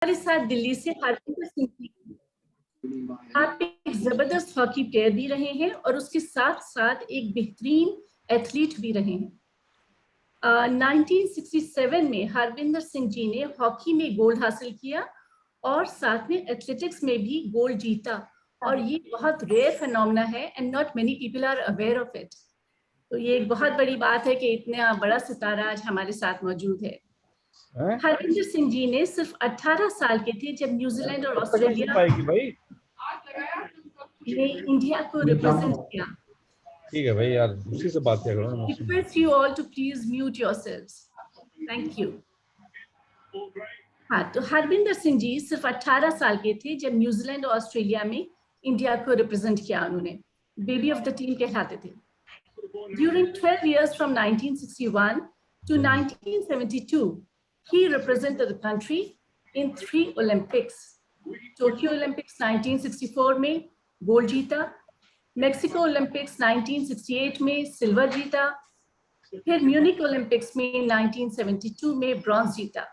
हमारे साथ दिल्ली से हरविंदर सिंह जी, आप एक जबरदस्त हॉकी प्लेयर भी रहे हैं और उसके साथ साथ एक बेहतरीन एथलीट भी रहे हैं। 1967 में हरविंदर सिंह जी ने हॉकी में गोल्ड हासिल किया और साथ में एथलेटिक्स में भी गोल्ड जीता, और ये बहुत रेयर फिनोमेना है and not many people are aware of it. तो ये एक बहुत बड़ी बात है कि इतना बड़ा सितारा आज हमारे साथ मौजूद है। हरविंदर सिंह जी ने सिर्फ 18 साल के थे जब न्यूजीलैंड और ऑस्ट्रेलिया ने इंडिया को रिप्रेजेंट किया। ठीक है भाई यार, उसी से बात करो ना। Request you all to please mute yourselves. Thank you. हाँ, तो हरविंदर सिंह जी सिर्फ 18 साल के थे जब न्यूजीलैंड और ऑस्ट्रेलिया में इंडिया को रिप्रेजेंट किया। उन्होंने बेबी ऑफ द टीम कहलाते थे। During 12 years from 1961 to 1972, he represented the country in 3 Olympics. Tokyo Olympics 1964 में गोल्ड जीता, मेक्सिको ओलंपिक्स 1968 में सिल्वर जीता, फिर म्यूनिक ओलंपिक्स में 1972 में ब्रॉन्ज जीता,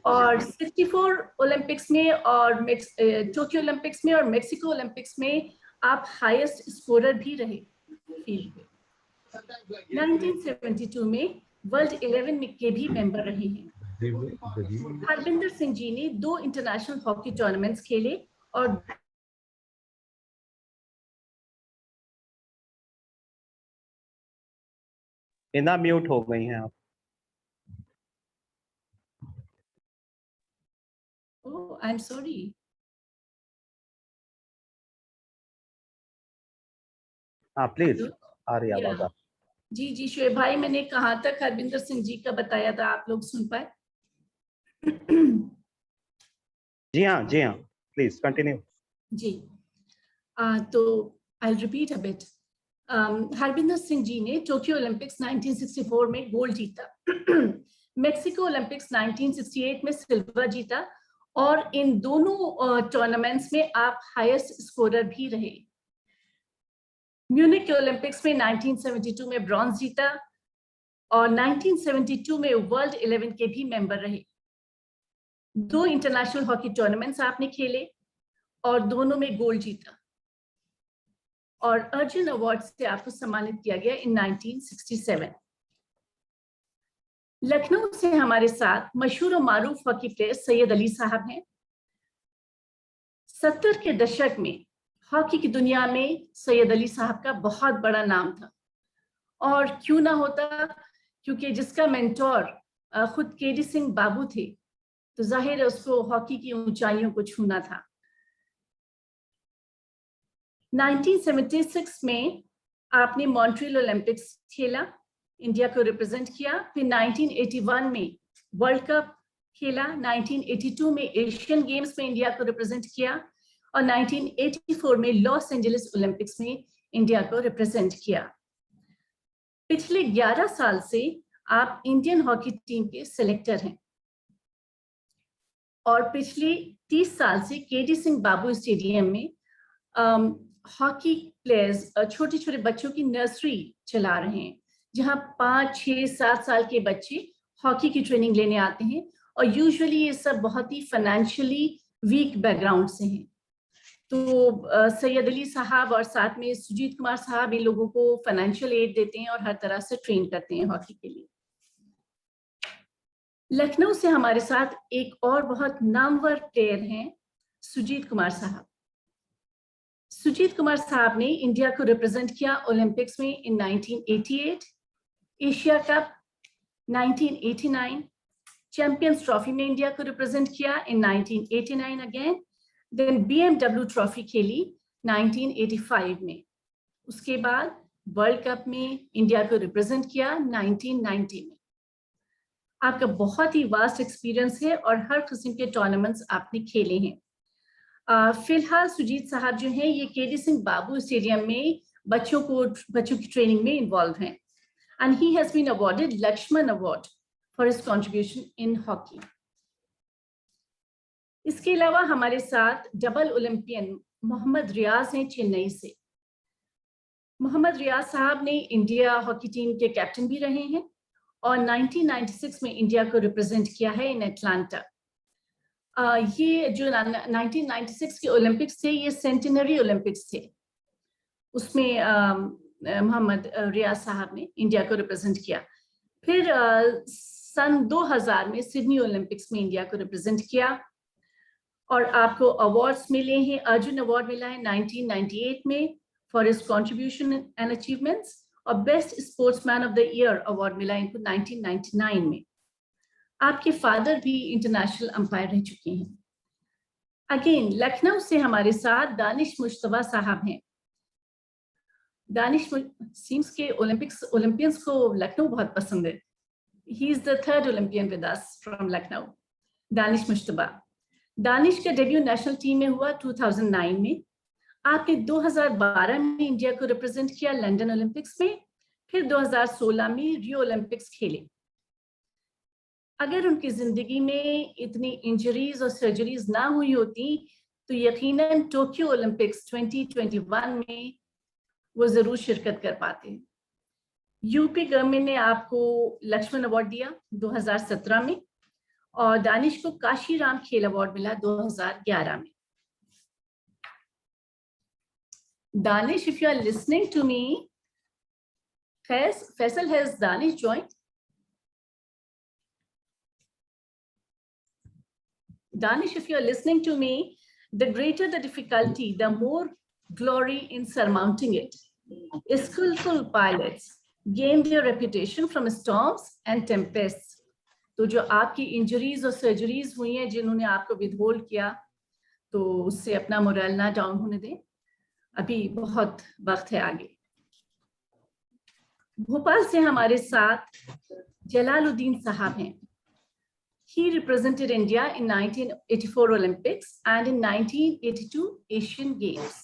और 64 ओलंपिक्स में और टोक्यो ओलंपिक्स में और मेक्सिको ओलंपिक्स में आप हाईएस्ट स्कोरर भी रहे फील्ड में। 1972 में वर्ल्ड 11 में के भी मेंबर रहे हैं। हरविंदर सिंह जी ने 2 इंटरनेशनल हॉकी टूर्नामेंट्स खेले और बिना म्यूट हो गई हैं आप। Oh, I'm sorry. हाँ प्लीज, आ रही है आवाज। जी जी शोएब भाई, मैंने कहाँ तक हरविंदर सिंह जी का बताया था, आप लोग सुन पाए? जी हाँ प्लीज कंटिन्यू। जी तो I repeat a bit. Harvinder Singh ji ने टोक्यो ओलंपिक्स 1964 में गोल्ड जीता, मेक्सिको ओलंपिक्स 1968 में सिल्वर जीता, और इन दोनों टूर्नामेंट्स में आप हाईएस्ट स्कोरर भी रहे। म्यूनिक ओलंपिक्स में 1972 में ब्रॉन्ज जीता और 1972 में वर्ल्ड 11 के भी मेंबर रहे। 2 इंटरनेशनल हॉकी टूर्नामेंट्स आपने खेले और दोनों में गोल्ड जीता, और अर्जुन अवार्ड से आपको सम्मानित किया गया इन 1967। लखनऊ से हमारे साथ मशहूर और मारूफ हॉकी प्लेयर सैयद अली साहब हैं। 70 के दशक में हॉकी की दुनिया में सैयद अली साहब का बहुत बड़ा नाम था, और क्यों ना होता, क्योंकि जिसका मेंटोर खुद केडी सिंह बाबू थे, तो जाहिर है उसको हॉकी की ऊंचाइयों को छूना था। 1976 में आपने मॉन्ट्रियल ओलंपिक्स खेला, इंडिया को रिप्रेजेंट किया, फिर 1981 में वर्ल्ड कप खेला, 1982 में एशियन गेम्स में इंडिया को रिप्रेजेंट किया, और 1984 में लॉस एंजलिस ओलंपिक्स में इंडिया को रिप्रेजेंट किया। पिछले 11 साल से आप इंडियन हॉकी टीम के सिलेक्टर हैं, और पिछले 30 साल से केडी सिंह बाबू स्टेडियम में हॉकी प्लेयर्स, छोटे छोटे बच्चों की नर्सरी चला रहे हैं, जहां 5, 6, 7 साल के बच्चे हॉकी की ट्रेनिंग लेने आते हैं, और यूजुअली ये सब बहुत ही फाइनेंशियली वीक बैकग्राउंड से हैं। तो सैयद अली साहब और साथ में सुजीत कुमार साहब इन लोगों को फाइनेंशियल एड देते हैं और हर तरह से ट्रेन करते हैं हॉकी के लिए। लखनऊ से हमारे साथ एक और बहुत नामवर प्लेयर हैं सुजीत कुमार साहब। सुजीत कुमार साहब ने इंडिया को रिप्रेजेंट किया ओलंपिक्स में इन 1988, एशिया कप 1989, चैंपियंस ट्रॉफी में इंडिया को रिप्रेजेंट किया इन 1989 अगेन, देन BMW ट्रॉफी खेली 1985 में, उसके बाद वर्ल्ड कप में इंडिया को रिप्रेजेंट किया 1990 में। आपका बहुत ही वास्ट एक्सपीरियंस है और हर किस्म के टूर्नामेंट्स आपने खेले हैं। फिलहाल सुजीत साहब जो हैं ये केडी सिंह बाबू स्टेडियम में बच्चों की ट्रेनिंग में इन्वॉल्व हैं, and he has been awarded Lakshman award for his contribution in hockey. इसके अलावा हमारे साथ डबल ओलंपियन मोहम्मद रियाज हैं चेन्नई से। मोहम्मद रियाज साहब ने इंडिया हॉकी टीम के कैप्टन भी रहे हैं और 1996 में इंडिया को रिप्रेजेंट किया है इन एटलांटा। ये जो 1996 के ओलंपिक्स थे, ये सेंटिनरी ओलंपिक्स थे। उसमें मोहम्मद रियाज साहब ने इंडिया को रिप्रेजेंट किया। फिर सन 2000 में सिडनी ओलंपिक्स में इंडिया को रिप्रेजेंट किया और आपको अवार्ड्स मिले हैं। अर्जुन अवार्ड मिला है 1998 में for his contribution and achievements, और best sportsman of the year award मिला इनको 1999 में। आपके फादर भी इंटरनेशनल अंपायर रह चुके हैं। अगेन लखनऊ से हमारे साथ दानिश मुश्तबा साहब हैं। दानिश सीम्स के ओलंपियंस को लखनऊ बहुत पसंद है। He is the third Olympian with us from Lucknow, Danish Mushtaba. Danish का डेब्यू नेशनल टीम में हुआ 2009 में। आपने 2012 में इंडिया को रिप्रेजेंट किया लंदन ओलंपिक्स में, फिर 2016 में रियो ओलंपिक्स खेले। अगर उनकी जिंदगी में इतनी इंजरीज और सर्जरीज ना हुई होती तो यकीनन टोक्यो ओलंपिक्स 2021 में वो जरूर शिरकत कर पाते। यूपी गवर्नमेंट ने आपको लक्ष्मण अवार्ड दिया 2017 में, और दानिश को काशीराम खेल अवार्ड मिला 2011 में। Danish, if you are listening to me, Faisal, has Danish joined? Danish, if you are listening to me, the greater the difficulty, the more glory in surmounting it. Skillful pilots gain their reputation from storms and tempests. तो जो आपकी injuries और surgeries हुई हैं, जिन्होंने आपको withhold किया, तो उससे अपना मोरल ना डाउन होने दें। अभी बहुत वक्त है आगे। भोपाल से हमारे साथ जलालुद्दीन साहब हैं। He represented India in 1984 Olympics and in 1982 Asian Games.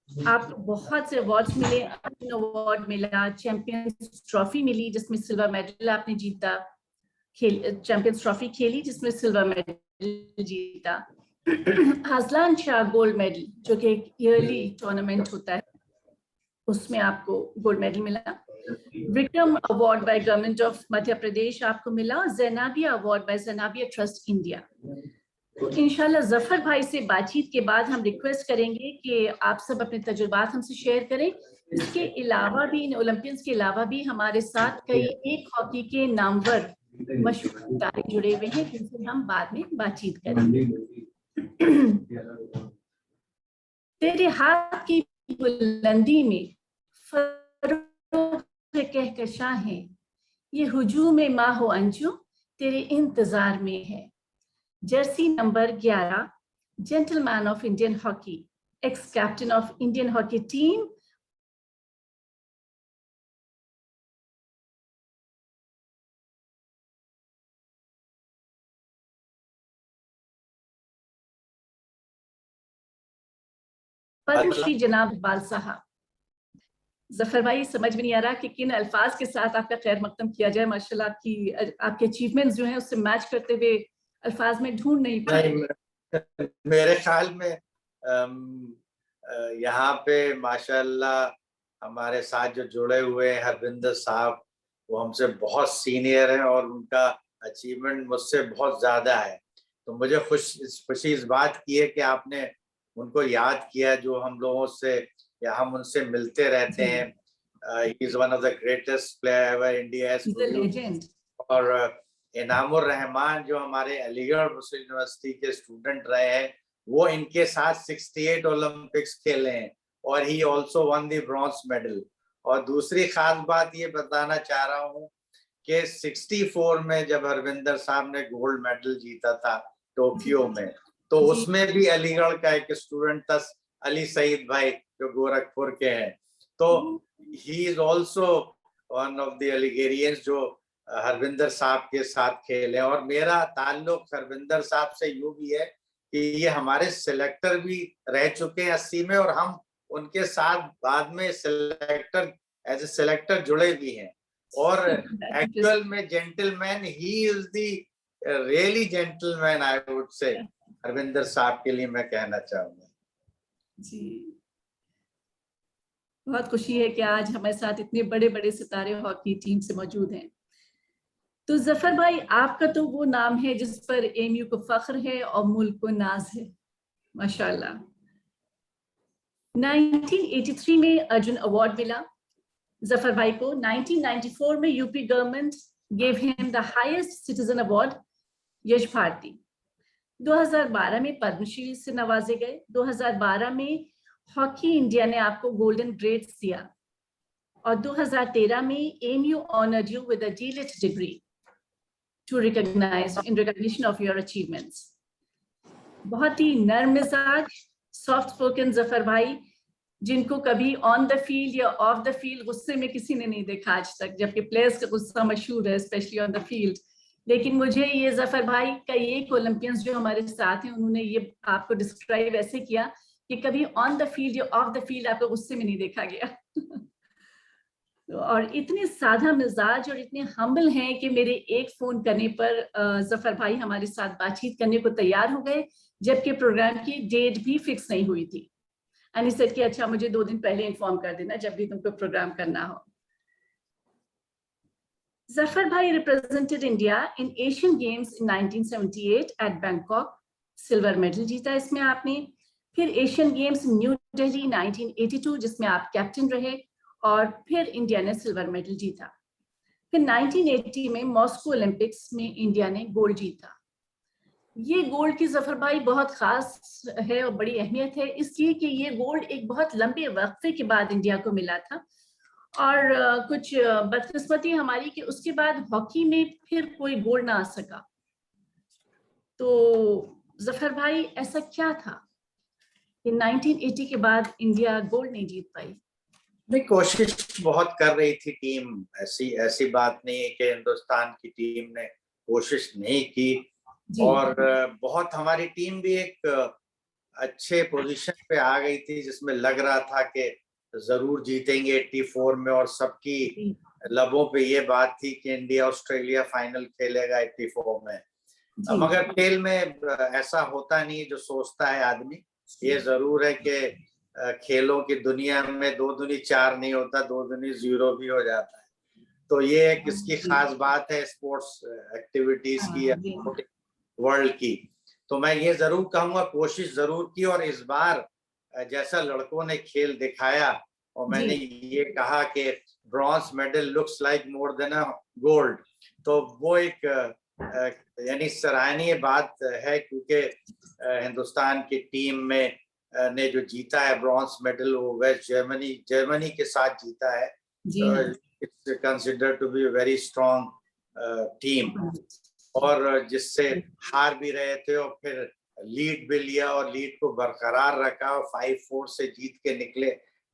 आपको बहुत से अवार्ड्स मिले। अर्जुन अवार्ड मिला, चैंपियंस ट्रॉफी मिली जिसमें सिल्वर मेडल आपने जीता, चैंपियंस ट्रॉफी खेली जिसमें सिल्वर मेडल जीता। हासलान शाह गोल्ड मेडल, जो कि एक ईयरली टूर्नामेंट होता है, उसमें आपको गोल्ड मेडल मिला। Vikram award by government of Madhya Pradesh आपको मिला, और Zainabia award by Zainabia trust India. तो इंशाल्लाह जफर भाई से बातचीत के बाद हम रिक्वेस्ट करेंगे कि आप सब अपने तजुर्बात हमसे शेयर करें। इसके अलावा भी, इन ओलंपियंस के अलावा भी हमारे साथ कई एक हॉकी के नामवर मशहूर खिलाड़ी जुड़े हुए हैं, जिनसे हम बाद में बातचीत करेंगे। तेरे हाथ की बुलंदी में फरोग कहकशा है, ये हुजूम में माहो अंजू तेरे इंतजार में है। Jersey number 11, gentleman of Indian hockey, ex captain of Indian hockey team, Padmashri जनाब इकबाल साहब। जफर भाई, समझ में नहीं आ रहा कि किन अल्फाज के साथ आपका खैर मकदम किया जाए। माशाल्लाह आपके अचीवमेंट्स जो हैं उससे मैच करते हुए अल्फाज में ढूंढ नहीं पाए। मेरे ख्याल में यहाँ पे माशाल्लाह हमारे साथ जो जुड़े हुए हैं हरविंदर साहब, वो हमसे बहुत सीनियर हैं और उनका अचीवमेंट मुझसे बहुत ज़्यादा है। तो मुझे खुशी इस बात की है कि आपने उनको याद किया, जो हम लोगों से या हम उनसे मिलते रहते हैं। he is one of the greatest player ever India has produced। और इनामुर रहमान जो हमारे अलीगढ़ मुस्लिम यूनिवर्सिटी के स्टूडेंट रहे हैं, वो इनके साथ 68 ओलंपिक्स खेले हैं और he also one the bronze medal. और दूसरी खास बात ये बताना चाह रहा हूँ कि 64 में जब हरविंदर साहब ने गोल्ड मेडल जीता था टोक्यो में, तो उसमें भी अलीगढ़ का एक स्टूडेंट था अली सईद भाई, जो गोरखपुर के हैं। तो he is also one of the Aligarhians जो हरविंदर साहब के साथ खेले। और मेरा ताल्लुक हरविंदर साहब से यूं भी है कि ये हमारे सिलेक्टर भी रह चुके हैं 80 में, और हम उनके साथ बाद में सिलेक्टर एज ए सिलेक्टर जुड़े भी हैं। और एक्चुअल में gentleman, he is the really gentleman I would say. Harvinder साहब के लिए मैं कहना चाहूंगा जी, बहुत खुशी है कि आज हमारे साथ इतने बड़े बड़े सितारे हॉकी टीम से मौजूद हैं। तो जफर भाई, आपका तो वो नाम है जिस पर एमयू को फख्र है और मुल्क को नाज है, माशाल्लाह। 1983 में अर्जुन अवार्ड मिला जफर भाई को। 1994 में UP government gave him the highest citizen award Yash Bharati. 2012 में पद्मश्री से नवाजे गए। 2012 में हॉकी इंडिया ने आपको गोल्डन ग्रेड्स दिया और 2013 में MU honoured you with a DLitt degree to recognise in recognition of your achievements. बहुत ही नर्म मिजाज, सॉफ्ट स्पोकन जफर भाई, जिनको कभी ऑन द फील्ड या ऑफ द फील्ड गुस्से में किसी ने नहीं देखा आज तक, जबकि प्लेयर्स का गुस्सा मशहूर है स्पेशली ऑन द फील्ड। लेकिन मुझे ये जफर भाई कई एक ओलंपियंस जो हमारे साथ हैं, उन्होंने ये आपको डिस्क्राइब ऐसे किया कि कभी ऑन द फील्ड या ऑफ द फील्ड आपको गुस्से में नहीं देखा गया। और इतने साधा मिजाज और इतने हम्बल हैं कि मेरे एक फोन करने पर जफर भाई हमारे साथ बातचीत करने को तैयार हो गए, जबकि प्रोग्राम की डेट भी फिक्स नहीं हुई थी। एंड ही सेड कि अच्छा, मुझे 2 दिन पहले इन्फॉर्म कर देना जब भी तुमको प्रोग्राम करना हो। Zafar Bhai represented India in Asian Games in 1978 at Bangkok, silver medal जीता इसमें आपने। फिर एशियन गेम्स न्यू दिल्ली 1982 जिसमें आप कैप्टन रहे और फिर इंडिया ने सिल्वर मेडल जीता। फिर 1980 में मॉस्को ओलंपिक्स में इंडिया ने गोल्ड जीता। ये गोल्ड की जफर भाई बहुत खास है और बड़ी अहमियत है, इसलिए कि ये गोल्ड एक बहुत लंबे वक्फे के बाद इंडिया को मिला था। और कुछ बदकिस्मती हमारी कि उसके बाद हॉकी में फिर कोई गोल्ड ना आ सका। तो जफर भाई, ऐसा क्या था कि 1980 के बाद इंडिया गोल्ड नहीं जीत पाई? नहीं, कोशिश बहुत कर रही थी टीम, ऐसी बात नहीं है कि हिंदुस्तान की टीम ने कोशिश नहीं की। और बहुत हमारी टीम भी एक अच्छे पोजीशन पे आ गई थी जिसमें लग रहा था कि जरूर जीतेंगे 84 में, और सबकी लबों पे ये बात थी कि इंडिया ऑस्ट्रेलिया फाइनल खेलेगा 84 में। मगर खेल में ऐसा होता नहीं जो सोचता है आदमी। ये जरूर है कि खेलों की दुनिया में 2 दूनी 4 नहीं होता, 2 दूनी 0 भी हो जाता है। तो ये एक इसकी खास बात है स्पोर्ट्स एक्टिविटीज की, वर्ल्ड की। तो मैं ये जरूर कहूंगा, कोशिश जरूर की, और इस बार जैसा लड़कों ने खेल दिखाया, और मैंने ये कहा कि bronze medal looks like more than a gold, तो वो एक यानी सराहनीय बात है, क्योंकि हिंदुस्तान की टीम में ने जो जीता है ब्रॉन्ज मेडल, वो वेस्ट जर्मनी के साथ जीता है। It's considered to be very strong team, और जिससे हार भी रहे थे और फिर लीड भी लिया और लीड को बरकरार रखा और 5-4 से जीत के निकले।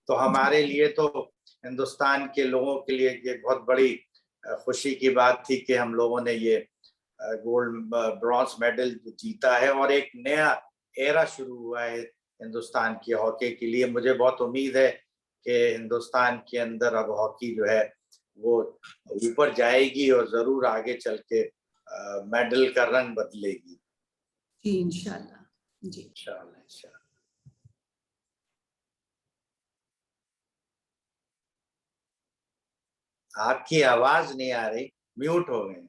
तो हमारे लिए, तो हिंदुस्तान के लोगों के लिए ये बहुत बड़ी खुशी की बात थी कि हम लोगों ने ये गोल्ड ब्रॉन्ज मेडल जीता है, और एक नया एरा शुरू हुआ है हिंदुस्तान की हॉकी के लिए। मुझे बहुत उम्मीद है कि हिंदुस्तान के अंदर अब हॉकी जो है वो ऊपर जाएगी और जरूर आगे चल के मेडल का रंग बदलेगी। जी इंशाल्लाह, जी इंशाल्लाह। आपकी आवाज नहीं आ रही, म्यूट हो गई।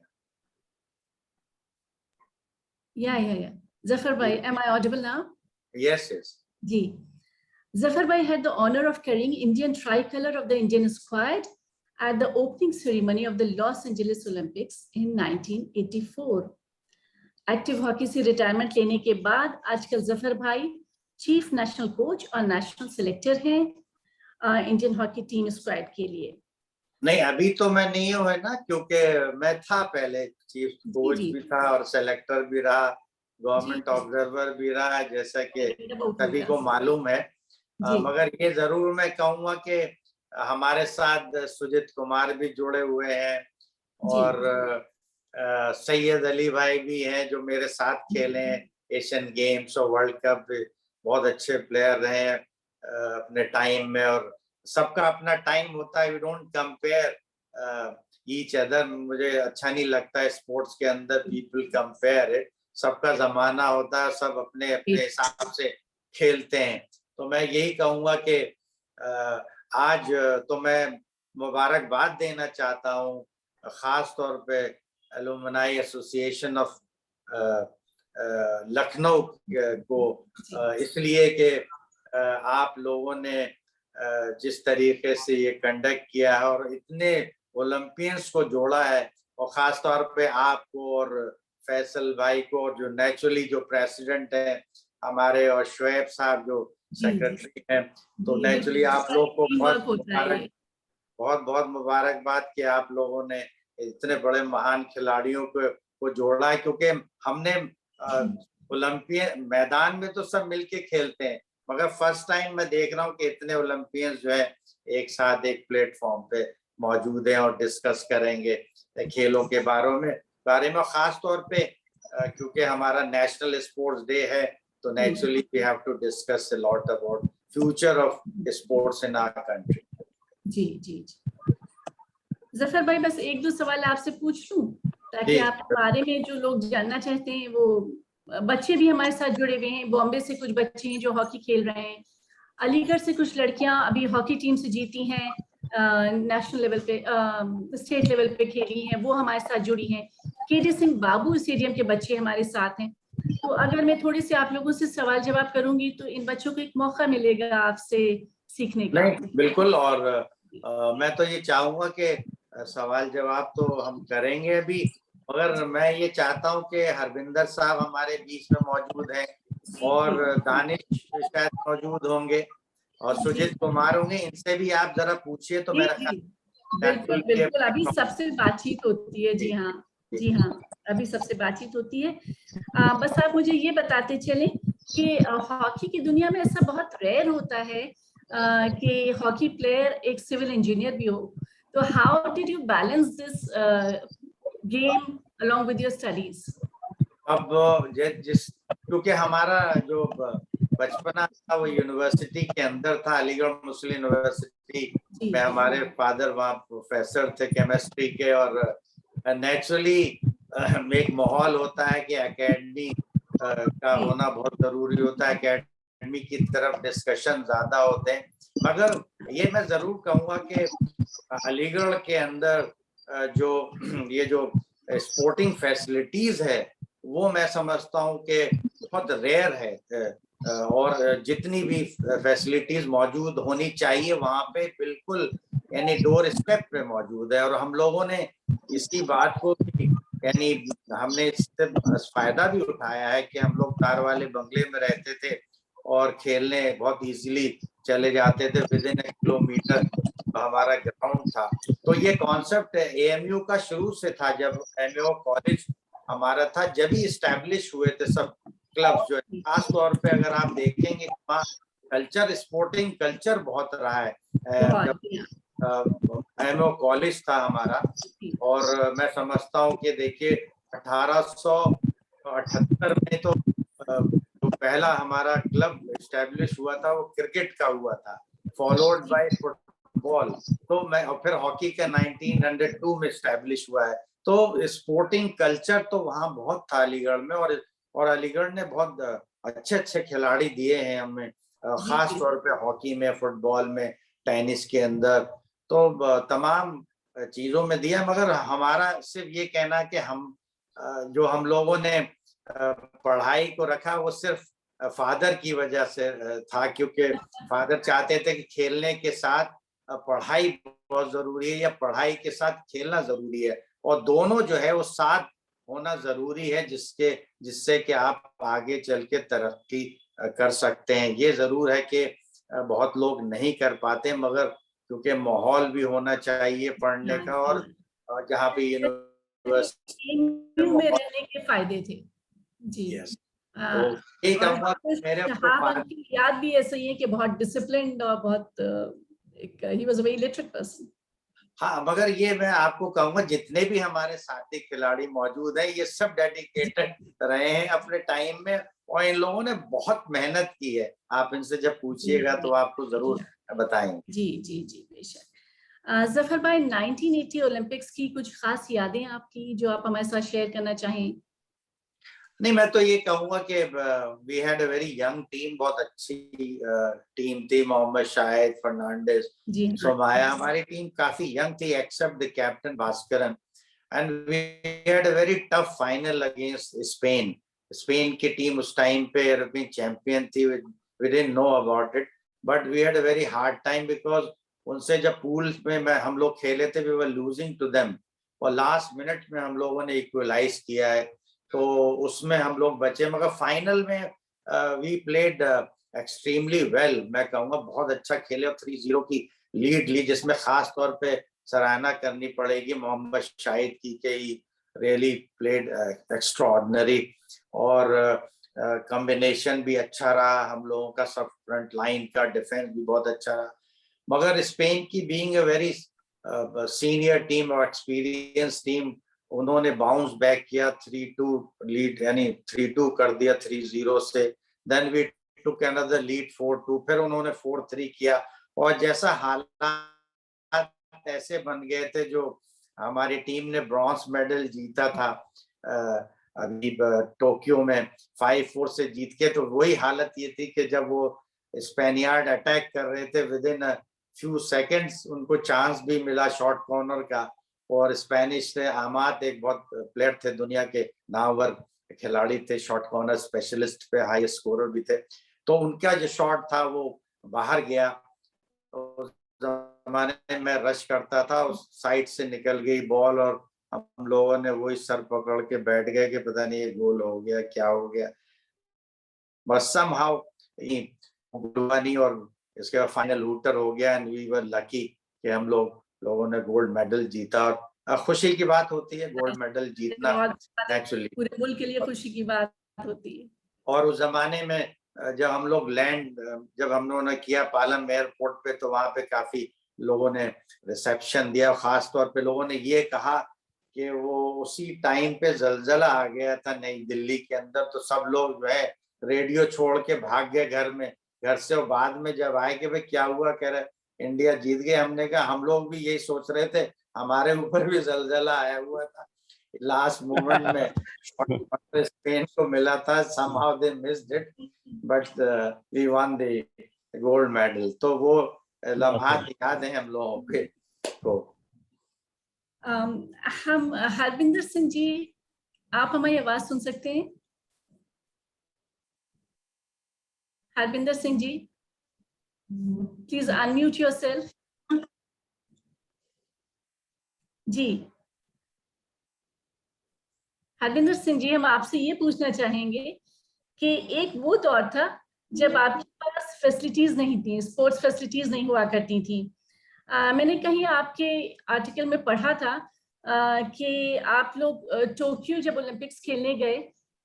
या Zafar Bhai, am I audible now? Yes. जी. Zafar Bhai had the honor of carrying Indian tricolor of the Indian squad at the opening ceremony of the Los Angeles Olympics in 1984. Active hockey से retirement लेने के बाद आजकल जफर भाई chief national coach और national selector हैं Indian hockey team squad के लिए। नहीं, अभी तो मैं नहीं हूँ, है ना, क्योंकि मैं था पहले, चीफ कोच भी था और सेलेक्टर भी रहा, गवर्नमेंट ऑब्जर्वर भी रहा, जैसा कि सभी को मालूम है। मगर ये जरूर मैं कहूँगा कि हमारे साथ सुजीत कुमार भी जुड़े हुए हैं, और सैयद अली भाई भी हैं जो मेरे साथ खेले एशियन गेम्स और वर्ल्ड कप, बहुत अच्छे प्लेयर रहे हैं अपने टाइम में, और सबका अपना टाइम होता है। We don't compare each other. मुझे अच्छा नहीं लगता है स्पोर्ट्स के अंदर पीपल कंपेयर है। सबका जमाना होता है, सब अपने अपने हिसाब से खेलते हैं। तो मैं यही कहूँगा कि आज तो मैं मुबारकबाद देना चाहता हूँ खास तौर पे एलुमनाई एसोसिएशन ऑफ लखनऊ को इसलिए कि आप लोगों ने जिस तरीके से ये कंडक्ट किया है और इतने ओलंपियंस को जोड़ा है, और खास तौर पे आपको और फैसल भाई को, और जो नेचुरली जो प्रेसिडेंट है हमारे, और शुएब साहब जो सेक्रेटरी हैं, तो नेचुरली आप लोग को बहुत बहुत मुबारकबाद कि आप लोगों ने इतने बड़े महान खिलाड़ियों को जोड़ा है, क्योंकि हमने ओलंपियन मैदान में तो सब मिलके खेलते हैं, मगर फर्स्ट टाइम मैं देख रहा हूँ कि इतने ओलंपियंस जो है एक साथ एक प्लेटफॉर्म पे मौजूद हैं और डिस्कस करेंगे खेलों के बारे में खास तौर पे क्योंकि हमारा नेशनल स्पोर्ट्स डे है, तो naturally we have to discuss a lot about future of sports in our country. जी जी जी जफर भाई, बस एक दो सवाल आपसे पूछ लूं ताकि आपके बारे में जो लोग जानना चाहते हैं, वो बच्चे भी हमारे साथ जुड़े हुए हैं। बॉम्बे से कुछ बच्चे हैं जो हॉकी खेल रहे हैं, अलीगढ़ से कुछ लड़कियां अभी हॉकी टीम से जीती हैं, नेशनल लेवल पे, स्टेट लेवल पे खेली हैं, वो हमारे साथ जुड़ी हैं। केडी सिंह बाबू स्टेडियम के बच्चे हमारे साथ हैं। तो अगर मैं थोड़े से आप लोगों से सवाल जवाब करूंगी तो इन बच्चों को एक मौका मिलेगा आपसे सीखने का। नहीं, बिल्कुल, और मैं तो ये चाहूंगा कि सवाल जवाब तो हम करेंगे अभी, मगर मैं ये चाहता हूं कि हरविंदर साहब हमारे बीच में मौजूद हैं, और दानिश शायद मौजूद होंगे, और सुजीत कुमार होंगे, इनसे भी आप जरा पूछिए तो मेरा बिल्कुल बिल्कुल, अभी सबसे बातचीत होती है। जी हाँ, जी हाँ, अभी सबसे बातचीत होती है। बस आप मुझे ये बताते चलें कि हॉकी की दुनिया में ऐसा बहुत रेयर होता है कि हॉकी प्लेयर एक सिविल इंजीनियर भी हो। तो how did you balance this game along with your studies? अब जिस क्योंकि हमारा जो बचपना था वो यूनिवर्सिटी के अंदर था, अलीगढ़ मुस्लिम यूनिवर्सिटी में हमारे फादर वहाँ प्रोफेसर थे केमिस्ट्री के, और नेचुरली एक माहौल होता है कि एकेडमी का होना बहुत जरूरी होता है, एकेडमी की तरफ डिस्कशन ज्यादा होते हैं। मगर ये मैं जरूर कहूँगा कि अलीगढ़ के अंदर जो ये जो स्पोर्टिंग फैसिलिटीज है वो मैं समझता हूँ कि बहुत रेयर है, और जितनी भी फैसिलिटीज मौजूद होनी चाहिए वहाँ पे बिल्कुल यानी डोर स्टेप पे मौजूद है। और हम लोगों ने इसी बात को यानी हमने इससे फायदा भी उठाया है कि हम लोग कार वाले बंगले में रहते थे और खेलने बहुत इजीली चले जाते थे, विद इन 1 किलोमीटर हमारा ग्राउंड था। तो ये कॉन्सेप्ट एएमयू का शुरू से था, जब एमएओ कॉलेज हमारा था, जब ही इस्टेब्लिश हुए थे सब क्लब जो है। खास तौर पे अगर आप देखेंगे कल्चर, स्पोर्टिंग कल्चर बहुत रहा है। जब एमएओ कॉलेज था हमारा, और मैं समझता हूँ कि देखिए 1878 में तो जो पहला हमारा क्लब इस्टेब्लिश हुआ था वो क्रिकेट का हुआ था, फॉलोड बाय फुटबॉल। तो मैं और फिर हॉकी का 1902 में इस्टेब्लिश हुआ है। तो स्पोर्टिंग कल्चर तो वहाँ बहुत था अलीगढ़ में, और अलीगढ़ ने बहुत अच्छे अच्छे खिलाड़ी दिए हैं हमें, खास तौर पे हॉकी में, फुटबॉल में, टेनिस के अंदर, तो तमाम चीजों में दिया। मगर हमारा सिर्फ ये कहना कि जो हम लोगों ने पढ़ाई को रखा वो सिर्फ फादर की वजह से था, क्योंकि फादर चाहते थे कि खेलने के साथ पढ़ाई बहुत जरूरी है, या पढ़ाई के साथ खेलना जरूरी है, और दोनों जो है वो साथ होना जरूरी है, जिससे कि आप आगे चल के तरक्की कर सकते हैं। ये जरूर है कि बहुत लोग नहीं कर पाते, मगर क्योंकि माहौल भी होना चाहिए पढ़ने का, और जहाँ पे यूनिवर्सिटी में रहने के फायदे थे। जी, मेरे की याद भी ऐसा ही है कि बहुत डिसिप्लिन्ड और बहुत he was a very literate person। हाँ, मगर ये मैं आपको कहूँगा जितने भी हमारे साथी खिलाड़ी मौजूद हैं ये सब डेडिकेटेड रहे हैं अपने टाइम में, और इन लोगों ने बहुत मेहनत की है। आप इनसे जब पूछिएगा तो आपको जरूर बताएंगे। जी जी जी, बेशक। जफर भाई, 1980 ओलंपिक्स की कुछ खास यादें आपकी जो आप हमारे साथ शेयर करना चाहें? नहीं, मैं तो ये कहूँगा कि we had a very young team, बहुत अच्छी टीम थी। मोहम्मद शाहिद, फर्नांडिस, सोमाया, हमारी टीम काफी यंग थी, except the captain Bhaskaran. and we had a very tough final against Spain. Spain की टीम उस टाइम पे यूरोपियन चैंपियन थी. We didn't know about it, but we had a very hard time because उनसे जब pool में हम लोग खेले थे, we were losing to them, और लास्ट मिनट में हम लोगों ने इक्वलाइज किया है, तो उसमें हम लोग बचे. मगर फाइनल में वी प्लेड एक्सट्रीमली वेल. मैं कहूँगा बहुत अच्छा खेले और 3-0 की लीड ली, जिसमें खास तौर पे सराहना करनी पड़ेगी मोहम्मद शाहिद की कि ही रियली प्लेड एक्स्ट्राऑर्डिनरी, और कॉम्बिनेशन भी अच्छा रहा हम लोगों का, सब फ्रंट लाइन का डिफेंस भी बहुत अच्छा रहा. मगर स्पेन की being a very senior team और एक्सपीरियंस टीम, उन्होंने बाउंस बैक किया, 3-2 लीड यानी 3-2 कर दिया 3-0 से. Then we took another lead 4-2, फिर उन्होंने 4-3 किया, और जैसा हालात ऐसे बन गए थे, जो हमारी टीम ने ब्रॉन्ज मेडल जीता था अभी टोक्यो में 5-4 से जीत के, तो वही हालत ये थी कि जब वो स्पेनियार्ड अटैक कर रहे थे, विद इन फ्यू सेकंड्स उनको चांस भी मिला शॉर्ट कॉर्नर का, और स्पेनिश से आमाद एक बहुत प्लेयर थे, दुनिया के नामवर खिलाड़ी थे, शॉर्ट कॉर्नर स्पेशलिस्ट पे हाई स्कोरर भी थे, तो उनका जो शॉट था वो बाहर गया. उस जमाने में रश करता था, उस साइड से निकल गई बॉल, और हम लोगों ने वही सर पकड़ के बैठ गए कि पता नहीं ये गोल हो गया क्या हो गया. बस समहाउ नहीं, और इसके बाद फाइनल हूटर हो गया, एंड वी वर लकी कि हम लोगों ने गोल्ड मेडल जीता. और खुशी की बात होती है गोल्ड मेडल जीतना, नेचुरली पूरे मुल्क के लिए खुशी की बात होती है. और उस जमाने में जब हम लोग जब हम लोगों ने किया पालम एयरपोर्ट पे, तो वहां पे काफी लोगों ने रिसेप्शन दिया. खास तौर पे लोगों ने ये कहा कि वो उसी टाइम पे जलजला आ गया था नई दिल्ली के अंदर, तो सब लोग जो है रेडियो छोड़ के भाग गए घर से, और बाद में जब आए कि भाई क्या हुआ, कह रहे इंडिया जीत गए. हमने कहा हम लोग भी यही सोच रहे थे, हमारे ऊपर भी जलजला आया हुआ था लास्ट मोमेंट में. स्पेन को मिला था, somehow they missed it, but we won the gold medal. तो वो लम्हात याद है हम लोगों को. हम हरविंदर सिंह जी, आप हमारी आवाज सुन सकते हैं? हरविंदर सिंह जी, प्लीज अनम्यूट योरसेल्फ. जी हरविंदर सिंह जी, हम आपसे ये पूछना चाहेंगे कि एक वो दौर था जब आपके पास फैसिलिटीज नहीं थी, स्पोर्ट्स फैसिलिटीज नहीं हुआ करती थी. मैंने कहीं आपके आर्टिकल में पढ़ा था कि आप लोग टोक्यो जब ओलंपिक्स खेलने गए,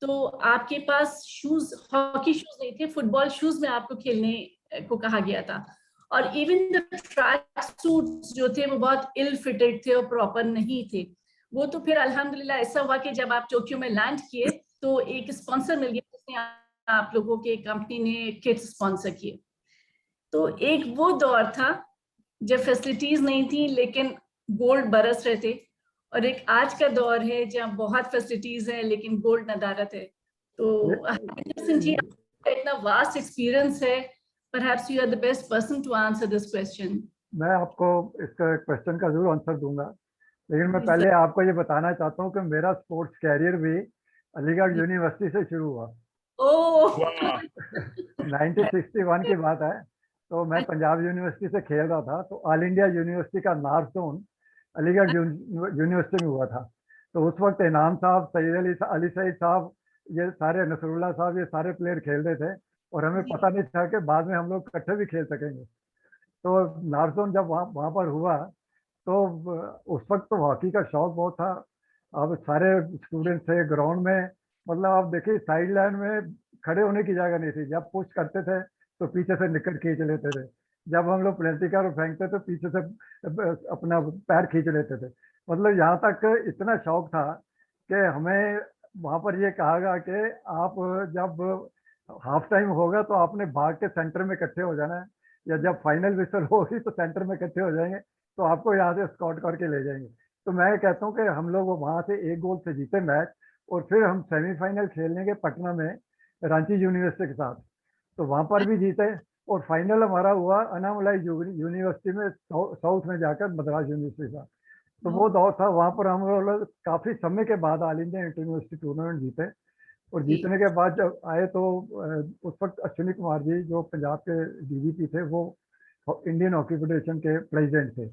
तो आपके पास शूज, हॉकी शूज नहीं थे, फुटबॉल शूज में आपको खेलने को कहा गया था, और इवन द ट्रैक सूट्स जो थे वो बहुत इल फिटेड थे और प्रॉपर नहीं थे. वो तो फिर अल्हम्दुलिल्लाह ऐसा हुआ कि जब आप टोक्यो में लैंड किए तो एक स्पॉन्सर मिल गया, जिसने आप लोगों के कंपनी ने किट्स स्पॉन्सर किए. तो एक वो दौर था जब फैसिलिटीज नहीं थी लेकिन गोल्ड बरस रहे थे, और एक आज का दौर है जहाँ बहुत फैसिलिटीज है लेकिन गोल्ड नदारत है. तो हरविंदर सिंह जी, आपका इतना वास्ट एक्सपीरियंस है, perhaps you are the best person to answer this question. मैं आपको इसका क्वेश्चन का जरूर आंसर दूंगा, लेकिन मैं पहले आपको ये बताना चाहता हूँ कि मेरा स्पोर्ट्स कैरियर भी अलीगढ़ यूनिवर्सिटी से शुरू हुआ. ओह 1961 की बात है. तो मैं पंजाब यूनिवर्सिटी से खेल रहा था, तो ऑल इंडिया यूनिवर्सिटी का नॉर्थ जोन अलीगढ़ यूनिवर्सिटी में हुआ था. तो उस वक्त इनाम साहब, सैयद अली सईद साहब, ये सारे, नसरुल्लाह साहब, ये सारे प्लेयर खेल रहे थे, और हमें पता नहीं था कि बाद में हम लोग इकट्ठे भी खेल सकेंगे. तो नॉर्थ जोन जब वहाँ पर हुआ, तो उस वक्त तो हॉकी का शौक बहुत था. अब सारे स्टूडेंट थे ग्राउंड में, मतलब आप देखिए साइड लाइन में खड़े होने की जगह नहीं थी. जब पुश करते थे तो पीछे से निकट खींच लेते थे, जब हम लोग पेनल्टी कार्ड फेंकते तो पीछे से अपना पैर खींच लेते थे. मतलब यहाँ तक इतना शौक था कि हमें वहाँ पर ये कहा गया कि आप जब हाफ टाइम होगा तो आपने भाग के सेंटर में इकट्ठे हो जाना है, या जब फाइनल विसल होगी तो सेंटर में इकट्ठे हो जाएंगे, तो आपको यहाँ से स्कॉट करके ले जाएंगे. तो मैं कहता हूँ कि हम लोग वहाँ से 1 गोल से जीते मैच, और फिर हम सेमीफाइनल खेलने के पटना में रांची यूनिवर्सिटी के साथ, तो वहाँ पर भी जीते, और फाइनल हमारा हुआ अनामलाई यूनिवर्सिटी में, साउथ में जाकर मद्रास यूनिवर्सिटी का. तो वो दौर था, वहाँ पर हम लोग काफी समय के बाद all India inter university tournament जीते। और जी। जीतने के बाद जब आए तो उस वक्त अश्विनी कुमार जी जो पंजाब के डीजीपी थे, वो इंडियन हॉकी फेडरेशन के प्रेसिडेंट थे।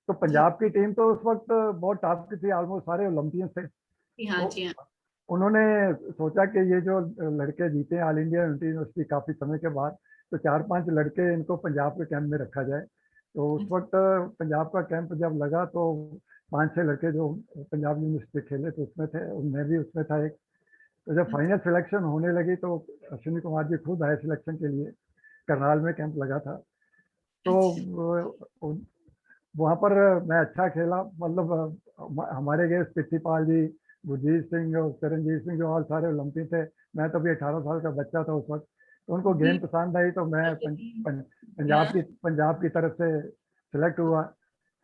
तो पंजाब की टीम तो उस वक्त बहुत टॉप की थी, ऑलमोस्ट सारे ओलंपियन थे। जी हाँ, तो जी हाँ। उन्होंने सोचा कि ये जो लड़के जीते ऑल इंडिया इंटर यूनिवर्सिटी काफी समय के बाद, तो 4-5 लड़के इनको पंजाब के कैंप में रखा जाए। तो उस वक्त पंजाब का कैंप जब लगा तो 5-6 लड़के जो पंजाब यूनिवर्सिटी खेले थे उसमें थे, और मैं भी उसमें था एक। तो जब फाइनल सिलेक्शन होने लगी तो अश्विनी कुमार जी खुद आए सिलेक्शन के लिए, करनाल में कैंप लगा था। तो वहाँ पर मैं अच्छा खेला, मतलब हमारे गए स्पितिपाल जी, गुरजीत सिंह और चरणजीत सिंह जो ऑल सारे ओलंपिक थे। मैं तो अभी 18 साल का बच्चा था उस वक्त। तो उनको गेम पसंद आई तो मैं पंजाब की तरफ से सिलेक्ट हुआ।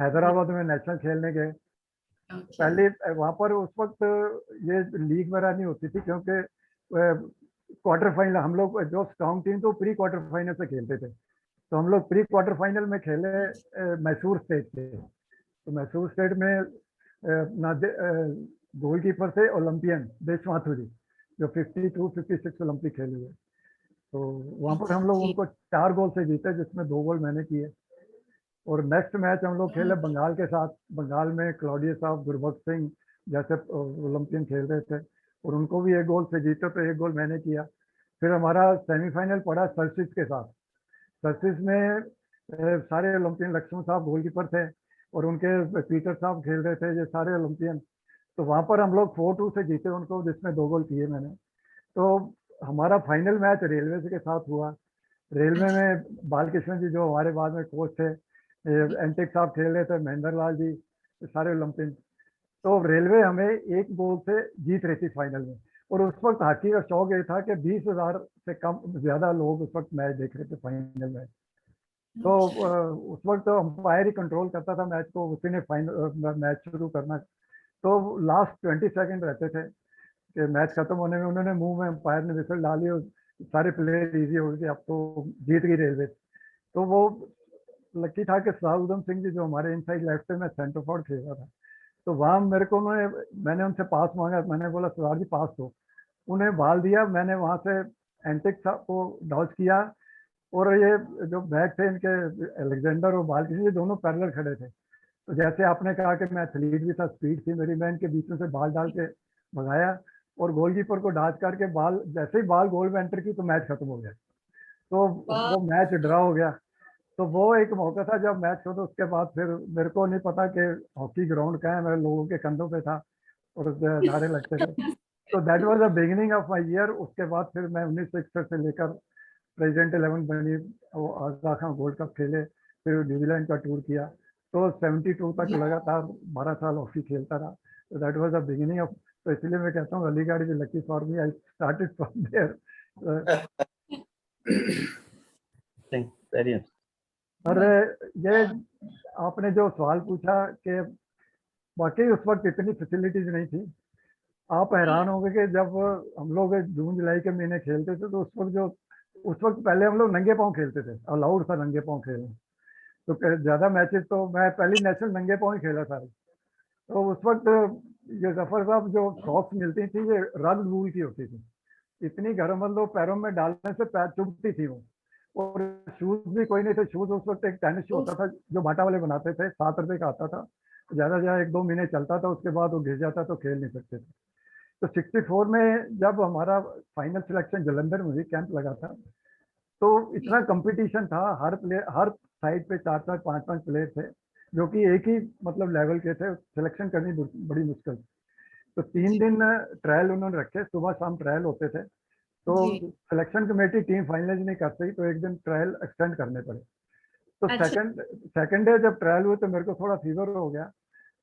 हैदराबाद में नेशनल खेलने गए। पहले वहाँ पर उस वक्त ये लीग वगैरह नहीं होती थी, क्योंकि क्वार्टर फाइनल हम लोग जो स्ट्रॉन्ग टीम तो प्री क्वार्टर फाइनल से खेलते थे। तो हम लोग प्री क्वार्टर फाइनल में खेले मैसूर स्टेट से। तो मैसूर स्टेट में अपना गोलकीपर थे ओलंपियन देश माथुरी, जो 52-56 ओलंपिक खेले हुए। तो वहाँ पर हम लोग उनको 4 गोल से जीते, जिसमें 2 गोल मैंने किए। और नेक्स्ट मैच हम लोग खेले बंगाल के साथ। बंगाल में क्लॉडिया साहब, गुरबख्श सिंह जैसे ओलंपियन खेल रहे थे, और उनको भी 1 गोल से जीते, तो 1 गोल मैंने किया। फिर हमारा सेमीफाइनल पड़ा सर्सिस के साथ। सर्सिस में सारे ओलंपियन, लक्ष्मण साहब गोलकीपर थे और उनके पीटर साहब खेल रहे थे, ये सारे ओलंपियन। तो वहाँ पर हम लोग 4-2 से जीते उनको, जिसमें 2 गोल किए मैंने। तो हमारा फाइनल मैच रेलवे के साथ हुआ। रेलवे में बालकृष्ण जी जो हमारे बाद में कोच थे, एंटिक साहब खेल रहे थे, महेंद्र लाल जी, सारे ओलंपियन। तो रेलवे हमें 1 गोल से जीत रही थी फाइनल में। और उस वक्त हॉकी का शौक ये था कि 20,000 से कम ज्यादा लोग उस वक्त मैच देख रहे थे फाइनल में। तो उस वक्त तो अंपायर ही कंट्रोल करता था मैच को, उसी ने फाइनल मैच शुरू करना। तो लास्ट 20 सेकंड रहते थे कि मैच खत्म होने में, उन्होंने मुंह में अंपायर ने विसल डाली और सारे प्लेयर इजी हो गए, अब तो जीत गई रेलवे। तो वो लकी था कि साहब उधम सिंह जी जो हमारे इनसाइड लेफ्ट में सेंटर फॉरवर्ड खेल रहा था। तो वहाँ मेरे को मैंने उनसे पास मांगा, मैंने बोला सरदार जी पास दो। उन्हें बाल दिया, मैंने वहाँ से एंटिक साहब को डॉज किया, और ये जो बैक थे इनके अलेक्जेंडर और बालकृष्ण, ये दोनों पैरेलल खड़े थे। तो जैसे आपने कहा कि मैं एथलीट भी था, स्पीड थी मेरी, मैं इनके बीच में से बाल डाल के भगाया, और गोलकीपर को डाच करके बाल, जैसे ही बाल गोल में एंटर की तो मैच खत्म हो गया। तो वो मैच ड्रा हो गया। तो वो एक मौका था जब मैच हो, तो उसके बाद फिर मेरे को नहीं पता कि हॉकी ग्राउंड कहाँ है, मैं लोगों के कंधों पे था और नारे लगते थे। तो that was the beginning of my year. उसके बाद फिर मैं 1961 से लेकर प्रेसिडेंट 11 बनी, वो आज़ाद खान गोल्ड कप खेले, फिर न्यूजीलैंड का टूर किया। तो 72 तक लगातार 12 साल हॉकी खेलता रहा। तो that was the beginning of, तो इसलिए मैं कहता हूँ Aligarh is lucky for me, I started from there. Very और ये आपने जो सवाल पूछा कि वाकई उस वक्त इतनी फैसिलिटीज नहीं थी। आप हैरान होंगे कि जब हम लोग जून जुलाई के महीने खेलते थे, तो उस वक्त पहले हम लोग नंगे पाँव खेलते थे, अलाउड था नंगे पाँव खेलना। तो ज्यादा मैचेस तो मैं पहली नेशनल नंगे पाँव ही खेला सारे। तो उस वक्त ये जफर साहब जो सॉक्स मिलती थी, ये रग वूल की होती थी, इतनी गर्म, मतलब पैरों में डालने से पैर चुभती थी वो। और शूज भी कोई नहीं थे। शूज उस वक्त एक टेनिस शू होता था जो बाटा वाले बनाते थे, 7 रुपए का आता था, ज्यादा ज्यादा 1-2 महीने चलता था, उसके बाद वो घिस जाता तो खेल नहीं सकते थे। तो 64 में जब हमारा फाइनल सिलेक्शन जलंधर में हुई, कैंप लगा था, तो इतना कंपटीशन था, हर प्लेयर, हर साइड पे 4-4 5-5 प्लेयर थे, जो कि एक ही मतलब लेवल के थे। सिलेक्शन करनी बड़ी मुश्किल। तो 3 दिन ट्रायल उन्होंने रखे, सुबह शाम ट्रायल होते थे। तो सिलेक्शन कमेटी टीम फाइनलाइज नहीं कर सकी, तो एक दिन ट्रायल एक्सटेंड करने पड़े। तो सेकंड डे जब ट्रायल हुए तो मेरे को थोड़ा फीवर हो गया।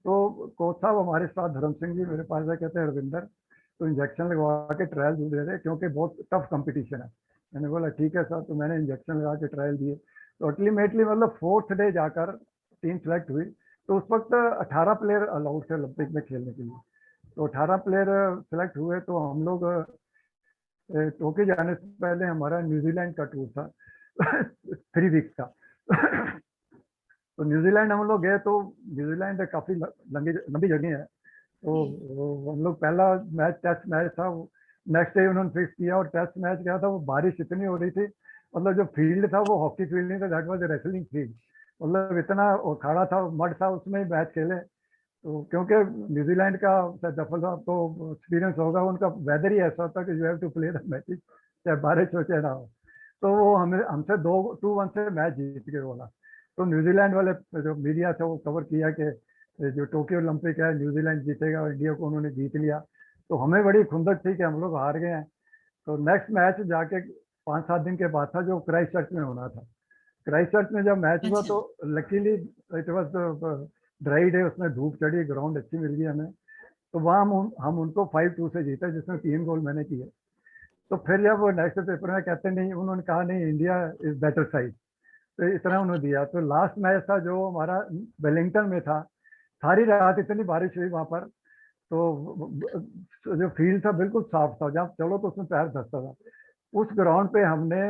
तो कोच साहब हमारे साथ धर्म सिंह जी मेरे पास आए, कहते हैं रविंदर तो इंजेक्शन लगवा के ट्रायल दे रहे, क्योंकि बहुत टफ कंपटीशन है। मैंने बोला ठीक है सर। तो मैंने इंजेक्शन लगा के ट्रायल दिए। तो अल्टीमेटली मतलब 4th डे जाकर टीम सेलेक्ट हुई। तो उस वक्त 18 प्लेयर अलाउड थे ओलंपिक में खेलने के लिए। तो 18 प्लेयर सेलेक्ट हुए। तो हम लोग टोक्यो जाने से पहले हमारा न्यूजीलैंड का टूर था 3 वीक्स का। तो न्यूजीलैंड हम लोग गए, तो न्यूजीलैंड काफ़ी लंबी जगह है। तो हम लोग पहला मैच टेस्ट मैच था, नेक्स्ट डे उन्होंने फिक्स किया, और टेस्ट मैच क्या था, वो बारिश इतनी हो रही थी, मतलब जो फील्ड था वो हॉकी फील्ड नहीं था, दैट वाज रेसलिंग फील्ड, मतलब इतना खाड़ा था, मड था, उसमें ही मैच खेले। तो क्योंकि न्यूजीलैंड का जफर साहब को एक्सपीरियंस होगा, उनका वेदर ही ऐसा होता है कि you have to play the matches, चाहे बारिश हो चाहे ना हो। तो वो हमें हमसे 2-1 से मैच जीत गए बोला। तो न्यूजीलैंड वाले जो मीडिया था वो कवर किया कि जो टोक्यो ओलंपिक है न्यूजीलैंड जीतेगा, और इंडिया को उन्होंने जीत लिया। तो हमें बड़ी खुंदक थी कि हम लोग हार गए हैं। तो नेक्स्ट मैच जाके 5-7 दिन के बाद था, जो क्राइस्ट चर्च में होना था। क्राइस्ट चर्च में जब मैच हुआ, तो luckily it was dry day, उसमें धूप चढ़ी, ग्राउंड अच्छी मिल गई हमें। तो वहाँ हम उनको 5-2 से जीते, जिसमें 3 गोल मैंने किए। तो फिर जब वो नेक्स्ट पेपर में कहते नहीं, उन्होंने कहा नहीं, इंडिया इज बेटर साइड, तो इतना उन्होंने दिया। तो लास्ट मैच था जो हमारा वेलिंगटन में था, सारी रात इतनी बारिश हुई वहाँ पर, तो जो फील्ड था बिल्कुल साफ था, जहाँ चलो तो उसमें पैर धंसता था। उस ग्राउंड पे हमने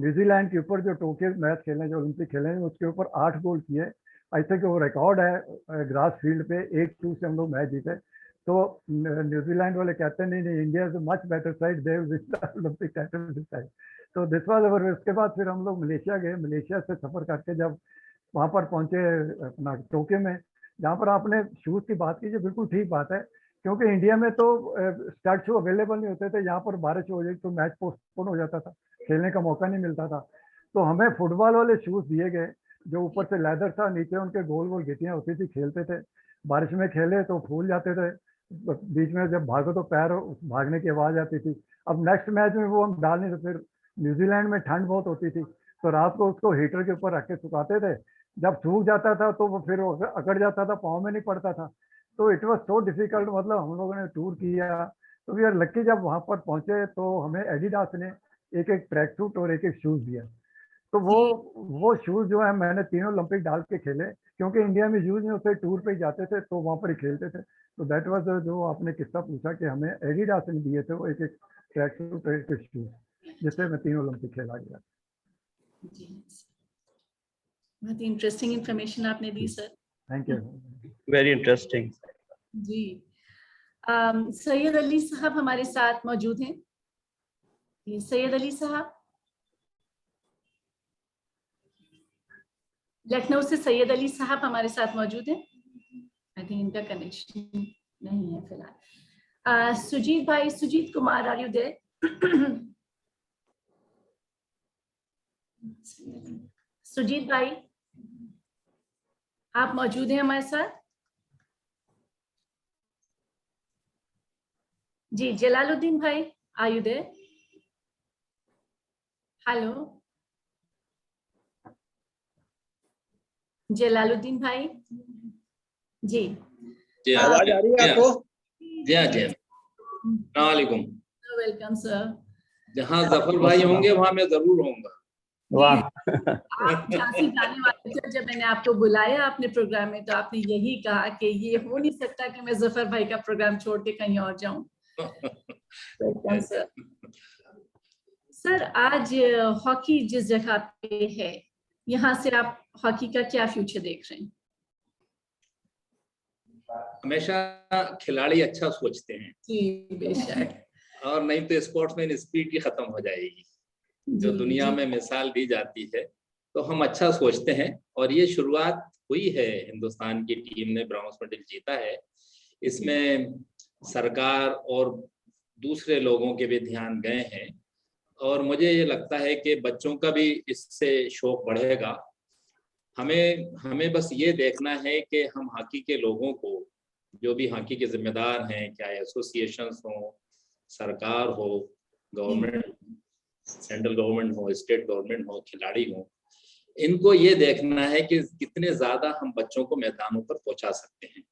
न्यूजीलैंड के ऊपर जो टोक्यो मैच खेले, जो ओलंपिक खेले, उसके ऊपर 8 गोल किए। आई थिंक वो रिकॉर्ड है ग्रास फील्ड पे, 8-2 से हम लोग मैच जीते। तो न्यूजीलैंड वाले कहते नहीं नहीं, India is much better side, they will win the Olympic title this time. तो दिस वाज अवर। उसके बाद फिर हम लोग मलेशिया गए, मलेशिया से सफर करके जब वहाँ पर पहुंचे अपना टोक्यो में, जहाँ पर आपने शूज की बात की, जो बिल्कुल ठीक बात है, क्योंकि इंडिया में तो स्टड शू अवेलेबल नहीं होते थे, यहाँ पर बारिश हो जाए तो मैच पोस्टपोन हो जाता था, खेलने का मौका नहीं मिलता था। तो हमें फुटबॉल वाले शूज दिए गए, जो ऊपर से लेदर था, नीचे उनके गोल गोल गिट्टियाँ होती थी, खेलते थे। बारिश में खेले तो फूल जाते थे, बीच में जब भागो तो पैर भागने की आवाज़ आती थी। अब नेक्स्ट मैच में वो हम डाल नहीं सकते। फिर न्यूजीलैंड में ठंड बहुत होती थी, तो रात को उसको हीटर के ऊपर रख के सुखाते थे, जब सूख जाता था तो वो फिर अकड़ जाता था, पाँव में नहीं पड़ता था। तो इट वाज सो डिफिकल्ट, मतलब हम लोगों ने टूर किया। तो वी आर लकी, जब वहाँ पर पहुंचे तो हमें एडिडास ने एक एक ट्रैक सूट और एक एक शूज दिया। तो वो शूज जो है मैंने तीनों ओलंपिक डाल के खेले, क्योंकि इंडिया में यूज नहीं होते, टूर पे ही जाते थे तो वहाँ पर ही खेलते थे। तो दैट वाज जो आपने किस्सा पूछा कि हमें एडिडास ने दिए थे वो एक एक ट्रैक सूट और एक एक शूज, जिससे मैं तीनों ओलंपिक खेला गया। जी, बहुत इंटरेस्टिंग इंफॉर्मेशन आपने दी सर। Thank you. Very interesting. जी, सैयद अली साहब हमारे साथ मौजूद हैं। जी, सैयद अली साहब, लखनऊ से सैयद अली साहब हमारे साथ मौजूद हैं। आई थिंक इनका कनेक्शन नहीं है फिलहाल। सुजीत भाई, Sujit Kumar, are you there? Sujit भाई, आप मौजूद हैं हमारे साथ? जी, जलालुद्दीन भाई, are you there? Hello Jalaluddin भाई। जी, जी आवाज आ रही है आपको? जी हाँ जी। अस्सलामुअलैकुम। Welcome sir. जहाँ जफर भाई होंगे वहाँ मैं जरूर होऊंगा। वाह। आप झांसी जाने वाले थे, जब मैंने आपको बुलाया अपने प्रोग्राम में, तो आपने यही कहा कि ये हो नहीं सकता कि मैं जफर भाई का प्रोग्राम छोड़ के कहीं और जाऊं। Welcome sir. सर, आज हॉकी जिस जगह पे है, यहाँ से आप हॉकी का क्या फ्यूचर देख रहे हैं? हमेशा खिलाड़ी अच्छा सोचते हैं जी बेशक। और नहीं तो स्पोर्ट्समैन स्पिरिट ही खत्म हो जाएगी, जो दुनिया में मिसाल दी जाती है। तो हम अच्छा सोचते हैं, और ये शुरुआत हुई है, हिंदुस्तान की टीम ने ब्रॉन्ज मेडल जीता है। इसमें सरकार और दूसरे लोगों के भी ध्यान गए हैं, और मुझे ये लगता है कि बच्चों का भी इससे शौक बढ़ेगा। हमें बस ये देखना है कि हम हॉकी के लोगों को, जो भी हॉकी के जिम्मेदार हैं, चाहे एसोसिएशंस हो, सरकार हो, गवर्नमेंट, सेंट्रल गवर्नमेंट हो, स्टेट गवर्नमेंट हो, खिलाड़ी हो, इनको ये देखना है कि कितने ज्यादा हम बच्चों को मैदानों पर पहुंचा सकते हैं।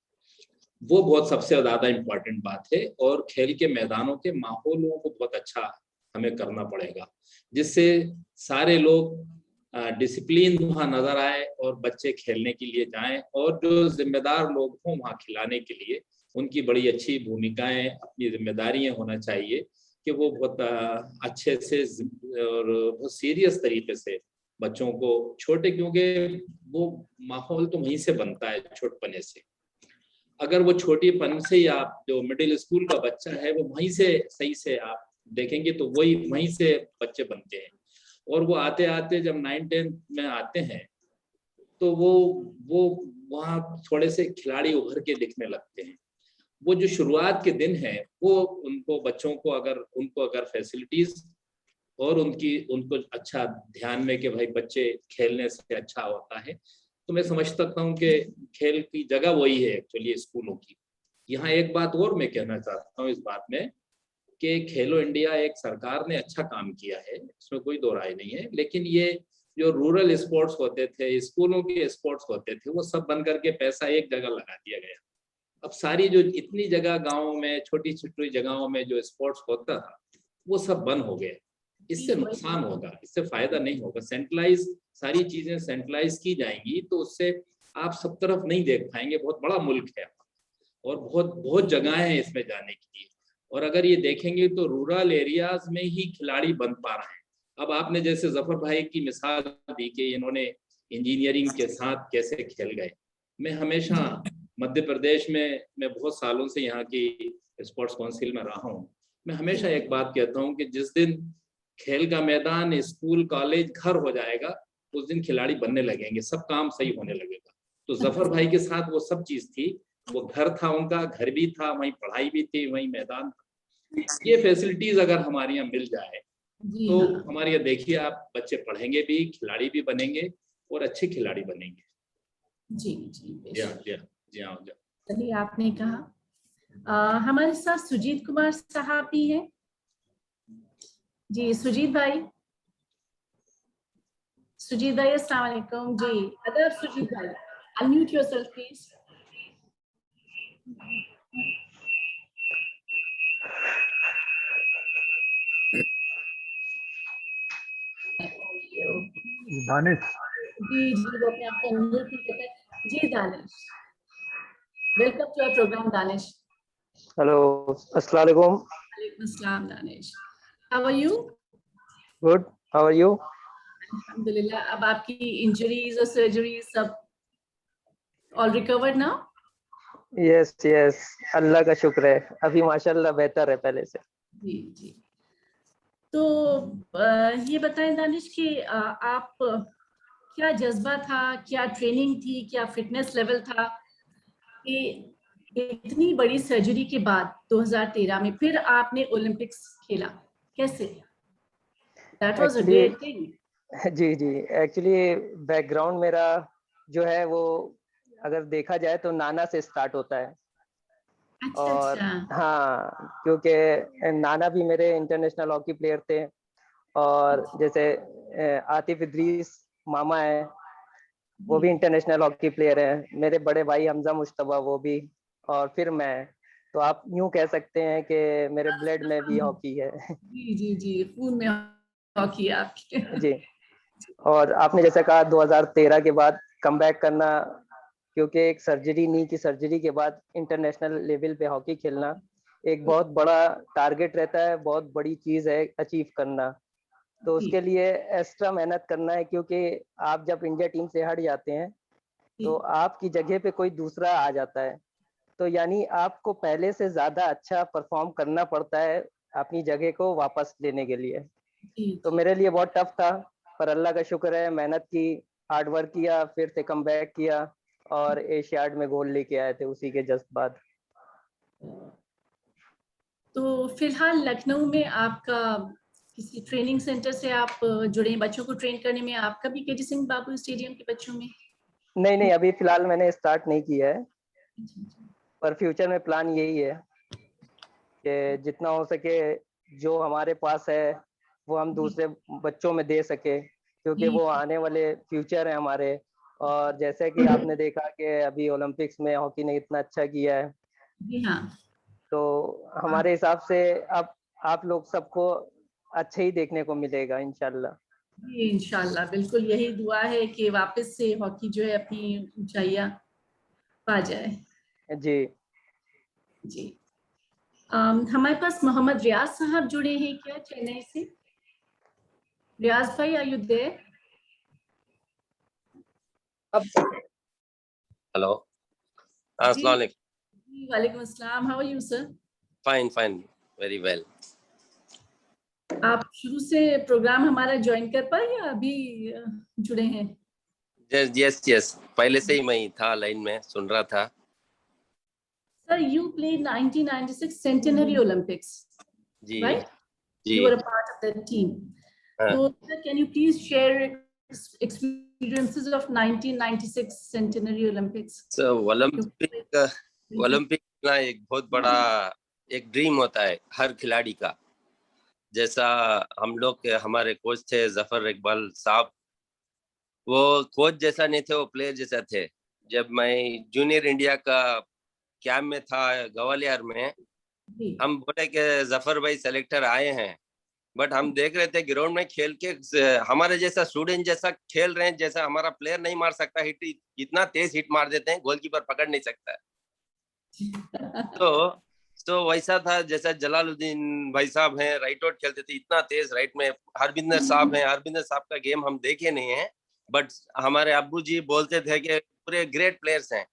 वो बहुत सबसे ज्यादा इम्पोर्टेंट बात है। और खेल के मैदानों के माहौलों को बहुत अच्छा हमें करना पड़ेगा, जिससे सारे लोग डिसिप्लिन वहाँ नजर आए और बच्चे खेलने के लिए जाएं, और जो जिम्मेदार लोग हों वहाँ खिलाने के लिए, उनकी बड़ी अच्छी भूमिकाएं, अपनी जिम्मेदारियां होना चाहिए कि वो बहुत अच्छे से और बहुत सीरियस तरीके से बच्चों को छोटे, क्योंकि वो माहौल तो वहीं से बनता है छोटपने से। अगर वो छोटीपन से ही आप जो मिडिल स्कूल का बच्चा है वो वहीं से सही से आप देखेंगे तो वही वहीं से बच्चे बनते हैं। और वो आते आते जब 9-10 में आते हैं तो वो वहाँ थोड़े से खिलाड़ी उभर के दिखने लगते हैं। वो जो शुरुआत के दिन है वो उनको बच्चों को अगर फैसिलिटीज और उनको अच्छा ध्यान में कि भाई बच्चे खेलने से अच्छा होता है, तो मैं समझ सकता हूँ कि खेल की जगह वही है एक्चुअली स्कूलों की। यहाँ एक बात और मैं कहना चाहता हूँ इस बात में कि खेलो इंडिया एक सरकार ने अच्छा काम किया है, इसमें कोई दो राय नहीं है, लेकिन ये जो रूरल स्पोर्ट्स होते थे, स्कूलों के स्पोर्ट्स होते थे, वो सब बन करके पैसा एक जगह लगा दिया गया। अब सारी जो इतनी जगह गाँव में छोटी छोटी जगहों में जो स्पोर्ट्स होता था वो सब बंद हो गया। इससे नुकसान होगा, इससे फायदा नहीं होगा। सेंट्रलाइज सारी चीजें सेंट्रलाइज की जाएंगी तो उससे आप सब तरफ नहीं देख पाएंगे। बहुत बड़ा मुल्क है और बहुत बहुत जगह है इसमें जाने के लिए। और अगर ये देखेंगे तो रूरल एरियाज में ही खिलाड़ी बन पा रहे हैं। अब आपने जैसे जफर भाई की मिसाल दी कि इन्होंने इंजीनियरिंग के साथ कैसे खेल गए। मैं हमेशा मध्य प्रदेश में मैं बहुत सालों से यहाँ की स्पोर्ट्स काउंसिल में रहा हूँ। मैं हमेशा एक बात कहता हूँ कि जिस दिन खेल का मैदान स्कूल कॉलेज घर हो जाएगा उस दिन खिलाड़ी बनने लगेंगे, सब काम सही होने लगेगा। तो जफर भाई के साथ वो सब चीज थी, वो घर था, उनका घर भी था, वहीं पढ़ाई भी थी, वहीं मैदान था। ये फैसिलिटीज अगर हमारे यहाँ मिल जाए तो हमारे यहाँ देखिए आप बच्चे पढ़ेंगे भी, खिलाड़ी भी बनेंगे और अच्छे खिलाड़ी बनेंगे। जी जी जी हाँ। चलिए, आपने कहा हमारे साथ सुजीत कुमार साहब भी हैं। जी सुजीत भाई, अस्सलाम वालेकुम। जी अदब सुजीत भाई, अनम्यूट योरसेल्फ प्लीज। दानिश, जी वो अपने आप को अनम्यूट नहीं करते। जी Danish, welcome to our programme Danish. Hello, अस्सलाम वालेकुम। वालेकुम अस्सलाम Danish, how are you? Good, how are you? अल्हम्दुलिल्लाह। अब आपकी इंजरीज और सर्जरी सब all recovered now? Yes yes, Allah का शुक्र है, अभी माशाल्लाह बेहतर है पहले से। जी जी। तो ये बताएं दानिश कि आप क्या जज्बा था, क्या ट्रेनिंग थी, क्या फिटनेस लेवल था कि इतनी बड़ी सर्जरी के बाद 2013 में फिर आपने ओलंपिक्स खेला? कैसे? That was a great thing. जी जी, एक्चुअली बैकग्राउंड मेरा जो है वो अगर देखा जाए तो नाना से स्टार्ट होता है। अच्छा और अच्छा। हाँ, क्योंकि नाना भी मेरे इंटरनेशनल हॉकी प्लेयर थे। और जैसे आतिफ इद्रीस मामा है, वो भी इंटरनेशनल हॉकी प्लेयर है। मेरे बड़े भाई हमजा मुश्तबा, वो भी। और फिर मैं, तो आप यूं कह सकते हैं कि मेरे ब्लड में भी हॉकी है। जी जी जी, खून में हॉकी है आपके। जी। और आपने जैसे कहा 2013 के बाद कमबैक करना, क्योंकि एक सर्जरी, नी की सर्जरी के बाद इंटरनेशनल लेवल पे हॉकी खेलना एक बहुत बड़ा टारगेट रहता है, बहुत बड़ी चीज है अचीव करना। तो उसके लिए एक्स्ट्रा मेहनत करना है, क्योंकि आप जब इंडिया टीम से हट जाते हैं तो आपकी जगह पे कोई दूसरा आ जाता है। तो यानी आपको पहले से ज्यादा अच्छा परफॉर्म करना पड़ता है अपनी जगह को वापस लेने के लिए। तो मेरे लिए बहुत टफ था, पर अल्लाह का शुक्र है, मेहनत की, हार्ड वर्क किया, फिर से कम बैक किया और एशियाड में गोल्ड लेके आए थे उसी के जस्ट बाद। तो फिलहाल लखनऊ में आपका किसी ट्रेनिंग सेंटर से आप जुड़े हैं? बच्चों को ट्रेन करने में आपका भी केडी सिंह बाबू स्टेडियम के बच्चों में? नहीं, अभी फिलहाल मैंने स्टार्ट नहीं किया है, पर फ्यूचर में प्लान यही है कि जितना हो सके जो हमारे पास है वो हम दूसरे बच्चों में दे सके, क्योंकि वो आने वाले फ्यूचर है हमारे। और जैसे कि आपने देखा कि अभी ओलंपिक्स में हॉकी ने इतना अच्छा किया है, जी हाँ, तो हमारे हिसाब से अब आप लोग सबको अच्छा ही देखने को मिलेगा इंशाल्लाह। जी इंशाल्लाह, बिल्कुल यही दुआ है कि वापस से हॉकी जो है अपनी ऊंचाइयां पा जाए। जी जी। हमारे पास मोहम्मद रियाज साहब जुड़े हैं क्या चेन्नई से? रियाज भाई, आर यू देयर? हेलो, जी अस्सलाम वालेकुम। जी, वालेकुम अस्सलाम। How are you sir? Fine fine, very well. आप शुरू से प्रोग्राम हमारा ज्वाइन कर पाए या अभी जुड़े हैं? यस यस, पहले से ही मैं था लाइन में, सुन रहा था। Sir, you played 1996 Centenary Olympics, जी right? जी You were a part of that team. हाँ। So, sir, can you please share experiences of 1996 Centenary Olympics? So, Olympic ना एक बहुत बड़ा एक ड्रीम होता है हर खिलाड़ी का। जैसा हम लोग के हमारे कोच थे जफर इकबाल साहब, वो कोच जैसा नहीं थे, वो प्लेयर जैसा थे। जब मैं जूनियर इंडिया का कैंप में था ग्वालियर में, जी, हम बोले कि जफर भाई सेलेक्टर आए हैं, बट हम देख रहे थे ग्राउंड में खेल के हमारे जैसा स्टूडेंट जैसा खेल रहे हैं, जैसा हमारा प्लेयर नहीं मार सकता हिट, इतना तेज हिट मार देते हैं गोलकीपर पकड़ नहीं सकता है। तो वैसा था जैसा जलालुद्दीन भाई साहब हैं, राइट आउट खेलते थे इतना तेज राइट में। हरबिंदर साहब हैं, हरबिंदर साहब का गेम हम देखे नहीं है, बट हमारे अब्बू जी बोलते थे कि पूरे ग्रेट प्लेयर्स हैं,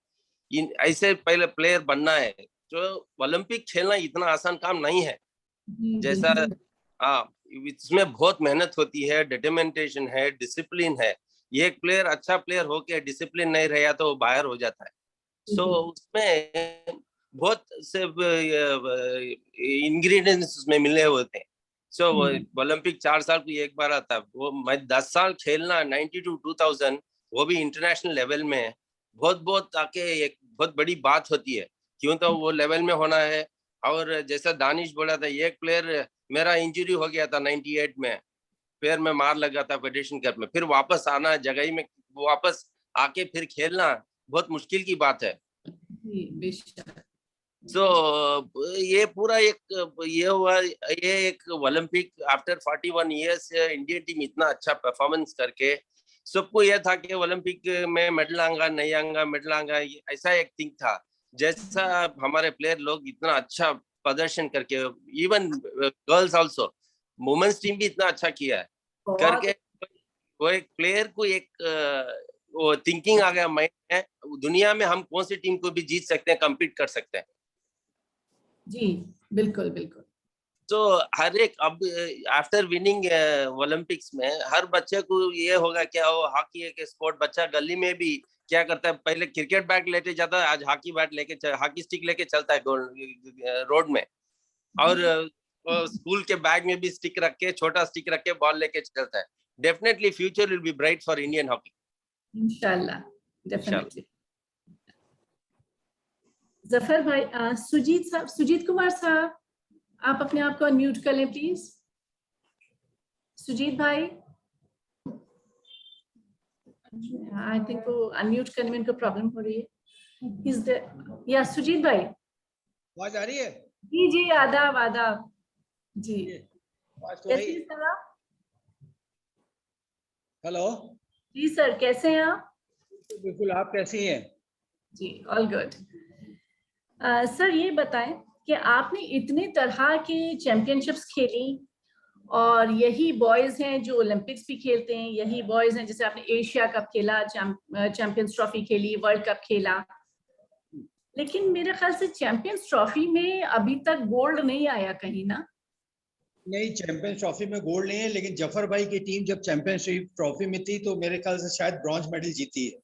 ऐसे पहले प्लेयर बनना है। तो ओलंपिक खेलना इतना आसान काम नहीं है। जी, जैसा बिल्कुल। हाँ, इसमें बहुत मेहनत होती है, डिटरमिनेशन है, डिसिप्लिन है। ये एक प्लेयर अच्छा प्लेयर होके डिसिप्लिन नहीं रहा तो वो बाहर हो जाता है। सो उसमें बहुत से इंग्रेडिएंट्स उसमें मिले होते हैं। सो ओलंपिक 4 साल को एक बार आता है। वो मैं 10 साल खेलना 92 to 2000, वो भी इंटरनेशनल लेवल में, बहुत बहुत आके एक बहुत बड़ी बात होती है, क्यों तो वो लेवल में होना है। और जैसा दानिश बोला था, एक प्लेयर मेरा इंजरी हो गया था 98 में, पैर में मार लगा था फेडरेशन कप में, फिर वापस आना जगह में, वापस आके फिर खेलना बहुत मुश्किल की बात है। जी, बेशक। सो ये पूरा एक ये हुआ, ये एक Olympic after 41 years Indian team इतना अच्छा परफॉर्मेंस करके, सबको यह था कि ओलंपिक में मेडल आऊंगा नहीं आऊंगा, मेडल आऊंगा, ऐसा एक थिंक था। जैसा हमारे प्लेयर लोग इतना अच्छा प्रदर्शन करके, even girls also, women's team भी इतना अच्छा किया है बहुत करके, वो एक प्लेयर को एक वो थिंकिंग आ गया माइंड में, दुनिया में हम कौन सी टीम को भी जीत सकते हैं, कम्पीट कर सकते हैं। जी, बिल्कुल बिल्कुल। तो हर एक अब आफ्टर विनिंग ओलंपिक्स में हर बच्चे को ये होगा क्या, वो हॉकी एक स्पोर्ट, बच्चा गली में भी क्या करता है, पहले क्रिकेट बैट लेके जाता है, आज हॉकी बैट लेके, हॉकी स्टिक लेके चलता है रोड में। और स्कूल के बैग में भी स्टिक रख के, छोटा स्टिक रख के बॉल लेके चलता है। Definitely future will be bright for Indian hockey, इंशाल्लाह, डेफिनेटली। जफर भाई, सुजीत कुमार साहब, आप अपने आप को अनम्यूट कर लें प्लीज। सुजीत भाई, आई थिंक वो अनम्यूट करने में इनको प्रॉब्लम हो रही है। या सुजीत भाई, आवाज आ रही है? जी जी, आदाब आदाब जी। तो कैसे हैं सर आप? हेलो जी सर, कैसे हैं आप? बिल्कुल, आप कैसी हैं? जी, ऑल गुड। सर, ये बताएं कि आपने इतने तरह की चैंपियनशिप्स खेली, और यही बॉयज हैं जो ओलंपिक्स भी खेलते हैं, यही बॉयज हैं जैसे आपने एशिया कप खेला, चैंपियंस ट्रॉफी खेली, वर्ल्ड कप खेला, लेकिन मेरे ख्याल से चैंपियंस ट्रॉफी में अभी तक गोल्ड नहीं आया कहीं ना? नहीं, चैंपियंस ट्रॉफी में गोल्ड नहीं है, लेकिन जफर भाई की टीम जब चैंपियनशिप ट्रॉफी में थी तो मेरे ख्याल से शायद ब्रॉन्ज मेडल जीती है।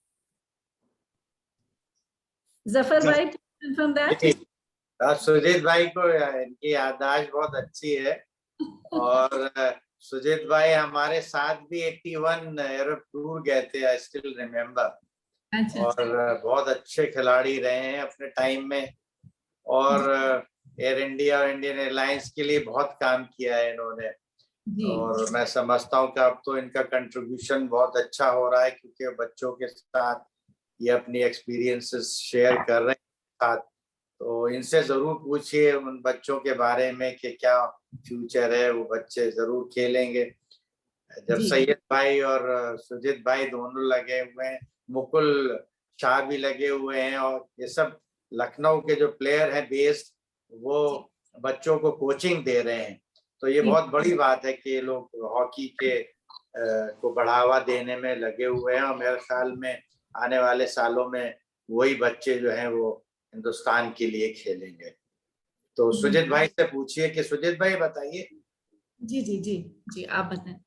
जफर भाई, कंफर्म दैट? सुजीत भाई को इनकी याददाश्त बहुत अच्छी है, और सुजीत भाई हमारे साथ भी 81 यूरोप टूर गए थे, आई स्टिल रिमेम्बर। और बहुत अच्छे खिलाड़ी रहे हैं अपने टाइम में, और एयर इंडिया और इंडियन एयरलाइंस के लिए बहुत काम किया है इन्होंने। और मैं समझता हूँ कि अब तो इनका कंट्रीब्यूशन बहुत अच्छा हो रहा है, क्योंकि बच्चों के साथ ये अपनी एक्सपीरियंसेस शेयर कर रहे हैं। तो इनसे जरूर पूछिए उन बच्चों के बारे में कि क्या फ्यूचर है, वो बच्चे जरूर खेलेंगे। जब सैयद भाई और सुजीत भाई दोनों लगे हुए हैं, मुकुल शाह भी लगे हुए हैं, और ये सब लखनऊ के जो प्लेयर हैं बेस्ड, वो बच्चों को कोचिंग दे रहे हैं। तो ये बहुत बड़ी बात है कि ये लोग हॉकी के को बढ़ावा देने में लगे हुए हैं, और मेरे ख्याल में आने वाले सालों में वही बच्चे जो हैं वो हिंदुस्तान के लिए खेलेंगे। तो सुजीत भाई से पूछिए कि सुजीत भाई बताइए। जी जी जी जी, आप बताएं।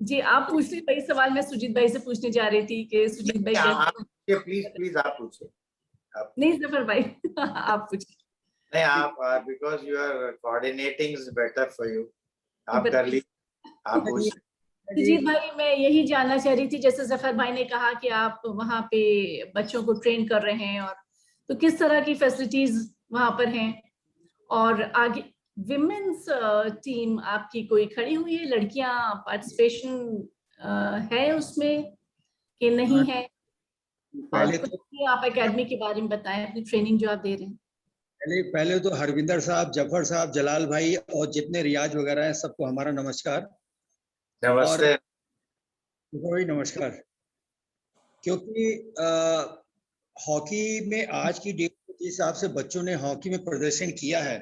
जी, आप पूछिए, वही सवाल मैं सुजीत भाई से पूछने जा रही थी कि सुजीत भाई कैसे। प्लीज प्लीज आप पूछिए। नहीं जफर भाई, आप पूछिए। नहीं, आप because you are coordinating is better for you, आप कर लीजिए, आप पूछिए। सुजीत भाई, मैं यही जानना चाह रही थी, जैसे जफर भाई ने कहा कि आप वहाँ पे बच्चों को ट्रेन कर रहे हैं, और तो किस तरह की फैसिलिटीज वहाँ पर हैं, और आगे विमेन्स टीम आपकी कोई खड़ी हुई है, लड़कियां पार्टिसिपेशन है उसमें कि नहीं है? और पहले कुछ तो भी आप एकेडमी के बारे में बताएं, अपनी ट्रेनिंग जो आप दे रहे हैं। पहले तो हरविंदर साहब, जफर साहब, जलाल भाई और जितने रियाज वगैरह हैं सबको हमारा नमस्कार। नमस्ते। और नमस्कार। क्योंकि हॉकी में आज की डेट के हिसाब से बच्चों ने हॉकी में प्रदर्शन किया है,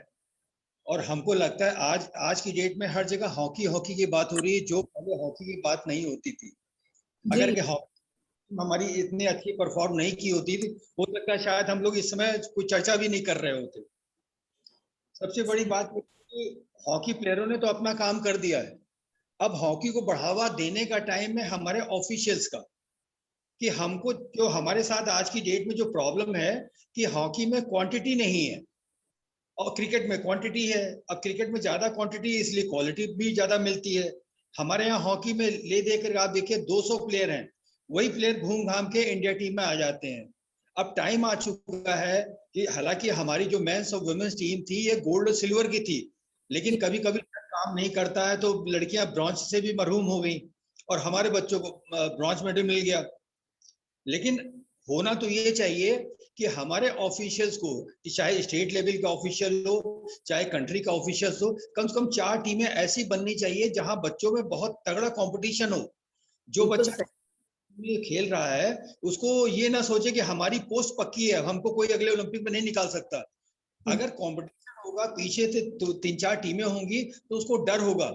और हमको लगता है आज की डेट में हर जगह हॉकी हॉकी की बात हो रही है, जो पहले हॉकी की बात नहीं होती थी। अगर कि हॉकी हमारी इतनी अच्छी परफॉर्म नहीं की होती थी, हो सकता है शायद हम लोग इस समय कोई चर्चा भी नहीं कर रहे होते। सबसे बड़ी बात कि हॉकी प्लेयरों ने तो अपना काम कर दिया है, अब हॉकी को बढ़ावा देने का टाइम है हमारे ऑफिशियल्स का, कि हमको जो हमारे साथ आज की डेट में जो प्रॉब्लम है कि हॉकी में क्वांटिटी नहीं है और क्रिकेट में क्वांटिटी है। अब क्रिकेट में ज्यादा क्वांटिटी है, इसलिए क्वालिटी भी ज्यादा मिलती है। हमारे यहाँ हॉकी में ले देकर आप देखिए 200 प्लेयर हैं, वही प्लेयर घूम घाम के इंडिया टीम में आ जाते हैं। अब टाइम आ चुका है कि हालांकि हमारी जो मेंस और वुमेन्स टीम थी ये गोल्ड और सिल्वर की थी, लेकिन कभी कभी काम नहीं करता है तो लड़कियां ब्रॉन्ज से भी महरूम हो गई और हमारे बच्चों को ब्रॉन्ज मेडल मिल गया। लेकिन होना तो ये चाहिए कि हमारे ऑफिशियल्स को, चाहे स्टेट लेवल का ऑफिशियल हो चाहे कंट्री का ऑफिशियल्स हो, कम से कम 4 टीमें ऐसी बननी चाहिए जहां बच्चों में बहुत तगड़ा कंपटीशन हो। जो बच्चा खेल रहा है उसको ये ना सोचे कि हमारी पोस्ट पक्की है, हमको कोई अगले ओलंपिक में नहीं निकाल सकता। अगर कंपटीशन होगा, पीछे से तो 3-4 टीमें होंगी तो उसको डर होगा,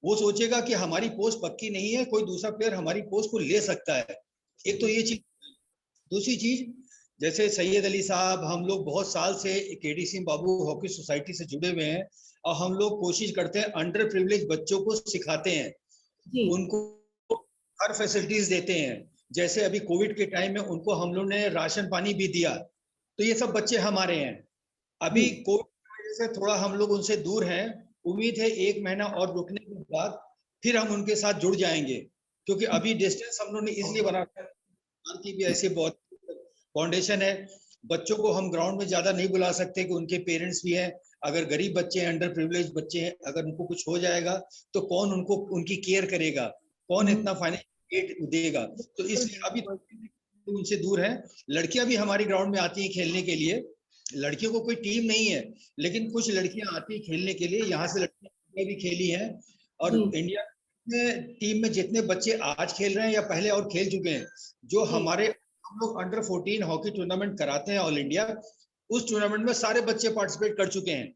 वो सोचेगा कि हमारी पोस्ट पक्की नहीं है, कोई दूसरा प्लेयर हमारी पोस्ट को ले सकता है। एक तो ये चीज। दूसरी चीज, जैसे सैयद अली साहब, हम लोग बहुत साल से केडी सिंह बाबू हॉकी सोसाइटी से जुड़े हुए हैं और हम लोग कोशिश करते हैं, अंडर प्रिविलेज बच्चों को सिखाते हैं, उनको हर फैसिलिटीज देते हैं। जैसे अभी कोविड के टाइम में उनको हम लोग ने राशन पानी भी दिया, तो ये सब बच्चे हमारे हैं। अभी कोविड की वजह से थोड़ा हम लोग उनसे दूर हैं, उम्मीद है 1 महीना और रुकने के बाद फिर हम उनके साथ जुड़ जाएंगे, क्योंकि अभी डिस्टेंस हम लोग ने इसलिए बना की भी ऐसे बहुत फाउंडेशन है। बच्चों को हम ग्राउंड में ज्यादा नहीं बुला सकते कि उनके पेरेंट्स भी हैं, अगर गरीब बच्चे हैं, अंडर प्रिविलेज बच्चे हैं, अगर उनको कुछ हो जाएगा तो कौन उनको उनकी केयर करेगा, कौन इतना फाइनेंशियल देगा, तो इसलिए अभी उनसे दूर है। लड़कियां भी हमारी ग्राउंड में आती हैं खेलने के लिए, लड़कियों को कोई टीम नहीं है लेकिन कुछ लड़कियां आती हैं खेलने के लिए, यहाँ से लड़कियां भी खेली हैं। और इंडिया में टीम में जितने बच्चे आज खेल रहे हैं या पहले और खेल चुके हैं, जो हमारे हम लोग अंडर 14 हॉकी टूर्नामेंट कराते हैं ऑल इंडिया, उस टूर्नामेंट में सारे बच्चे पार्टिसिपेट कर चुके हैं।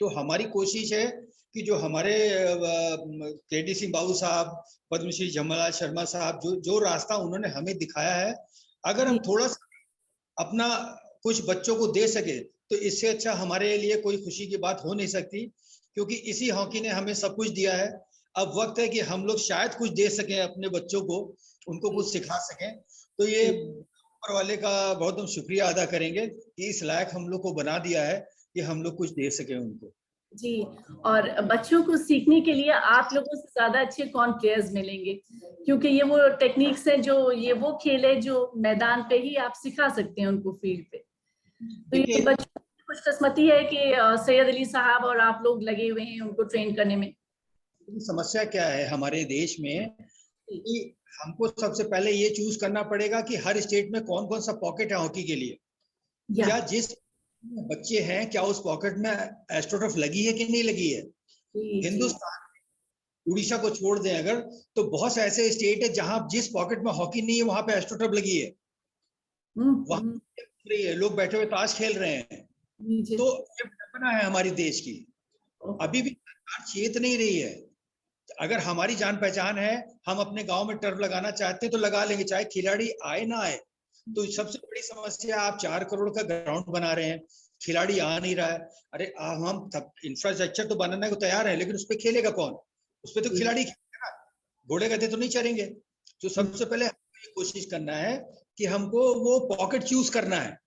तो हमारी कोशिश है कि जो हमारे केडी सिंह बाबू साहब, पद्मश्री जमलाल शर्मा साहब, जो रास्ता उन्होंने हमें दिखाया है, अगर हम थोड़ा सा अपना कुछ बच्चों को दे सके तो इससे अच्छा हमारे लिए कोई खुशी की बात हो नहीं सकती, क्योंकि इसी हॉकी ने हमें सब कुछ दिया है। अब वक्त है कि हम लोग शायद कुछ दे सकें अपने बच्चों को, उनको कुछ सिखा सकें। तो ये ऊपर वाले का बहुत हम शुक्रिया अदा करेंगे कि इस लायक हम लोग को बना दिया है कि हम लोग कुछ दे सके उनको। जी, और बच्चों को सीखने के लिए आप लोगों से ज्यादा अच्छे कौन प्लेयर्स मिलेंगे, क्योंकि ये वो टेक्निक्स है, जो ये वो खेल है जो मैदान पे ही आप सिखा सकते हैं उनको फील्ड पे। तो ये बच्चों की खुशकिस्मती है कि सैयद अली साहब और आप लोग लगे हुए हैं उनको ट्रेन करने में। समस्या क्या है हमारे देश में कि हमको सबसे पहले ये चूज करना पड़ेगा कि हर स्टेट में कौन कौन सा पॉकेट है हॉकी के लिए, क्या जिस बच्चे हैं क्या उस पॉकेट में एस्ट्रोटर्फ लगी है कि नहीं लगी है। हिंदुस्तान उड़ीसा को छोड़ दें अगर, तो बहुत से ऐसे स्टेट है जहां जिस पॉकेट में हॉकी नहीं है वहां पे एस्ट्रोटर्फ लगी है, वहां लोग बैठे हुए ताश खेल रहे हैं। तो ये बना है हमारी देश की, अभी भी सरकार चेत नहीं रही है। अगर हमारी जान पहचान है, हम अपने गांव में टर्फ लगाना चाहते हैं तो लगा लेंगे, चाहे खिलाड़ी आए ना आए। तो सबसे बड़ी समस्या, आप 4 करोड़ का ग्राउंड बना रहे हैं, खिलाड़ी आ नहीं रहा है। अरे हम इंफ्रास्ट्रक्चर तो बनाने को तैयार है, लेकिन उस पर खेलेगा कौन? उस पर तो खिलाड़ी खेलेगा, घोड़े गधे तो नहीं चलेंगे। तो सबसे पहले ये कोशिश करना है कि हमको वो पॉकेट चूज करना है।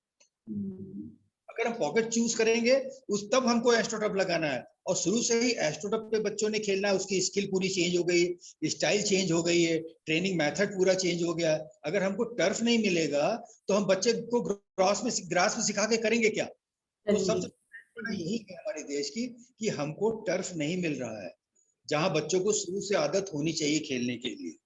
अगर हम पॉकेट चूज करेंगे तब हमको एस्ट्रोटर्फ लगाना है, और शुरू से ही एस्ट्रोटर्फ पे बच्चों ने खेलना है। उसकी स्किल पूरी चेंज हो गई, स्टाइल चेंज हो गई है, ट्रेनिंग मेथड पूरा चेंज हो गया। अगर हमको टर्फ नहीं मिलेगा तो हम बच्चे को ग्रास में सिखा के करेंगे क्या? तो सबसे बड़ा यही है हमारे देश की, कि हमको टर्फ नहीं मिल रहा है जहां बच्चों को शुरू से आदत होनी चाहिए खेलने के लिए।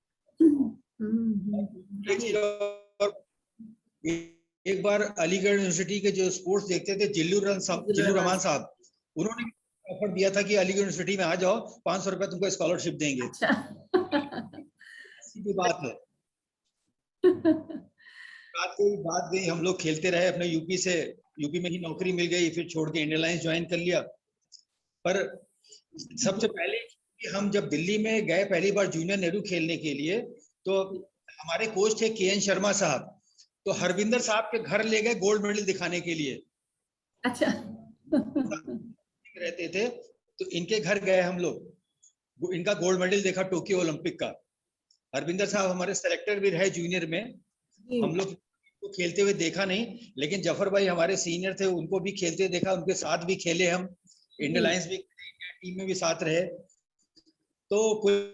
एक बार अलीगढ़ यूनिवर्सिटी के जो स्पोर्ट्स देखते थे, जिल्लू रहमान साहब, उन्होंने ऑफर दिया था कि अलीगढ़ यूनिवर्सिटी में आ जाओ, 500 रुपए तुमको स्कॉलरशिप देंगे। ऐसी बात है। बात गई, हम लोग खेलते रहे अपने यूपी में ही नौकरी मिल गई, फिर छोड़ के इंडियन एयरलाइंस ज्वाइन कर लिया। पर सबसे पहले हम जब दिल्ली में गए पहली बार जूनियर नेहरू खेलने के लिए, तो हमारे कोच थे के एन शर्मा साहब, तो हरविंदर साहब के घर ले गए गोल्ड मेडल दिखाने के लिए। अच्छा। रहते थे तो इनके घर गए हम लोग, इनका गोल्ड मेडल देखा टोक्यो ओलंपिक का। हरविंदर साहब हमारे सेलेक्टर भी रहे जूनियर में। हम लोग को खेलते हुए देखा नहीं, लेकिन जफर भाई हमारे सीनियर थे, उनको भी खेलते हुए देखा, उनके साथ भी खेले हम, इंडियन लायंस भी टीम में भी साथ रहे। तो कोई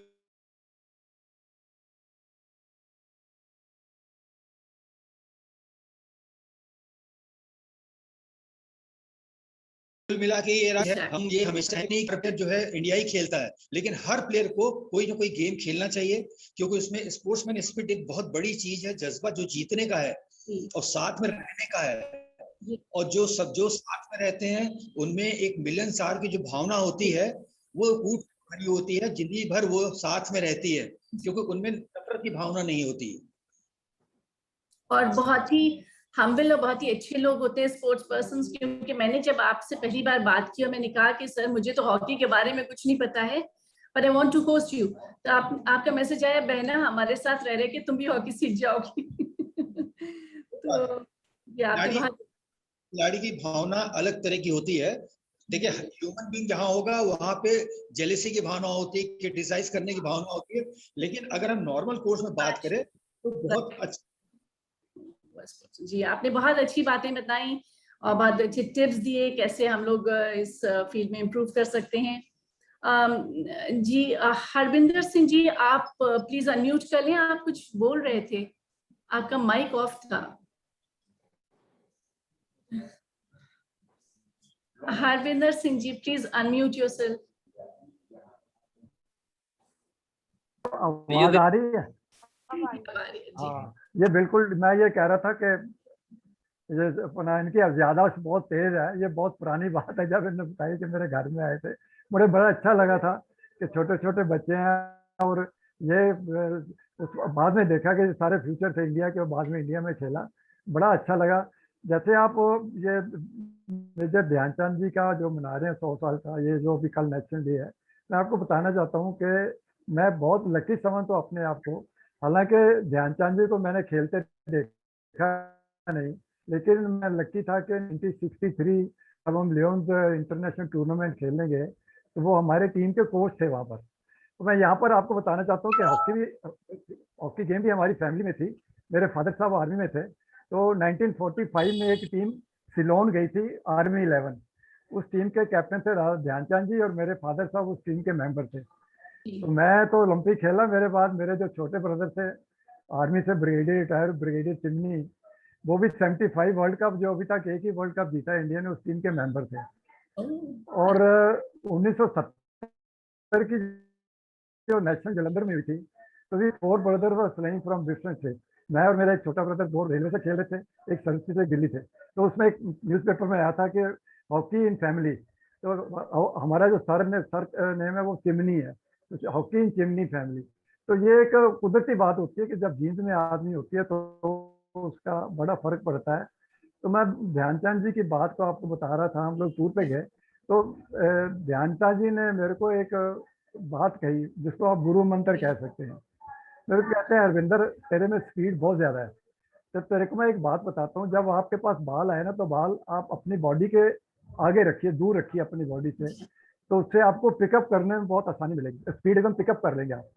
मिला के ये रहा है, हम ये हमेशा नहीं करते, जो है इंडिया ही खेलता है, लेकिन हर प्लेयर को कोई ना कोई गेम खेलना चाहिए, क्योंकि उसमें स्पोर्ट्समैन स्पिरिट एक बहुत बड़ी चीज है, जज्बा जो जीतने का है और साथ में रहने का है। और जो साथ में रहते हैं उनमें एक मिलनसार की जो भावना होती है वो कूट भरी होती है, जिंदगी भर वो साथ में रहती है, क्योंकि उनमें नफरत की भावना नहीं होती। और बहुत ही हम्बल और बहुत ही अच्छे लोग होते हैं स्पोर्ट्स पर्सन्स, क्योंकि मैंने जब आपसे पहली बार बात की और मैंने कहा कि सर मुझे तो हॉकी के बारे में कुछ नहीं पता है, पर I want to coach you, तो आपका मैसेज आया, बहना हमारे साथ रह रहे कि तुम भी हॉकी सीख जाओगी। तो ये आपके बहुत खिलाड़ी की भावना अलग तरह की होती है। देखिए, ह्यूमन बीइंग जहां होगा वहां पे जेलेसी की भावना होती है, क्रिटिसाइज करने की भावना होती है, लेकिन अगर हम नॉर्मल कोर्स में बात करें तो बहुत अच्छा। जी, आपने बहुत अच्छी बातें बताई और बहुत अच्छे टिप्स दिए कैसे हम लोग इस फील्ड में इम्प्रूव कर सकते हैं। जी, हरविंदर सिंह जी, आप प्लीज अनम्यूट कर लें, आप कुछ बोल रहे थे, आपका माइक ऑफ था। हरविंदर सिंह जी, प्लीज अनम्यूट योरसेल्फ। आवाज आ रही है? हाँ, ये बिल्कुल मैं ये कह रहा था कि ये अपना इनकी याददाश्त बहुत तेज है। ये बहुत पुरानी बात है, जब इन्होंने बताई कि मेरे घर में आए थे, मुझे बड़ा अच्छा लगा था कि छोटे छोटे बच्चे हैं, और ये उस बाद में देखा कि सारे फ्यूचर थे इंडिया के, और बाद में इंडिया में खेला, बड़ा अच्छा लगा। जैसे आप ये मेजर ध्यानचंद जी का जो मना रहे हैं 100 साल का, ये जो भी कल नेशनल डे है, मैं आपको बताना चाहता हूँ कि मैं बहुत लकी समझता हूँ अपने आप को। हालांकि ध्यानचंद जी को मैंने खेलते देखा नहीं, लेकिन मैं लकी था कि 1963 जब हम लियोन्स इंटरनेशनल टूर्नामेंट खेलने गए तो वो हमारे टीम के कोच थे वहाँ पर। तो मैं यहाँ पर आपको बताना चाहता हूँ कि हॉकी गेम भी हमारी फैमिली में थी। मेरे फादर साहब आर्मी में थे, तो 1945 में एक टीम सिलोन गई थी, आर्मी 11। उस टीम के कैप्टन थे ध्यानचंद जी, और मेरे फादर साहब उस टीम के मेंबर थे। तो मैं तो ओलंपिक खेला, मेरे बाद मेरे जो छोटे ब्रदर थे आर्मी से ब्रिगेडियर रिटायर, ब्रिगेडियर चिमनी, वो भी 75 वर्ल्ड कप, जो अभी तक एक ही वर्ल्ड कप जीता इंडिया ने, उस टीम के मेंबर थे। और 1970 की जो नेशनल जलंधर में हुई थी, तो we 4 brother were flying from different state. मैं और मेरा एक छोटा ब्रदर 2 रेलवे से खेल रहे थे, एक सर्विस से दिल्ली थे। तो उसमें एक न्यूज़पेपर में आया था कि हॉकी इन फैमिली, तो हमारा जो सर नेम है वो चिमनी है, तो हॉकी इन चिमनी फैमिली। तो ये एक कुदरती बात होती है कि जब जींस में आदमी होती है तो उसका बड़ा फर्क पड़ता है। तो मैं ध्यानचंद जी की बात को आपको बता रहा था, हम लोग टूर पे गए तो ध्यानचंद जी ने मेरे को एक बात कही जिसको आप गुरु मंत्र कह सकते हैं। मेरे को कहते हैं हरविंदर तेरे में स्पीड बहुत ज्यादा है। तो तेरे को मैं एक बात बताता हूँ, जब आपके पास बाल आए ना तो बाल आप अपनी बॉडी के आगे रखिए, दूर रखिए अपनी बॉडी से, तो उससे आपको पिकअप करने में बहुत आसानी मिलेगी, स्पीड एकदम पिकअप कर लेंगे आप।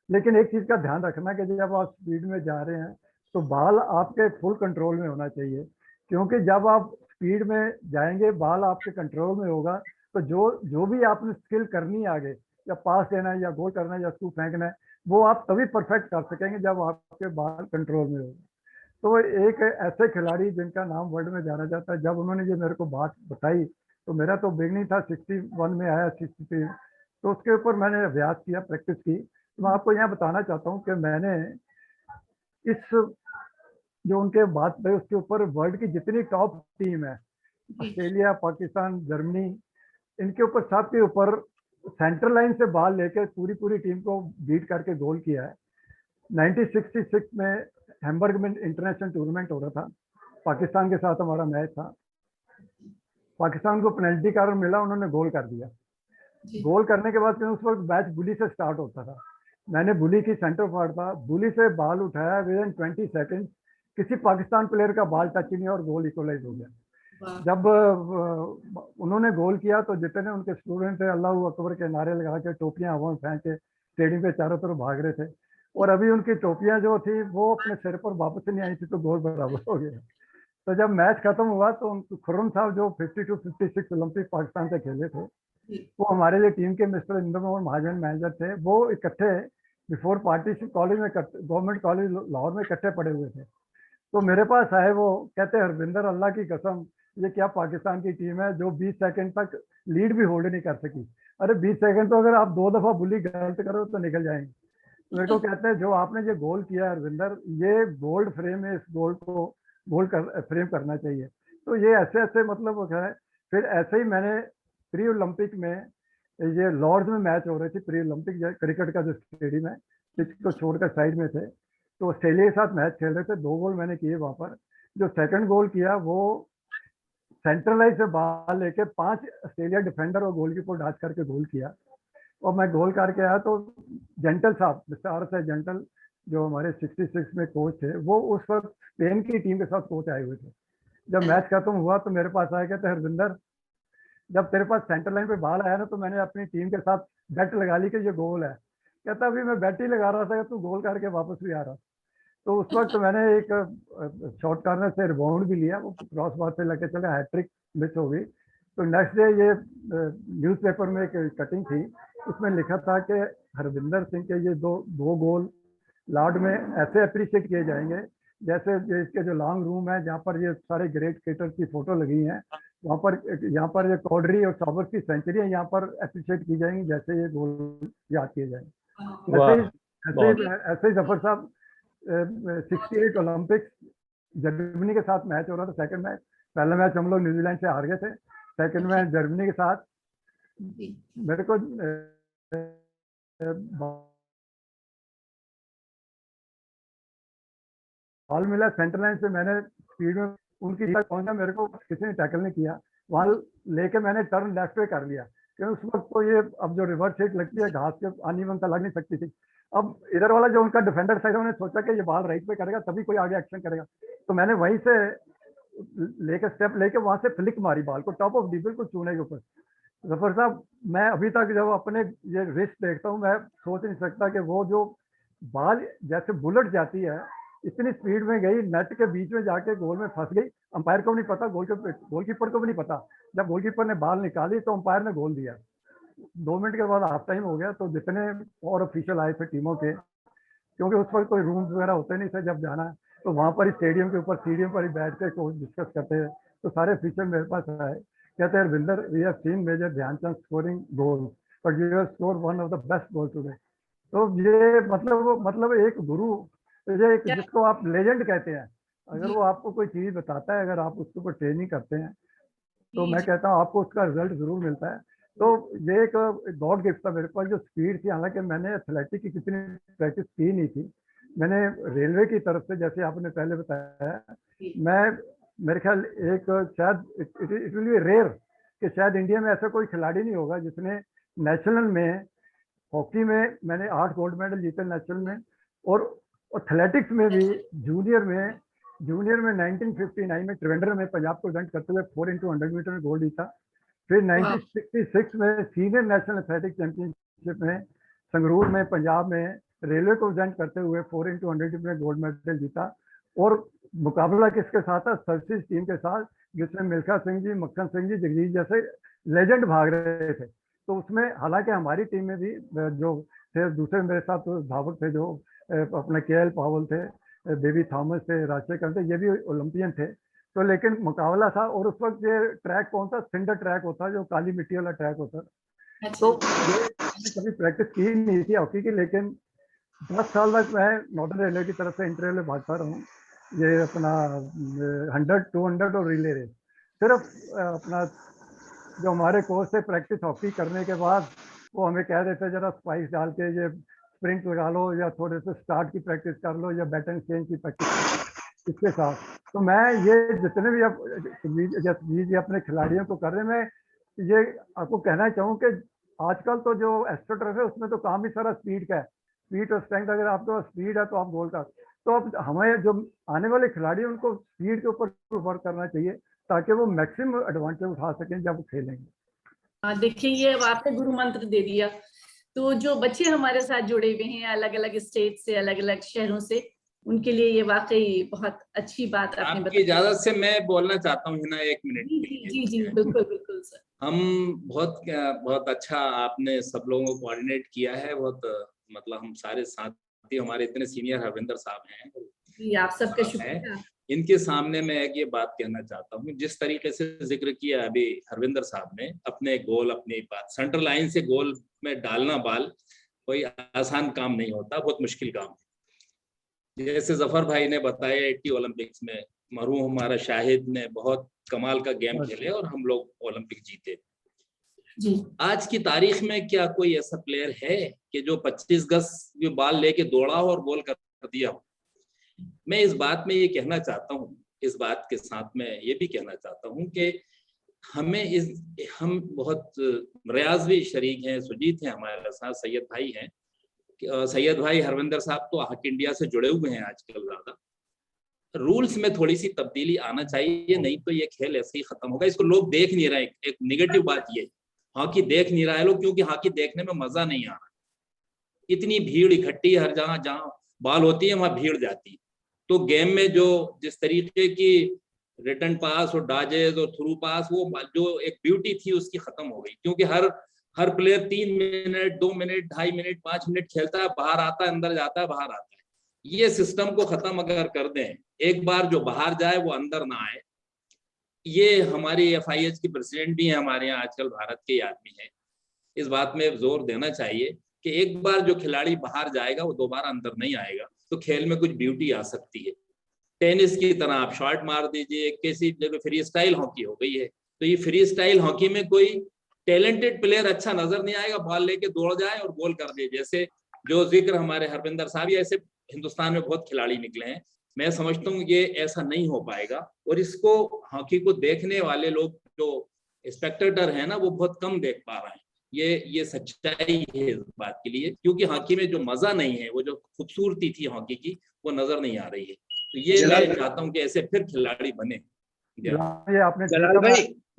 लेकिन एक चीज का ध्यान रखना कि जब आप स्पीड में जा रहे हैं तो बाल आपके फुल कंट्रोल में होना चाहिए, क्योंकि जब आप स्पीड में जाएंगे बाल आपके कंट्रोल में होगा तो जो जो भी आपने स्किल करनी है आगे, या पास देना है या गोल करना है या स्कूप फेंकना है, वो आप तभी परफेक्ट कर सकेंगे जब आपके बाल कंट्रोल में होगा। तो एक ऐसे खिलाड़ी जिनका नाम वर्ल्ड में जाना जाता है, जब उन्होंने ये मेरे को बात बताई तो मेरा तो बिगनिंग था 61 में आया 63, तो उसके ऊपर मैंने अभ्यास किया, प्रैक्टिस की। तो मैं आपको यहाँ बताना चाहता हूँ कि मैंने इस जो उनके बात पे उसके ऊपर वर्ल्ड की जितनी टॉप टीम है, ऑस्ट्रेलिया, पाकिस्तान, जर्मनी, इनके ऊपर सबके ऊपर सेंटर लाइन से बॉल लेकर पूरी टीम को बीट करके गोल किया है। 1966 में हैम्बर्ग में इंटरनेशनल टूर्नामेंट हो रहा था, पाकिस्तान के साथ हमारा मैच था। पाकिस्तान को पेनल्टी कारण मिला, उन्होंने गोल कर दिया। गोल करने के बाद उस वक्त मैच बुली से स्टार्ट होता था। मैंने बुली की सेंटर फॉरवर्ड था, बुली से बॉल उठाया, विद इन 20 सेकेंड किसी पाकिस्तान प्लेयर का बॉल टच नहीं और गोल इक्वलाइज हो गया। जब उन्होंने गोल किया तो जितने उनके स्टूडेंट थे अल्लाह अकबर के नारे लगा के टोपियां हवा में फेंक के स्टेडियम पे चारों तरफ भाग रहे थे, और अभी उनकी टोपियां जो थी वो अपने सिर पर वापस नहीं आई थी, तो गोल बराबर हो गया। तो जब मैच खत्म हुआ तो खुर्रम साहब जो 52-56 ओलंपिक पाकिस्तान से खेले थे, वो हमारे जो टीम के मिस्टर इंदर मोहन महाजन मैनेजर थे, वो इकट्ठे बिफोर पार्टीशन कॉलेज में, गवर्नमेंट कॉलेज लाहौर में इकट्ठे पड़े हुए थे। तो मेरे पास आए, वो कहते हरविंदर अल्लाह की कसम ये क्या पाकिस्तान की टीम है जो 20 सेकंड तक लीड भी होल्ड नहीं कर सकी। अरे 20 सेकंड तो अगर आप 2 दफा बुली गलत करो तो निकल जाएंगे। मेरे को कहते हैं जो आपने ये गोल किया हरविंदर, ये गोल्ड फ्रेम है, इस गोल को गोल्ड फ्रेम करना चाहिए। तो ये ऐसे ऐसे मतलब है। फिर ऐसे ही मैंने प्री ओलंपिक में, ये लॉर्ड्स में मैच हो रहे थे, प्री ओलंपिक क्रिकेट का जो स्टेडियम है, पिच को छोड़कर साइड में थे, तो ऑस्ट्रेलिया के साथ मैच खेल रहे थे। 2 गोल मैंने किए वहां पर। जो सेकंड गोल किया वो सेंट्रलाइज से बॉल लेके 5 ऑस्ट्रेलिया डिफेंडर और गोलकीपर डाच करके गोल किया, और मैं गोल करके आया। तो जेंटल साहब, मिस्टर आर एस जेंटल, जो हमारे 66 में कोच थे, वो उस वक्त स्पेन की टीम के साथ कोच आए हुए थे। जब मैच खत्म हुआ तो मेरे पास आए, कहते हरविंदर जब तेरे पास सेंटर लाइन पे बॉल आया ना तो मैंने अपनी टीम के साथ बेट लगा ली कि ये गोल है। कहता अभी मैं बेट ही लगा रहा था, तू गोल करके वापस भी आ रहा। तो उस वक्त मैंने एक शॉर्ट कॉर्नर से रिबाउंड भी लिया, वो क्रॉस बार से लेके चले, हैट्रिक मिस हो गई। तो नेक्स्ट डे ये न्यूज़पेपर में एक कटिंग थी, उसमें लिखा था कि हरविंदर सिंह के ये दो गोल लॉर्ड में ऐसे अप्रिशिएट किए जाएंगे जैसे ये इसके जो लॉन्ग रूम है जहाँ पर ये सारे ग्रेट क्रिकेटर की फोटो लगी हैं, यहाँ पर ये कॉडरी और सॉबर की सेंचुरी है, यहाँ पर अप्रिशिएट की जाएंगी जैसे ये गोल याद किए जाएंगे। ऐसे ही जफर साहब 68 ओलंपिक्स जर्मनी के साथ मैच हो रहा था, सेकंड मैच। पहला मैच हम लोग न्यूजीलैंड से हार गए थे, सेकंड मैच जर्मनी के साथ। मेरे को बॉल मिला सेंटर लाइन से, मैंने स्पीड में उनकी तक पहुंचा, मेरे को किसी ने टैकल नहीं किया, वहां लेके मैंने टर्न लेफ्ट पे कर लिया, क्योंकि उस वक्त तो ये अब जो रिवर्स हिट लगती है घास के आनी बनता लग नहीं सकती थी। अब इधर वाला जो उनका डिफेंडर साइड, उन्होंने सोचा कि ये बॉल राइट पे करेगा तभी कोई आगे एक्शन करेगा, तो मैंने वहीं से लेके स्टेप लेके वहां से फ्लिक मारी बॉल को टॉप ऑफ डिबिल को चूने के ऊपर। जफर साहब मैं अभी तक जब अपने ये रिस्ट देखता हूँ मैं सोच नहीं सकता कि वो जो बॉल जैसे बुलेट जाती है इतनी स्पीड में गई, नेट के बीच में जाके गोल में फंस गई। अंपायर को भी नहीं पता, गोलकीपर को भी नहीं पता। जब गोलकीपर ने बॉल निकाली तो अंपायर ने गोल दिया। 2 मिनट के बाद हाफ टाइम हो गया, तो जितने और ऑफिशियल आए थे टीमों के, क्योंकि उस वक्त कोई रूम्स वगैरह होते नहीं थे, जब जाना है तो वहां पर ही स्टेडियम के ऊपर सीढ़ियों पर ही बैठ के कोच डिस्कस करते हैं। तो सारे ऑफिशियल मेरे पास आए, कहते हैं Ravinder we have seen major Dhyan Chand scoring goal but you have score one of the best goal today. तो ये मतलब एक गुरु, ये एक जिसको आप लेजेंड कहते हैं, अगर वो आपको कोई चीज बताता है, अगर आप उसके ऊपर ट्रेनिंग करते हैं, तो मैं कहता हूँ आपको उसका रिजल्ट जरूर मिलता है। तो ये एक गॉड गिफ्ट था मेरे पास, जो स्पीड थी। हालांकि मैंने एथलेटिक की कितनी प्रैक्टिस की नहीं थी, मैंने रेलवे की तरफ से, जैसे आपने पहले बताया, मैं मेरे ख्याल एक शायद इट विल बी रेयर कि शायद इंडिया में ऐसा कोई खिलाड़ी नहीं होगा जिसने नेशनल में हॉकी में मैंने 8 गोल्ड मेडल जीते नेशनल में, और एथलेटिक्स में भी जूनियर में 1959 में त्रिवेंद्रम में पंजाब को रिप्रेजेंट करते हुए 4x100 मीटर में गोल्ड जीता। फिर 1966 में सीनियर नेशनल एथलेटिक्स चैंपियनशिप में संगरूर में पंजाब में रेलवे को रिप्रेजेंट करते हुए 4x100 में गोल्ड मेडल जीता। और मुकाबला किसके साथ था? सर्विस टीम के साथ, जिसमें मिल्खा सिंह जी, मक्खन सिंह जी, जगदीश जैसे लेजेंड भाग रहे थे। तो उसमें हालांकि हमारी टीम में भी जो थे दूसरे मेरे साथ तो धावक थे, जो अपने KL पावल थे, बेबी थॉमस थे, राजशेखर थे, ये भी ओलंपियन थे। तो लेकिन मुकाबला था, और उस वक्त ये ट्रैक कौन सा? सिंडर ट्रैक होता, जो काली मिट्टी वाला ट्रैक होता। तो ये मैंने कभी प्रैक्टिस की नहीं थी हॉकी की, लेकिन 10 साल तक मैं नॉर्दर्न रेलवे की तरफ से इंटर रेलवे भागता रहा हूँ। ये अपना 100, 200 और रिले रेस। सिर्फ अपना जो हमारे कोच से प्रैक्टिस हॉकी करने के बाद वो हमें कह देते जरा स्पाइस डाल के ये स्प्रिंट लगा लो, या थोड़े से स्टार्ट की प्रैक्टिस कर लो, या बैट एंड चेंज की प्रैक्टिस इसके साथ। तो मैं ये जितने भी अब अपने खिलाड़ियों को कर रहे हैं, मैं ये आपको कहना चाहूँ कि आजकल तो जो एस्ट्रोटर्फ है उसमें तो काम ही सारा स्पीड का है, स्पीड और स्ट्रेंथ। अगर आपको स्पीड है तो आप गोल कर। तो अब हमें जो आने वाले खिलाड़ी हैं उनको स्पीड के ऊपर वर्क करना चाहिए, ताकि वो मैक्सिमम एडवांटेज उठा सकें जब खेलेंगे। देखिए, ये अब आपने गुरु मंत्र दे दिया। तो जो बच्चे हमारे साथ जुड़े हुए हैं अलग अलग स्टेट से, अलग अलग शहरों से, उनके लिए ये वाकई बहुत अच्छी बात आपने आपकी इजाजत से मैं बोलना चाहता हूँ हिना, 1 मिनट के लिए। जी जी बिल्कुल बिल्कुल सर। हम बहुत अच्छा आपने सब लोगों को कोऑर्डिनेट किया है, बहुत मतलब हम सारे साथी, हमारे इतने सीनियर हरविंदर साहब हैं जी, आप सबका शुक्रिया। इनके सामने मैं एक ये बात कहना चाहता हूँ, जिस तरीके से जिक्र किया अभी हरविंदर साहब ने, अपने गोल, अपनी बात, सेंटर लाइन से गोल में डालना बाल कोई आसान काम नहीं होता, बहुत मुश्किल काम है। जैसे जफर भाई ने बताया 80 ओलंपिक्स में मरहूम हमारा शाहिद ने बहुत कमाल का गेम खेले और हम लोग ओलंपिक जीते। जी। आज की तारीख में क्या कोई ऐसा प्लेयर है कि जो 25 गज की बॉल लेके दौड़ा हो और गोल कर दिया हो? मैं इस बात में ये कहना चाहता हूँ, इस बात के साथ में ये भी कहना चाहता हूँ कि हम बहुत रियाज भी शरीक हैं, सुजीत हैं हमारे साथ, सैयद भाई हैं, सैयद भाई हरविंदर साहब तो हॉकी इंडिया से जुड़े हुए हैं आजकल। ज्यादा रूल्स में थोड़ी सी तब्दीली आना चाहिए, नहीं तो ये खेल ऐसे ही खत्म होगा। इसको लोग देख नहीं रहे। एक निगेटिव बात ये, हॉकी देख नहीं रहा है लोग, क्योंकि हॉकी देखने में मजा नहीं आ रहा। इतनी भीड़ इकट्ठी हर जगह, जहाँ बॉल होती है वहां भीड़ जाती है। तो गेम में जो जिस तरीके की रिटर्न पास और डाजेज और थ्रू पास, वो जो एक ब्यूटी थी उसकी खत्म हो गई, क्योंकि हर player 3 minute, 2 minute, 2.5 minute, 5 minute खेलता है, बाहर आता है, अंदर जाता है, बाहर आता है। ये सिस्टम को खत्म अगर कर दें, एक बार जो बाहर जाए वो अंदर ना आए। ये हमारी FIH की प्रेसिडेंट भी है हमारे यहाँ, आजकल भारत के आदमी है, इस बात में जोर देना चाहिए कि एक बार जो खिलाड़ी बाहर जाएगा वो दोबारा अंदर नहीं आएगा, तो खेल में कुछ ब्यूटी आ सकती है। टेनिस की तरह आप शॉट मार दीजिए, किसी फ्री स्टाइल हॉकी हो गई है, तो ये फ्री स्टाइल हॉकी में कोई टैलेंटेड प्लेयर अच्छा नजर नहीं आएगा, बॉल लेके दौड़ जाए और गोल कर दे। जैसे जो जिक्र हमारे हरविंदर साहब, ऐसे हिंदुस्तान में बहुत खिलाड़ी निकले हैं। मैं समझता हूँ ये ऐसा नहीं हो पाएगा, और इसको हॉकी को देखने वाले लोग, जो स्पेक्टेटर है ना, वो बहुत कम देख पा रहे हैं। ये सच्चाई है इस बात के लिए, क्योंकि हॉकी में जो मजा नहीं है, वो जो खूबसूरती थी हॉकी की, वो नजर नहीं आ रही है। तो ये मैं चाहता हूँ कि ऐसे फिर खिलाड़ी बने। ये आपने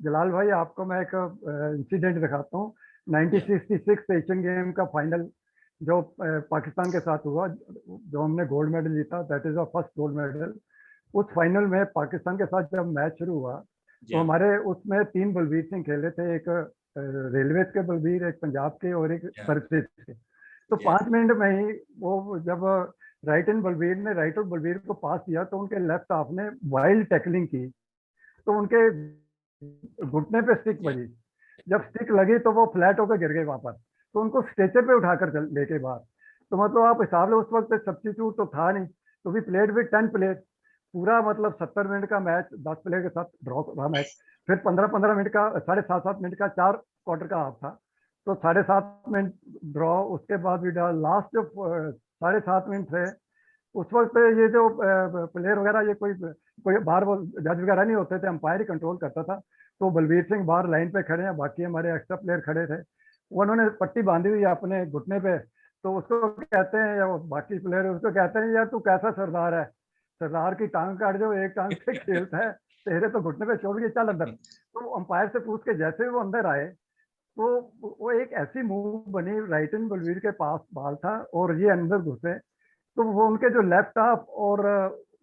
जलाल भाई आपको मैं एक इंसिडेंट दिखाता हूँ। 1966 एशियन गेम का फाइनल जो पाकिस्तान के साथ हुआ, जो हमने गोल्ड मेडल जीता, that is a first gold medal. उस फाइनल में पाकिस्तान के साथ जब मैच शुरू हुआ, तो हमारे उसमें 3 बलबीर सिंह खेले थे, एक रेलवे के बलबीर, एक पंजाब के और एक सर्विस के। तो 5 मिनट में ही वो जब राइट हैंड बलबीर ने राइट हैंड बलबीर को पास किया, तो उनके लेफ्ट हाफ ने वाइल्ड टैकलिंग की, तो उनके घुटने पे स्टिक बजी। जब स्टिक लगी तो वो फ्लैट होकर गिर गए वापस, तो उनको स्ट्रेचर पे उठाकर लेके बाहर। तो मतलब आप हिसाब लो, उस वक्त सब्स्टिट्यूट तो था नहीं, तो भी प्लेड विद 10 प्लेयर, पूरा मतलब 70 मिनट का मैच 10 प्लेयर के साथ ड्रॉ रहा मैच। फिर 15-15 मिनट का, 7.5 मिनट का 4 क्वार्टर का हाफ था, तो 7.5 मिनट ड्रॉ। उसके बाद भी लास्ट जो 7.5 मिनट थे, उस वक्त ये जो प्लेयर वगैरह, ये कोई बाहर वो जज वगैरह नहीं होते थे, अंपायर ही कंट्रोल करता था। तो बलबीर सिंह बाहर लाइन पे खड़े हैं, बाकी हमारे एक्स्ट्रा प्लेयर खड़े थे। वो उन्होंने पट्टी बांधी हुई है अपने घुटने पे, तो उसको कहते हैं, या वो बाकी प्लेयर उसको कहते हैं, यार तू कैसा सरदार है, सरदार की टांग काट जो एक टांग से खेलता है, तेरे तो घुटने पे छोड़ के चल अंदर। तो अंपायर से पूछ के जैसे ही वो अंदर आए, तो वो एक ऐसी मूव बनी, राइट हैंड बलवीर के पास बॉल था और ये अंदर घुसे, तो वो उनके जो लेफ्ट हाफ और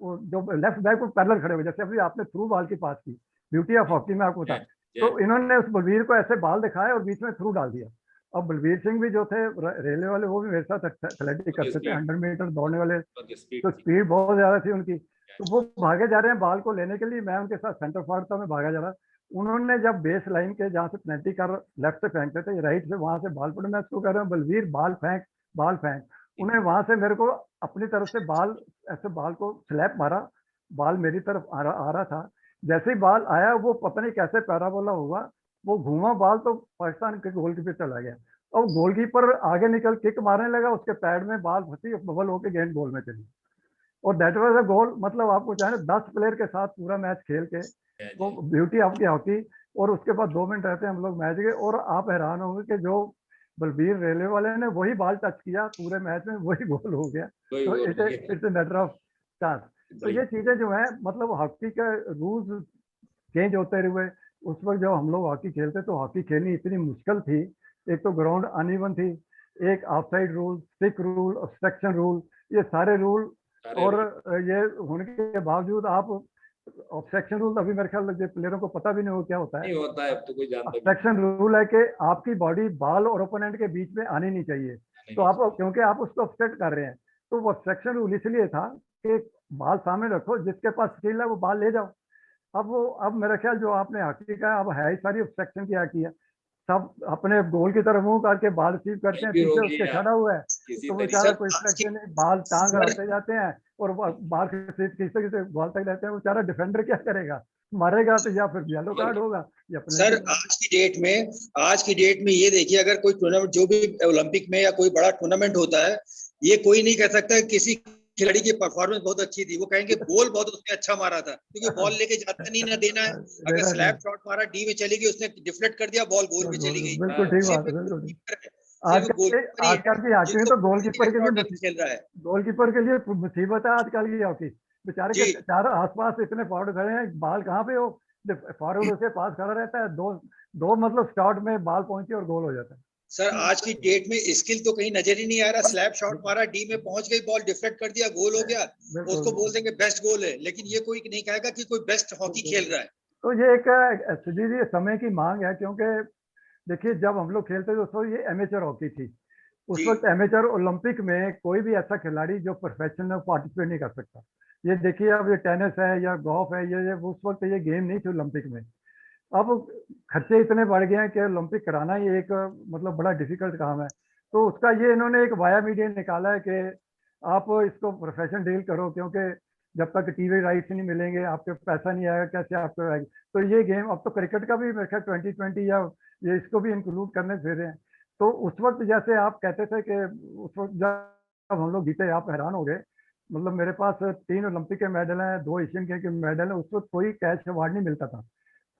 वो जो लेफ्ट बैक को पैरेलल खड़े हुए, जैसे अभी आपने थ्रू बॉल की पास की, ब्यूटी ऑफ हॉकी में आपको बता, तो इन्होंने उस बलवीर को ऐसे बॉल दिखाया और बीच में थ्रू डाल दिया। अब बलवीर सिंह भी जो थे रेलवे वाले, वो भी मेरे साथ एथलेटिक करते थे, 100 मीटर दौड़ने वाले, तो स्पीड बहुत ज्यादा थी उनकी। तो वो भागे जा रहे हैं बॉल को लेने के लिए, मैं उनके साथ सेंटर फॉरवर्ड था, मैं भागा जा रहा। उन्होंने जब बेस लाइन के जहाँ से पेनल्टी कर लेफ्ट से फेंकते थे, राइट से वहां से बॉल पड़े, मैं उसको कह रहा हूँ बलवीर बॉल फेंक, बॉल फेंक। उन्हें वहां से मेरे को अपनी तरफ से बॉल, ऐसे बॉल को स्लैप मारा, बॉल मेरी तरफ आ रहा था। जैसे ही बॉल आया, वो पता नहीं कैसे पैराबोला हुआ, वो घूमा बॉल तो पाकिस्तान के गोलकीपर चला गया, और गोलकीपर आगे निकल किक मारने लगा, उसके पैड में बॉल फंसी, बबल होके गेंद गोल में चली, और दैट वाज अ गोल। मतलब आपको चाहे 10 प्लेयर के साथ पूरा मैच खेल के, वो ब्यूटी आपकी हॉकी। और उसके बाद 2 मिनट रहते हैं हम लोग मैच के, और आप हैरान होंगे कि जो बलबीर रेलवे वाले ने वही बॉल टच किया पूरे मैच में, वही गोल हो गया। तो it's a matter of chance. तो ये चीजें जो है, मतलब हॉकी के रूल्स चेंज होते हुए, उस वक्त जब हम लोग हॉकी खेलते तो हॉकी खेलनी इतनी मुश्किल थी। एक तो ग्राउंड अनइवन थी, एक offside rule, stick rule, obstruction rule, ये सारे रूल, और ये होने के बावजूद आप ऑब्स्ट्रक्शन रूल, अभी मेरे ख्याल लगे प्लेयरों को पता भी नहीं हो क्या होता है। नहीं होता है, अब तो कोई जानता नहीं। ऑब्स्ट्रक्शन रूल है कि आपकी बॉडी बॉल और ओपोनेंट के बीच में आनी नहीं चाहिए, तो आप क्योंकि आप उसको ऑब्स्ट्रक्ट कर रहे हैं, तो वो ऑब्स्ट्रक्शन रूल इसलिए था कि बॉल सामने रखो, जिसके पास स्किल है वो बॉल ले जाओ। अब मेरा ख्याल जो आपने हॉकी का अब है ही सारी ऑब्स्ट्रक्शन क्या किया, सब अपने गोल की तरफ मुंह करके बॉल रिसीव करते हैं, पीछे उसके खड़ा हुआ है, तो बेचारा कोई ऑब्स्ट्रक्शन नहीं, बॉल टांग अड़ाते जाते हैं और बॉल किसी बॉल तक रहते हैं, वो बेचारा डिफेंडर क्या करेगा, मारेगा तो या फिर येलो कार्ड होगा या सर आज की डेट में ये देखिए, अगर कोई टूर्नामेंट, जो भी ओलंपिक में या कोई बड़ा टूर्नामेंट होता है, ये कोई नहीं कह सकता किसी खिलाड़ी की परफॉर्मेंस बहुत अच्छी थी, वो कहेंगे गोल बहुत उसने अच्छा मारा था, क्योंकि बॉल लेके जाता नहीं ना देना है। अगर स्लैप शॉट मारा, डी में चली गई, उसने डिफ्लेक्ट कर दिया, बॉल गोल में चली गई। बिल्कुल ठीक बात है। आजकल की हॉकी में तो गोलकीपर के लिए खेल रहा है, गोलकीपर के लिए मुसीबत है आजकल की हॉकी। बेचारे के चारों आसपास इतने फॉरवर्ड खड़े हैं, बॉल कहाँ पे हो, फॉरवर्ड उसके पास खड़ा रहता है, दो मतलब शॉट में बॉल पहुंची और गोल हो जाता है। सर आज की डेट में स्किल तो कहीं नजर ही नहीं आ रहा, स्लैप शॉट मारा, डी में पहुंच गई, बॉल डिफ्लेक्ट कर दिया, गोल हो गया, उसको बोल देंगे बेस्ट गोल है, लेकिन ये कोई नहीं कहेगा कि कोई बेस्ट हॉकी खेल रहा है। तो ये एक समय की मांग है, क्योंकि देखिए जब हम लोग खेलते थे उस वक्त ये एमेचर हॉकी थी, उस वक्त एमेचर ओलंपिक में कोई भी ऐसा खिलाड़ी जो प्रोफेशनल पार्टिसिपेट नहीं कर सकता। ये देखिए अब ये टेनिस है या गोल्फ है, ये उस वक्त ये गेम नहीं थी ओलंपिक में। अब खर्चे इतने बढ़ गए हैं कि ओलंपिक कराना ही एक मतलब बड़ा डिफिकल्ट काम है, तो उसका ये इन्होंने एक वाया मीडिया निकाला है कि आप इसको प्रोफेशन डील करो, क्योंकि जब तक टीवी राइट्स नहीं मिलेंगे आपके पैसा नहीं आएगा, कैसे आपको आएगा। तो ये गेम अब तो क्रिकेट का भी मेरे ख्याल 2020 या ये इसको भी इंक्लूड करने फिर रहे हैं। तो उस वक्त जैसे आप कहते थे कि उस वक्त जब हम लोग जीते, आप हैरान हो गए, मतलब मेरे पास 3 ओलंपिक के मेडल हैं, 2 एशियन गेम के मेडल हैं, उस वक्त कोई कैश अवार्ड नहीं मिलता था,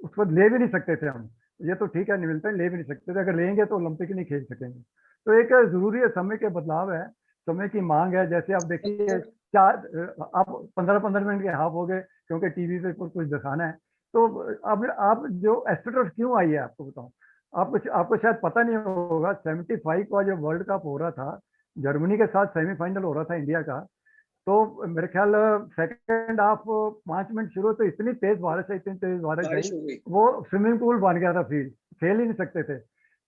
उस वक्त ले भी नहीं सकते थे हम। ये तो ठीक है नहीं मिलते, ले भी नहीं सकते थे, अगर लेंगे तो ओलंपिक नहीं खेल सकेंगे। तो एक जरूरी है, समय के बदलाव है, समय की मांग है। जैसे आप देखिए आप 15-15 मिनट के हाफ हो गए क्योंकि टीवी पे कुछ दिखाना है। तो अब आप जो एस्ट्रोटर्फ क्यों आई है आपको बताऊं, आपको शायद पता नहीं होगा, 75 का जो वर्ल्ड कप हो रहा था, जर्मनी के साथ सेमीफाइनल हो रहा था इंडिया का, तो मेरे ख्याल सेकंड हाफ 5 मिनट शुरू तो इतनी तेज बारिश आई, वो स्विमिंग पूल बन गया था, फील्ड खेल ही नहीं सकते थे।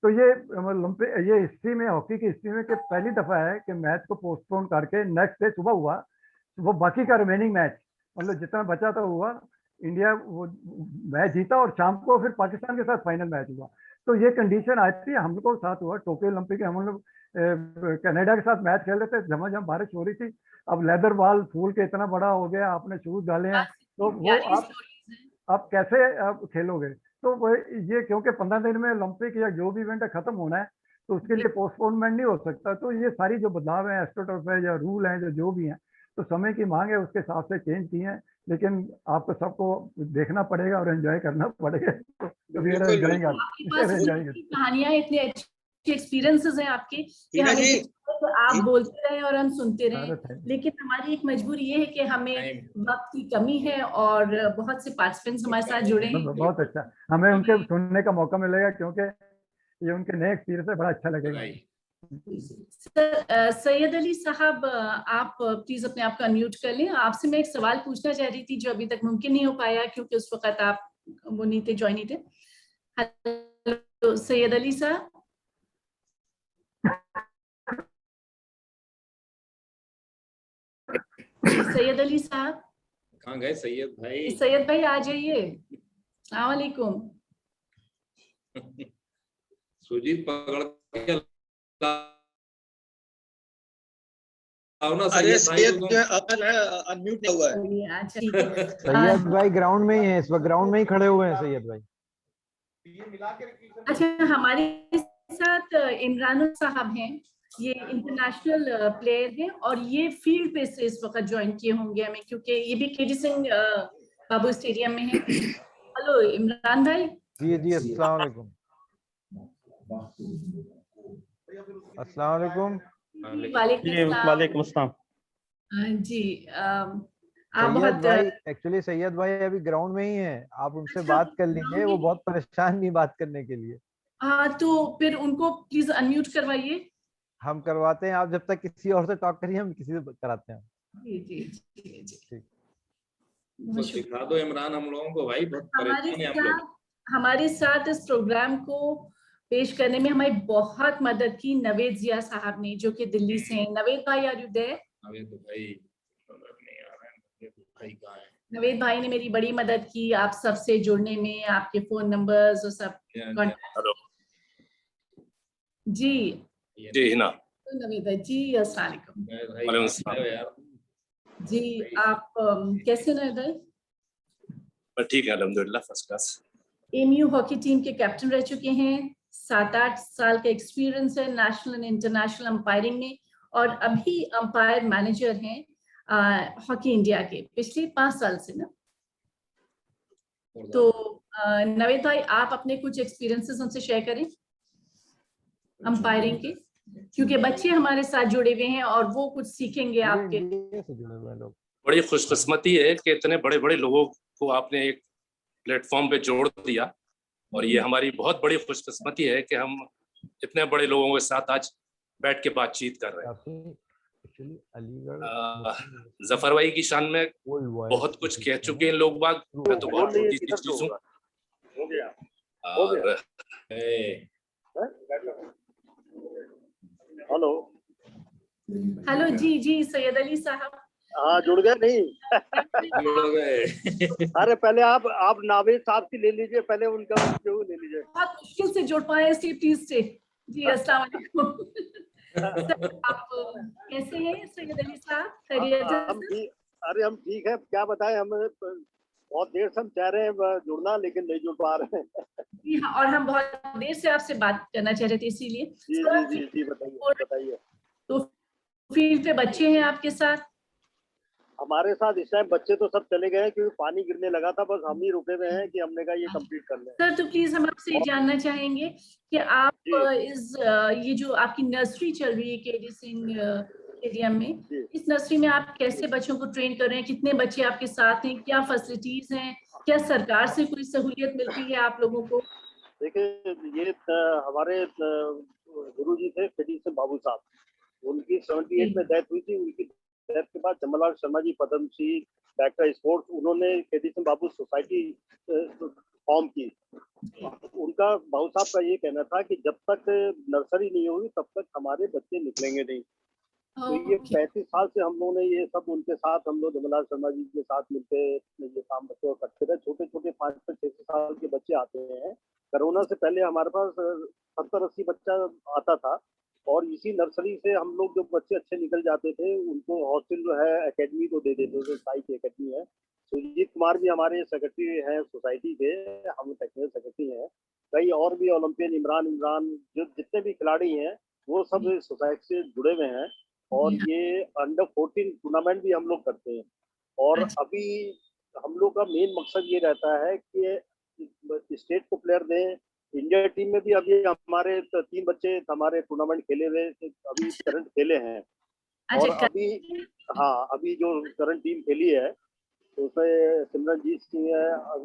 तो ये हिस्ट्री में, हॉकी की हिस्ट्री में कि पहली दफा है कि मैच को पोस्टपोन करके नेक्स्ट डे सुबह हुआ, वो बाकी का रिमेनिंग मैच मतलब जितना बचा था हुआ, इंडिया वो मैच जीता और शाम को फिर पाकिस्तान के साथ फाइनल मैच हुआ। तो ये कंडीशन आई थी, हम लोग के साथ हुआ टोक्यो ओलंपिक, हम लोग कनाडा के साथ मैच खेल रहे थे, झमाझम बारिश हो रही थी, अब लेदर बॉल फूल के इतना बड़ा हो गया, आपने शूज डाले हैं, तो वो आप कैसे आप खेलोगे। तो ये क्योंकि 15 दिन में ओलंपिक या जो भी इवेंट है खत्म होना है, तो उसके लिए पोस्टपोनमेंट नहीं हो सकता। तो ये सारी जो बदलाव है, एस्ट्रोटर्फ है या रूल है जो भी हैं, तो समय की मांग है, उसके हिसाब से चेंज की है, लेकिन आपको सबको देखना पड़ेगा और एंजॉय करना पड़ेगा। तो कहानियां इतनी एक्सपीरियंसेस हैं आपके कि हीरा हमें जी, तो आप बोलते रहे और हम सुनते रहे, अरे thank you। लेकिन हमारी एक मजबूरी ये है कि हमें वक्त की कमी है और बहुत से पार्टिसिपेंट्स हमारे साथ जुड़े हैं। बहुत अच्छा, हमें उनके सुनने का मौका मिलेगा क्योंकि ये उनके नए एक्सपीरियंस है, बड़ा अच्छा लगेगा। सैयद अली साहब, आप प्लीज अपने आप को अनम्यूट कर लें। आपसे मैं एक सवाल पूछना चाह रही थी जो अभी तक मुमकिन नहीं हो पाया क्योंकि उस वक्त आप वो नहीं थे, ज्वाइन नहीं थे। हेलो सैयद अली साहब। सैयद अली साहब, कहाँ गए सैयद भाई? सैयद भाई आ जाइए। अस्सलाम वालेकुम। सुजीत पकड़ के लाओ ना अरे सैयद भाई सैयद को। जो है अनम्यूट नहीं हुआ है। अच्छा ठीक है। सैयद भाई ग्राउंड में ही है इस वक्त, ग्राउंड में ही खड़े हुए हैं सैयद भाई। अच्छा, हमारे साथ इमरान साहब हैं, ये इंटरनेशनल प्लेयर हैं और ये फील्ड पे से इस वक्त ज्वाइन किए होंगे हमें क्योंकि ये भी केडी सिंह बाबू स्टेडियम में है। हेलो इमरान भाई। जी जी, अस्सलाम वालेकुम। अस्सलाम वालेकुम। वालेकुम अस्सलाम। जी आप सैयद बहुत भाई, एक्चुअली सैयद भाई अभी ग्राउंड में ही है, आप उनसे अच्छा, बात कर लीजिए, वो बहुत परेशान नहीं बात करने के लिए। हाँ तो फिर उनको प्लीज अनम्यूट करवाइए। हम करवाते हैं, आप जब तक किसी और से टॉक करिए, हम किसी से कराते हैं। जी जी जी जी। ठीक। तो सिखा दो इमरान हम लोगों को भाई, बहुत परेशान है हम लोग। हमारे साथ इस प्रोग्राम को पेश करने में हमारी बहुत मदद की नवेद जिया साहब ने, जो कि दिल्ली से हैं। नवेद भाई आर यू देयर? नवेद भाई नहीं आ रहा है, नवेद भाई कहाँ है? नवेद भाई ने मेरी बड़ी मदद की आप सबसे जुड़ने में, आपके फोन नंबर्स और सब। हेलो जी जी हिना। तो नवेद भाई जी अस्सलाम वालेकुम। यार जी आप कैसे हैं नवेद भाई? ठीक है अल्हम्दुलिल्लाह, first class. MU hockey team के कैप्टन रह चुके हैं, 7-8 साल का एक्सपीरियंस है नेशनल एंड इंटरनेशनल अंपायरिंग में और अभी अंपायर मैनेजर हैं हॉकी इंडिया के पिछले 5 साल से ना। तो नवेद भाई आप अपने कुछ एक्सपीरियंसेस हमसे शेयर करें अंपायरिंग के, क्योंकि बच्चे हमारे साथ जुड़े हुए हैं और वो कुछ सीखेंगे आपके। बड़ी खुशकिस्मती है कि इतने बड़े बड़े लोगों को आपने एक प्लेटफॉर्म पे जोड़ दिया और ये हमारी बहुत बड़ी खुशकिस्मती है कि हम इतने बड़े लोगों के साथ आज बैठ के बातचीत कर रहे हैं। जफर भाई की शान में बहुत कुछ कह चुके हैं लोग बाग, मैं तो बहुत छोटी सी चीज हूँ। हेलो हेलो जी जी सैयद अली साहब। हाँ जुड़ गए नहीं? जुड़ गए। अरे पहले आप नावेद साहब की ले लीजिए, पहले उनका इंटरव्यू ले लीजिए। बहुत मुश्किल से जुड़ पाए इसलिए प्लीज से। जी अस्सलाम वालेकुम। आप कैसे हैं सैयद अली साहब? खैरियत? अरे हम ठीक है, क्या बताएं, हम बहुत देर से हम चाह रहे हैं जुड़ना लेकिन नहीं जुड़ पा रहे हैं। जी हाँ, और हम बहुत देर से आपसे बात करना चाह रहे थे इसीलिए। जी जी जी जी बताइए। तो फील्ड पे बच्चे हैं आपके साथ? हमारे साथ इस टाइम बच्चे तो सब चले गए हैं क्योंकि पानी गिरने लगा था, बस हम ही रुके हुए हैं कि हमने कहा ये कंप्लीट कर लें। सर तो प्लीज हम आपसे ये जानना चाहेंगे कि आप ये जो आपकी नर्सरी चल रही है केडी सिंह स्टेडियम में, इस नर्सरी में आप कैसे बच्चों को ट्रेन कर रहे हैं? कितने बच्चे आपके साथ हैं? क्या फैसिलिटीज हैं? क्या सरकार से कोई सहूलियत मिलती है आप लोगों को? देखिए ये हमारे गुरुजी थे केडी सिंह बाबू साहब, उनकी 78 में डेथ हुई थी। उनकी डेथ के बाद जमलाल शर्मा जी पद्मश्री डायरेक्टर स्पोर्ट्स, उन्होंने केडी सिंह बाबू सोसाइटी फॉर्म की। उनका बाबू साहब का ये कहना था कि जब तक नर्सरी नहीं होगी तब तक हमारे बच्चे निकलेंगे नहीं। तो ये 35 साल से हम लोगों ने ये सब उनके साथ, हम लोग जमलाल शर्मा जी के साथ मिलकर ये काम बच्चों को करते रहे। छोटे छोटे 5-6 साल के बच्चे आते हैं। कोरोना से पहले हमारे पास 70-80 बच्चा आता था और इसी नर्सरी से हम लोग जो बच्चे अच्छे निकल जाते थे उनको हॉस्टल जो है अकेडमी को दे देते थे। साई की अकेडमी है। सुजीत कुमार जी हमारे सेक्रेटरी हैं सोसाइटी के, हम टेक्निकल सेक्रेटरी हैं। कई और भी ओलंपियन इमरान जो जितने भी खिलाड़ी हैं वो सब सोसाइटी से जुड़े हुए हैं और ये अंडर 14 टूर्नामेंट भी हम लोग करते हैं। और अभी हम लोग का मेन मकसद ये रहता है कि स्टेट को प्लेयर दें इंडिया टीम में भी अभी हमारे 3 बच्चे हमारे टूर्नामेंट खेले हुए अभी करंट खेले हैं। और अच्छा, अभी हाँ, अभी जो करंट टीम खेली है तो उसमें सिमरनजीत सिंह है,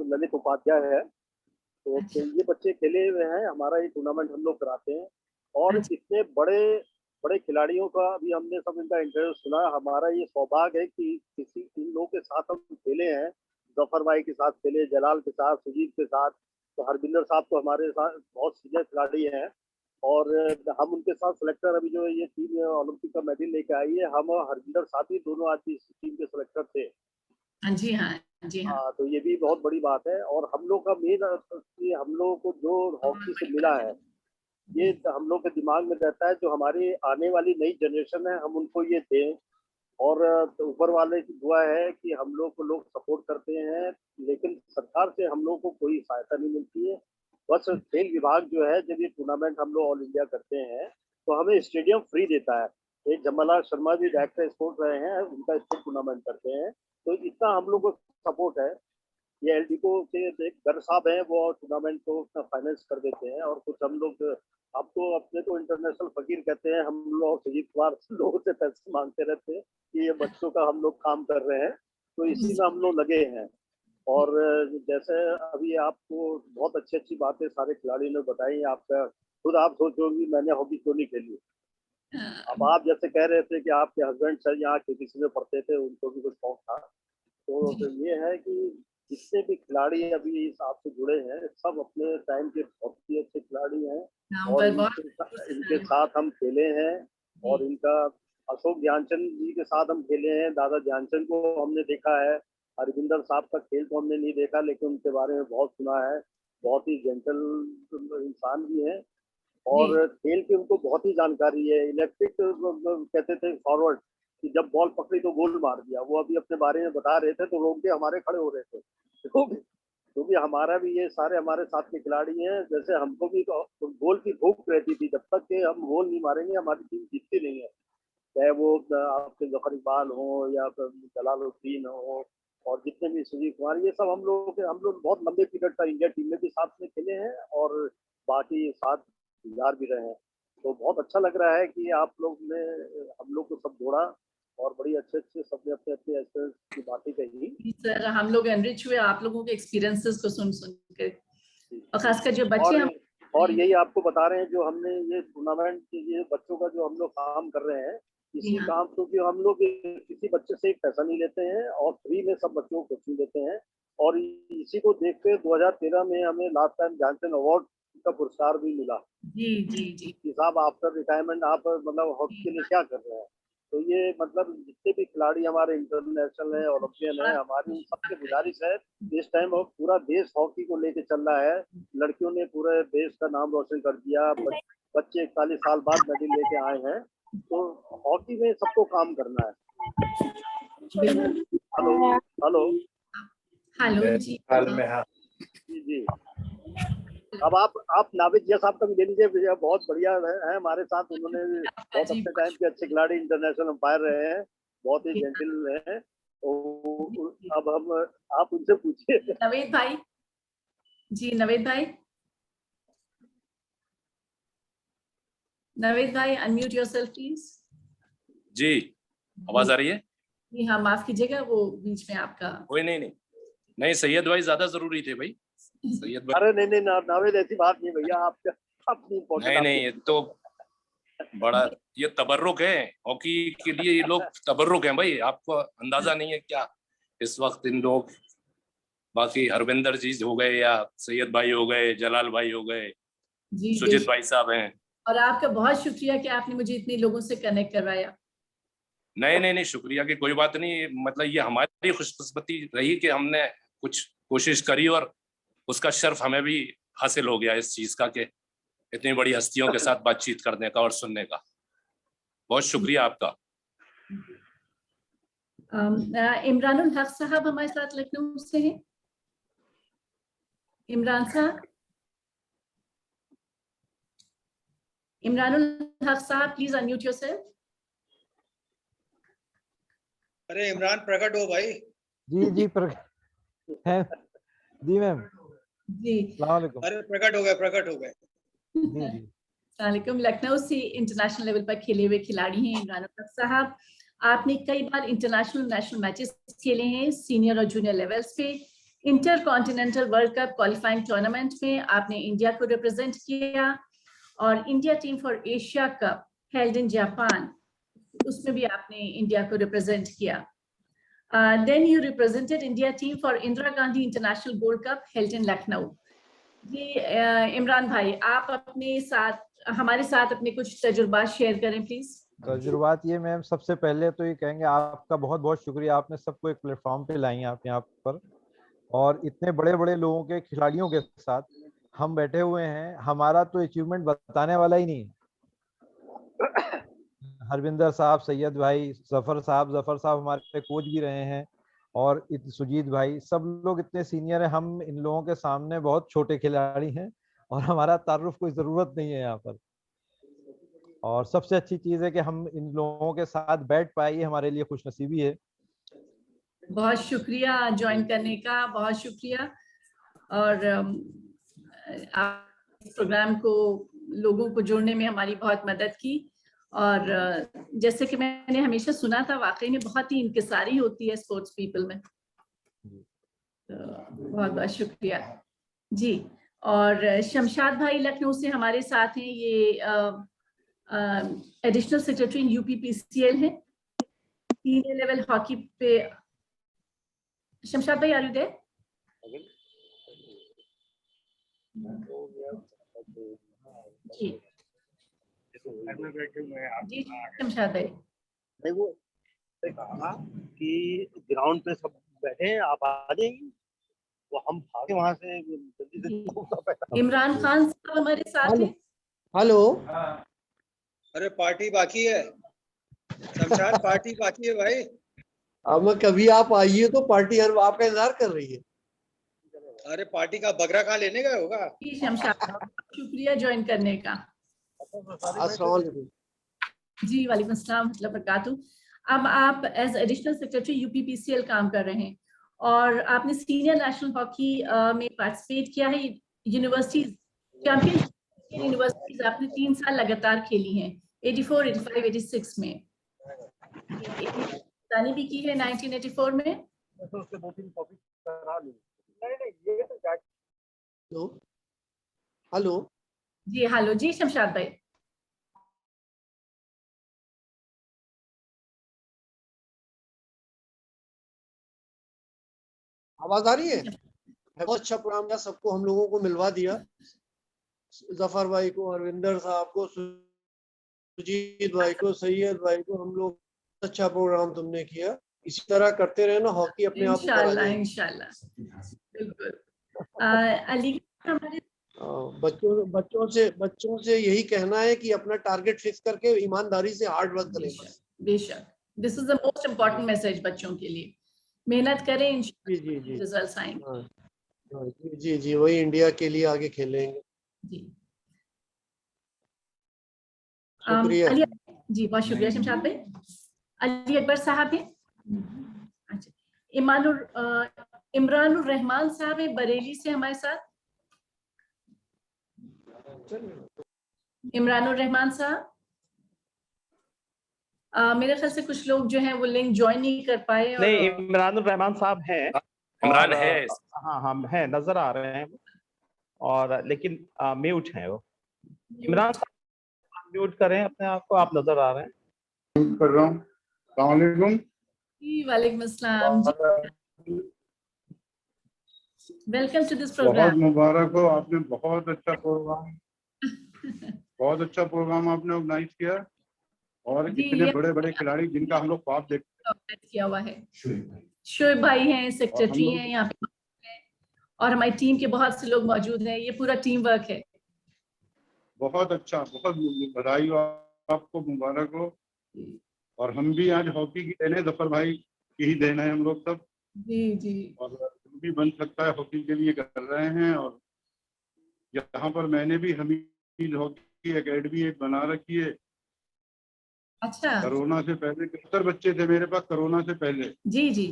ललित उपाध्याय है, तो अच्छा, ये बच्चे खेले हुए हैं। हमारा ये टूर्नामेंट हम लोग कराते हैं और अच्छा, इतने बड़े बड़े खिलाड़ियों का अभी हमने सब इनका इंटरव्यू सुना। हमारा ये सौभाग्य है कि किसी इन लोगों के साथ हम खेले हैं। जफर भाई के साथ खेले, जलाल के साथ, सुजीत के साथ, तो हरविंदर साहब तो हमारे साथ बहुत सीनियर खिलाड़ी हैं और हम उनके साथ सेलेक्टर अभी जो ये टीम ओलंपिक का मेडल लेके आई है, हम और हरविंदर साहब ही दोनों आज इस टीम के सेलेक्टर थे। जी हाँ, जी हाँ, तो ये भी बहुत बड़ी बात है। और हम लोग का मेन हम लोगों को जो हॉकी से मिला है ये हम लोग के दिमाग में रहता है, जो हमारी आने वाली नई जनरेशन है हम उनको ये दें। और ऊपर वाले की दुआ है कि हम लोग को लोग सपोर्ट करते हैं, लेकिन सरकार से हम लोग को कोई सहायता नहीं मिलती है। बस खेल विभाग जो है, जब ये टूर्नामेंट हम लोग ऑल इंडिया करते हैं तो हमें स्टेडियम फ्री देता है। एक जमलाल शर्मा जी डायरेक्टर स्पोर्ट्स रहे हैं, उनका स्टेट टूर्नामेंट करते हैं, तो इतना हम लोग को सपोर्ट है। ये एलडीको के एक गर साहब हैं, वो टूर्नामेंट को फाइनेंस कर देते हैं। और कुछ हम लोग अब तो अपने को इंटरनेशनल फकीर कहते हैं, हम लोग सुजीत कुमार लोगों से पैसे मांगते रहते हैं कि ये बच्चों का हम लोग काम कर रहे हैं, तो इसी में हम लोग लगे हैं। और जैसे अभी आपको बहुत अच्छी अच्छी बातें सारे खिलाड़ियों ने बताई, आपका खुद आप सोचोगे मैंने हॉकी क्यों नहीं खेली। अब आप जैसे कह रहे थे कि आपके हस्बैंड सर यहाँ केबीसी में पढ़ते थे, उनको भी कुछ शौक था, तो ये है कि जितने भी खिलाड़ी अभी इस आपसे जुड़े हैं सब अपने टाइम के बहुत ही अच्छे खिलाड़ी हैं। और इनके साथ हम खेले हैं और इनका अशोक ध्यानचंद जी के साथ हम खेले हैं। दादा ध्यानचंद को हमने देखा है, हरविंदर साहब का खेल तो हमने नहीं देखा, लेकिन उनके बारे में बहुत सुना है। बहुत ही जेंटल इंसान भी हैं और खेल की उनको बहुत ही जानकारी है। इलेक्ट्रिक कहते थे फॉरवर्ड, कि जब बॉल पकड़ी तो गोल मार दिया। वो अभी अपने बारे में बता रहे थे तो रोक के हमारे खड़े हो रहे थे, क्योंकि हमारा भी ये सारे हमारे साथ के खिलाड़ी हैं। जैसे हमको भी तो गोल की भूख रहती थी, जब तक के हम गोल नहीं मारेंगे हमारी टीम जीतती नहीं है। चाहे वो आपके जफर इकबाल हो या जलालुद्दीन हो और जितने भी सुजीत कुमार, ये सब हम लोग बहुत लंबे पीरियड तक इंडिया टीम में भी साथ में खेले हैं और बाकी साथ गुजार भी रहे हैं। तो बहुत अच्छा लग रहा है कि आप लोग ने हम लोग को सब जोड़ा और बड़ी अच्छे अच्छे सबने अपने अपने एक्सपीरियंस की बातें कही। सर हम लोग एनरिच हुए आप लोगों के एक्सपीरियंसेस को सुन के, और खासकर जो बच्चे हम और यही आपको बता रहे हैं, जो हमने ये टूर्नामेंट ये बच्चों का जो हम लोग काम कर रहे हैं, इसी काम को भी हम लोग किसी बच्चे से एक पैसा नहीं लेते हैं और फ्री में सब बच्चों को कोचिंग देते हैं। और इसी को देखते 2013 में हमें लास्ट टाइम ध्यानचंद अवार्ड का पुरस्कार भी मिला। जी जी जी कि साहब आफ्टर रिटायरमेंट आप मतलब हॉकी के लिए क्या कर रहे हैं। तो ये मतलब जितने भी खिलाड़ी हमारे इंटरनेशनल है, ओलंपियन है, हमारी उन सबसे गुजारिश है, इस टाइम पूरा देश हॉकी को लेके चल रहा है। लड़कियों ने पूरे देश का नाम रोशन कर दिया, बच्चे 41 साल बाद मेडल लेके आए हैं, तो हॉकी में सबको काम करना है। हेलो हेलो हेलो जी जी। अब आप नाविद जिया साहब का भी ले लीजिए, बहुत बढ़िया है हमारे साथ। उन्होंने बहुत अपने टाइम के अच्छे खिलाड़ी, इंटरनेशनल अंपायर रहे हैं, बहुत ही जेंटल हैं। तो अब हम आप उनसे पूछिए। नवेद भाई जी, नवेद भाई अनम्यूट योरसेल्फ प्लीज। जी आवाज आ रही है? जी हाँ, माफ कीजिएगा वो बीच में आपका। कोई नहीं सैयद भाई ज्यादा जरूरी थे भाई, सैयद भाई। अरे नहीं नावेद ऐसी बात नहीं भैया, आपका अपनी नहीं ये तो बड़ा ये तबर्रुक है हॉकी के लिए, ये लोग तबर्रुक हैं भाई, आपको अंदाजा नहीं है क्या इस वक्त इन लोग। बाकी हरविंदर जी हो गए या सैयद भाई हो गए, जलाल भाई हो गए, सुजीत भाई साहब हैं। और आपका बहुत शुक्रिया कि आपने मुझे इतने लोगों से कनेक्ट करवाया। नहीं शुक्रिया की कोई बात नहीं, मतलब ये हमारी खुशकिस्मती रही कि हमने कुछ कोशिश करी और उसका शर्फ हमें भी हासिल हो गया इस चीज का कि इतनी बड़ी हस्तियों के साथ बातचीत करने का और सुनने का। बहुत शुक्रिया आपका। इमरानुल हक साहब हमारे साथ लखनऊ से हैं। इमरान साहब, इमरानुल हक साहब प्लीज अनम्यूट योरसेल्फ। अरे इमरान प्रकट हो भाई। जी प्रकट है जी मैम। जी अरे प्रकट हो गए वालेकुम। लखनऊ से इंटरनेशनल लेवल पर खेले हुए खिलाड़ी हैं इमरान अख्तर साहब। आपने कई बार इंटरनेशनल नेशनल मैचेस खेले हैं सीनियर और जूनियर लेवल्स पे। Intercontinental world cup qualifying tournament में आपने इंडिया को रिप्रेजेंट किया और India team for Asia cup held in Japan, उसमें भी आपने इंडिया को रिप्रेजेंट किया। Then you represented India team for Indira Gandhi international gold cup held in Lucknow. जी इमरान भाई, आप अपने साथ हमारे साथ अपने कुछ तजुर्बा शेयर करें प्लीज। तजुर्बात ये मैम, सबसे पहले तो ये कहेंगे आपका बहुत बहुत शुक्रिया, आपने सबको एक प्लेटफॉर्म पे लाई हैं आप यहाँ पर, और इतने बड़े बड़े लोगों के खिलाड़ियों के साथ हम बैठे हुए हैं। हमारा तो अचीवमेंट बताने वाला ही नहीं। हरविंदर साहब, सैयद भाई, जफर साहब हमारे कोच भी रहे हैं, और सुजीत भाई, सब लोग इतने सीनियर हैं। हम इन लोगों के सामने बहुत छोटे खिलाड़ी हैं और हमारा तारुफ कोई ज़रूरत नहीं है यहाँ पर। और सबसे अच्छी चीज़ है कि हम इन लोगों के साथ बैठ पाए, ये हमारे लिए खुशनसीबी है। बहुत शुक्रिया ज्वाइन करने का, बहुत शुक्रिया। और आप इस प्रोग्राम को लोगों को जोड़ने में हमारी बहुत मदद की। और जैसे कि मैंने हमेशा सुना था, वाकई में बहुत ही इंकिसारी होती है स्पोर्ट्स पीपल में। तो बहुत बहुत शुक्रिया जी। और शमशाद भाई लखनऊ से हमारे साथ हैं, ये एडिशनल सेक्रेटरी यूपीपीसीएल है, सीनियर लेवल हॉकी पे। शमशाद भाई आर यू देयर? जी जी शमशाद भाई। देखो कहा कि ग्राउंड पे सब बैठे हैं, आप आ जाइए, तो हम भागे वहां से जल्दी से। इमरान खान साहब हमारे साथ हैं। हेलो। अरे पार्टी बाकी है शमशाद, पार्टी बाकी है भाई। अब मैं कभी आप आइए तो पार्टी हर आपका इंतजार कर रही है। अरे पार्टी का बगरा कहाँ लेने गए होगा। जी शमशाद, शुक्रिया ज्वाइन करने का। अस्सलाम वालेकुम। जी वालेकुम अस्सलाम वरहमतुल्लाहि। अब आप एज एडिशनल सेक्रेटरी यूपीपीसीएल काम कर रहे हैं और आपने सीनियर नेशनल हॉकी में पार्टिसिपेट किया है। यूनिवर्सिटीज चैंपियनशिप यूनिवर्सिटीज आपने 3 साल लगातार खेली हैं, 84, 85, 86 में। दानी भी की है 1984 में। हेलो जी हेलो जी शमशाद भाई। आवाज आ रही है? बहुत अच्छा प्रोग्राम था, सबको हम लोगों को मिलवा दिया, जफर भाई को, अरविंदर साहब को, सुजीत भाई को, सैयद भाई को। हम लोग अच्छा प्रोग्राम तुमने किया, इसी तरह करते रहे ना, हॉकी अपने आप इंशाल्लाह इंशाल्लाह बिल्कुल। अली हमारे बच्चों से यही कहना है कि अपना टारगेट फिक्स करके ईमानदारी से हार्ड वर्क करें। बेशक, this is the most important message बच्चों के लिए। मेहनत करें, जी रिजल्ट्स आएंगे। जी वही इंडिया के लिए आगे खेलेंगे। जी शुक्रिया। जी बहुत शुक्रिया शमशाद भाई। अली अकबर साहब हैं। अच्छा, इमरानुर रहमान साहब हैं बरेली से हमारे साथ। इमरानुर रहमान साहब, मेरे ख्याल से कुछ लोग जो हैं वो लिंक ज्वाइन नहीं कर पाए। नहीं, इमरानुर रहमान साहब हैं। इमरान है। हाँ हम हैं, नजर आ रहे हैं, और लेकिन म्यूट हैं वो। इमरान साहब म्यूट करें अपने आप को, आप नजर आ रहे हैं। कर रहा हूँ। अस्सलाम वालेकुम। जी वालेकुम अस्सलाम जी। Welcome to this programme. बहुत मुबारक हो, आपने बहुत अच्छा प्रोग्राम आपने ऑर्गेनाइज किया, और इतने बड़े बड़े खिलाड़ी जिनका हम लोग ख्वाब देखते किया हुआ है। शोएब भाई हैं, सेक्रेटरी हैं यहाँ पे, और हमारी टीम के बहुत से लोग मौजूद हैं। ये पूरा टीम वर्क है। बहुत अच्छा, बहुत बधाई हो आपको, मुबारक हो। और हम भी आज हॉकी की देन है, जफर भाई की ही देन है हम लोग सब। जी और भी बन सकता है हॉकी के लिए कर रहे हैं। और यहाँ पर मैंने भी हमीद हॉकी एकेडमी एक बना रखी है। अच्छा। कोरोना से पहले 70 बच्चे थे मेरे पास, कोरोना से पहले। जी।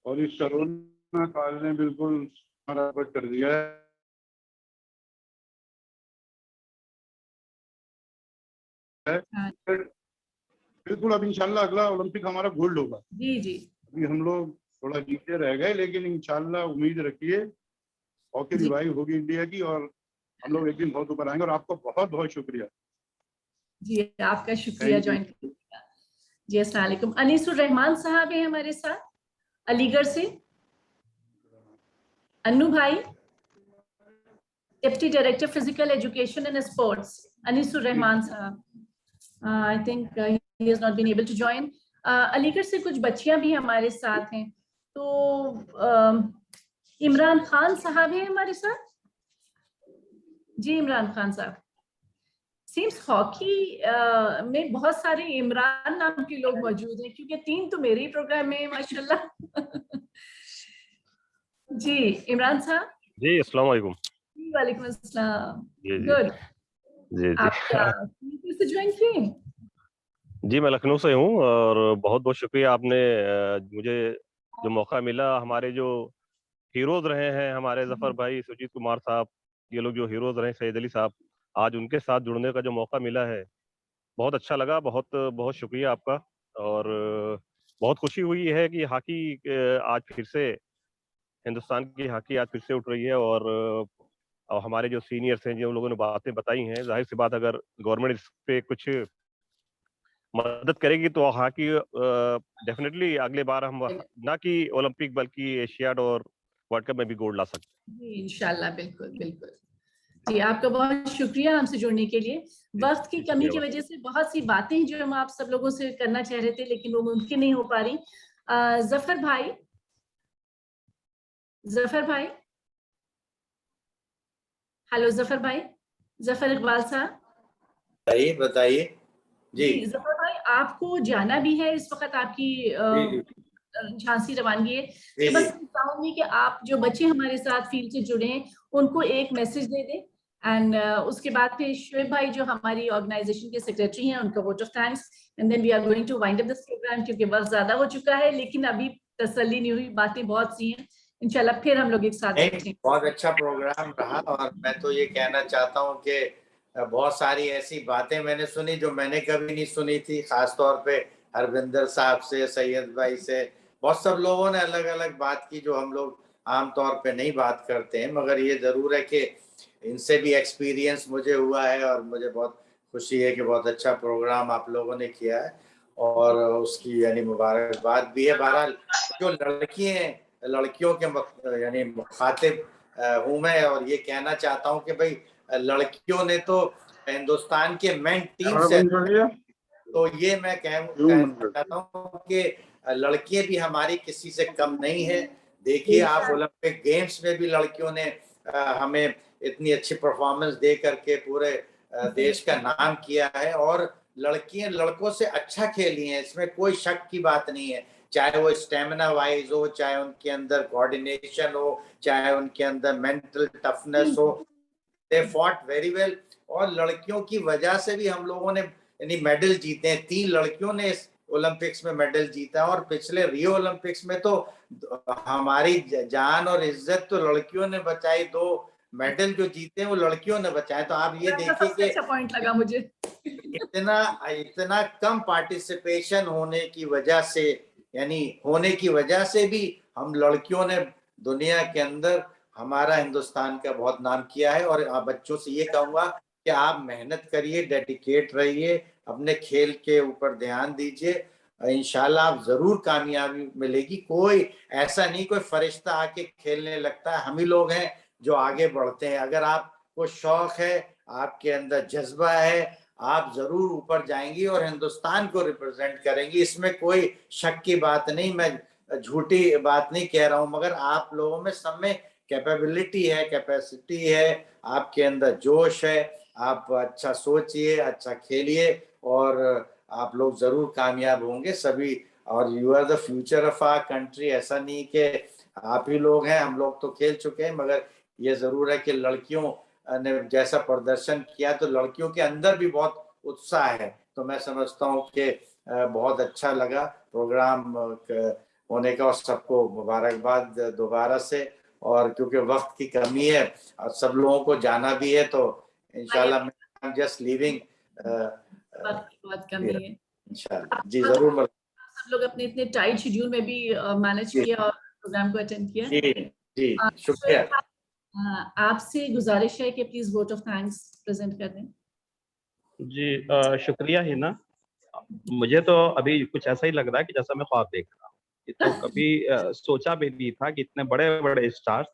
और इस कोरोना काल ने बिल्कुल हमारा कुछ कर दिया है। बिल्कुल, अब इंशाल्लाह अगला ओलंपिक हमारा गोल्ड होगा। जी जी अभी हम लोग थोड़ा नीचे रह गए, लेकिन इंशाल्लाह उम्मीद रखिए हॉकी रिवाइव होगी इंडिया की, और हम लोग एक दिन बहुत ऊपर आएंगे। और आपको बहुत बहुत शुक्रिया जी, आपका शुक्रिया ज्वाइन करने का। जी अस्सलाम वालेकुम। अनीसुर रहमान साहब हैं हमारे साथ अलीगढ़ से। अन्नू भाई, deputy director physical education and sports, Anisur Rahman sahab. I think he has not been able to join. Aligarh से कुछ बच्चियां भी हमारे साथ हैं। तो इमरान खान साहब हैं हमारे साथ। जी इमरान खान साहब। सीम्स हॉकी में बहुत सारे इमरान नाम के लोग मौजूद हैं, क्योंकि 3 तो मेरे ही प्रोग्राम में है माशाल्लाह। जी इमरान साहब। जी अस्सलाम वालेकुम। जी वालेकुम अस्सलाम। जी जी गुड। जी जी आप क्या से ज्वाइन किए? जी मैं लखनऊ से हूँ, और बहुत बहुत शुक्रिया आपने मुझे जो मौका मिला। हमारे जो हीरोज रहे हैं, हमारे जफर भाई, सुजीत कुमार साहब, ये लोग जो हीरोज रहे, सैयद अली साहब, आज उनके साथ जुड़ने का जो मौका मिला है, बहुत अच्छा लगा। बहुत बहुत शुक्रिया आपका। और बहुत खुशी हुई है कि हॉकी आज फिर से, हिंदुस्तान की हॉकी आज फिर से उठ रही है। और हमारे जो सीनियर्स हैं, जो लोगों ने बातें बताई हैं, जाहिर सी बात, अगर गवर्नमेंट इस पे कुछ मदद करेगी तो हॉकी डेफिनेटली अगले बार हम ना कि ओलंपिक बल्कि एशियाड और वर्ल्ड कप में भी गोल्ड ला सकते हैं। जी इंशाल्लाह, बिल्कुल बिल्कुल। जी आपका बहुत शुक्रिया हमसे जुड़ने के लिए। वक्त की कमी की वजह से बहुत सी बातें जो हम आप सब लोगों से करना चाह रहे थे, लेकिन वो मुमकिन नहीं हो पा रही। जफर भाई, जफर भाई, हेलो जफर भाई, जफर इकबाल साहब। बताइए बताइए। जी जफर भाई, आपको जाना भी है इस वक्त, आपकी झांसी रवानगी है। तो बस चाहूंगी कि आप जो बच्चे हमारे साथ फील्ड से जुड़े हैं उनको एक मैसेज दे दें, एंड उसके बाद फिर शोएब भाई जो हमारी ऑर्गेनाइजेशन के सेक्रेटरी हैं, उनका vote of thanks, and then we are going to wind up this programme, क्योंकि वक्त ज्यादा हो चुका है, लेकिन अभी तसल्ली नहीं हुई, बातें बहुत सी हैं। इंशाल्लाह फिर हम लोग एक साथ बैठेंगे। बहुत अच्छा प्रोग्राम रहा, और मैं तो ये कहना चाहता हूँ कि बहुत सारी ऐसी बातें मैंने सुनी जो मैंने कभी नहीं सुनी थी, खासतौर पे हरविंदर साहब से, सैयद भाई से, बहुत सब लोगों ने अलग अलग बात की जो हम लोग आमतौर पे नहीं बात करते हैं, मगर ये जरूर है कि इनसे भी एक्सपीरियंस मुझे हुआ है, और मुझे बहुत खुशी है कि बहुत अच्छा प्रोग्राम आप लोगों ने किया है, और उसकी यानी मुबारकबाद भी है। बहरहाल जो लड़कियों के यानी मुखातिब हूँ मैं, और ये कहना चाहता हूँ कि भाई लड़कियों ने तो हिंदुस्तान के मेन टीम से, तो ये मैं कहना चाहता हूँ कि लड़कियां भी हमारी किसी से कम नहीं है। देखिए आप ओलंपिक गेम्स में भी लड़कियों ने हमें इतनी अच्छी परफॉर्मेंस दे करके पूरे देश का नाम किया है, और लड़कियां लड़कों से अच्छा खेली हैं, इसमें कोई शक की बात नहीं है। चाहे वो स्टेमिना वाइज हो, चाहे उनके अंदर कोऑर्डिनेशन हो, चाहे उनके अंदर मेंटल टफनेस हो, दे फॉट वेरी वेल। और लड़कियों की वजह से भी हम लोगों ने यानी मेडल जीते हैं। 3 लड़कियों ने इस ओलंपिक्स में मेडल जीता, और पिछले रियो ओलंपिक्स में तो हमारी जान और इज्जत तो लड़कियों ने बचाई। 2 मेडल जो जीते हैं वो लड़कियों ने बचाए। तो आप ये देखिए कि अच्छा पॉइंट लगा मुझे। इतना कम पार्टिसिपेशन होने की वजह से, यानी होने की वजह से भी हम लड़कियों ने दुनिया के अंदर हमारा हिंदुस्तान का बहुत नाम किया है। और आप बच्चों से ये कहूंगा कि आप मेहनत करिए, डेडिकेट रहिए, अपने खेल के ऊपर ध्यान दीजिए, इंशाल्लाह आप जरूर कामयाबी मिलेगी। कोई ऐसा नहीं कोई फरिश्ता आके खेलने लगता है, हम ही लोग हैं जो आगे बढ़ते हैं। अगर आपको शौक है, आपके अंदर जज्बा है, आप जरूर ऊपर जाएंगी और हिंदुस्तान को रिप्रेजेंट करेंगी, इसमें कोई शक की बात नहीं। मैं झूठी बात नहीं कह रहा हूं, मगर आप लोगों में सब में कैपेबिलिटी है, कैपेसिटी है, आपके अंदर जोश है। आप अच्छा सोचिए, अच्छा खेलिए, और आप लोग जरूर कामयाब होंगे सभी। और you are the future of our country. ऐसा नहीं कि आप ही लोग हैं, हम लोग तो खेल चुके हैं, मगर ये जरूर है कि लड़कियों ने जैसा प्रदर्शन किया तो लड़कियों के अंदर भी बहुत उत्साह है। तो मैं समझता हूँ कि बहुत अच्छा लगा प्रोग्राम होने का, और सबको मुबारकबाद दोबारा से। और क्योंकि वक्त की कमी है और सब लोगों को जाना भी है, तो इंशाल्लाह मैं जस्ट लीविंग, वक्त की बहुत कमी है इंशाल्लाह। जी जरूर। सब लोग अपने इतने टाइट शेड्यूल में भी मैनेज किया और प्रोग्राम को अटेंड किया। जी जी शुक्रिया। आपसे गुजारिश है कि please vote of thanks present कर दें। जी शुक्रिया हिना। मुझे तो अभी कुछ ऐसा ही लग रहा है कि जैसा मैं ख्वाब देख रहा हूँ। ये तो कभी सोचा भी नहीं था कि इतने बड़े बड़े स्टार्स,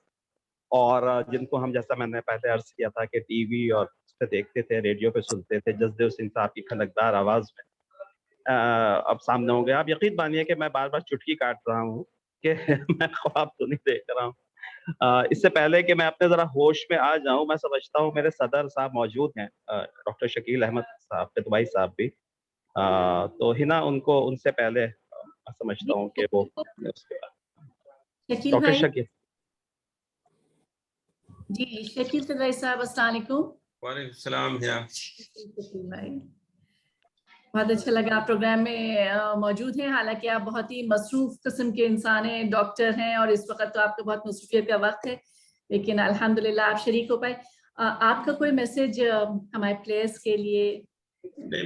और जिनको हम, जैसा मैंने पहले अर्ज किया था कि टीवी और उस पे देखते थे, रेडियो पे सुनते थे, जसदेव सिंह साहब की खनकदार आवाज में, अब सामने हो गया। आप यकीन मानिए कि मैं बार बार चुटकी काट रहा हूँ कि मैं ख्वाब तो नहीं देख रहा हूँ। इससे पहले कि मैं अपने जरा होश में आ जाऊं, मैं समझता हूँ मेरे सदर साहब मौजूद हैं, डॉक्टर शकील अहमद साहब, पितवाई साहब भी, तो हिना उनको उनसे पहले मैं समझता हूँ कि वो डॉक्टर शकील। जी शकील पितवाई साहब, अस्सलाम वालेकुम। वालेकुम सलाम। भाई बहुत अच्छा लगा आप प्रोग्राम में मौजूद हैं। हालांकि आप बहुत ही मसरूफ किस्म के इंसान हैं, डॉक्टर हैं, और इस वक्त तो आपका बहुत मसरूफियत का वक्त है, लेकिन अल्हम्दुलिल्लाह आप शरीक हो पाए। आपका कोई मैसेज हमारे प्लेयर्स के लिए?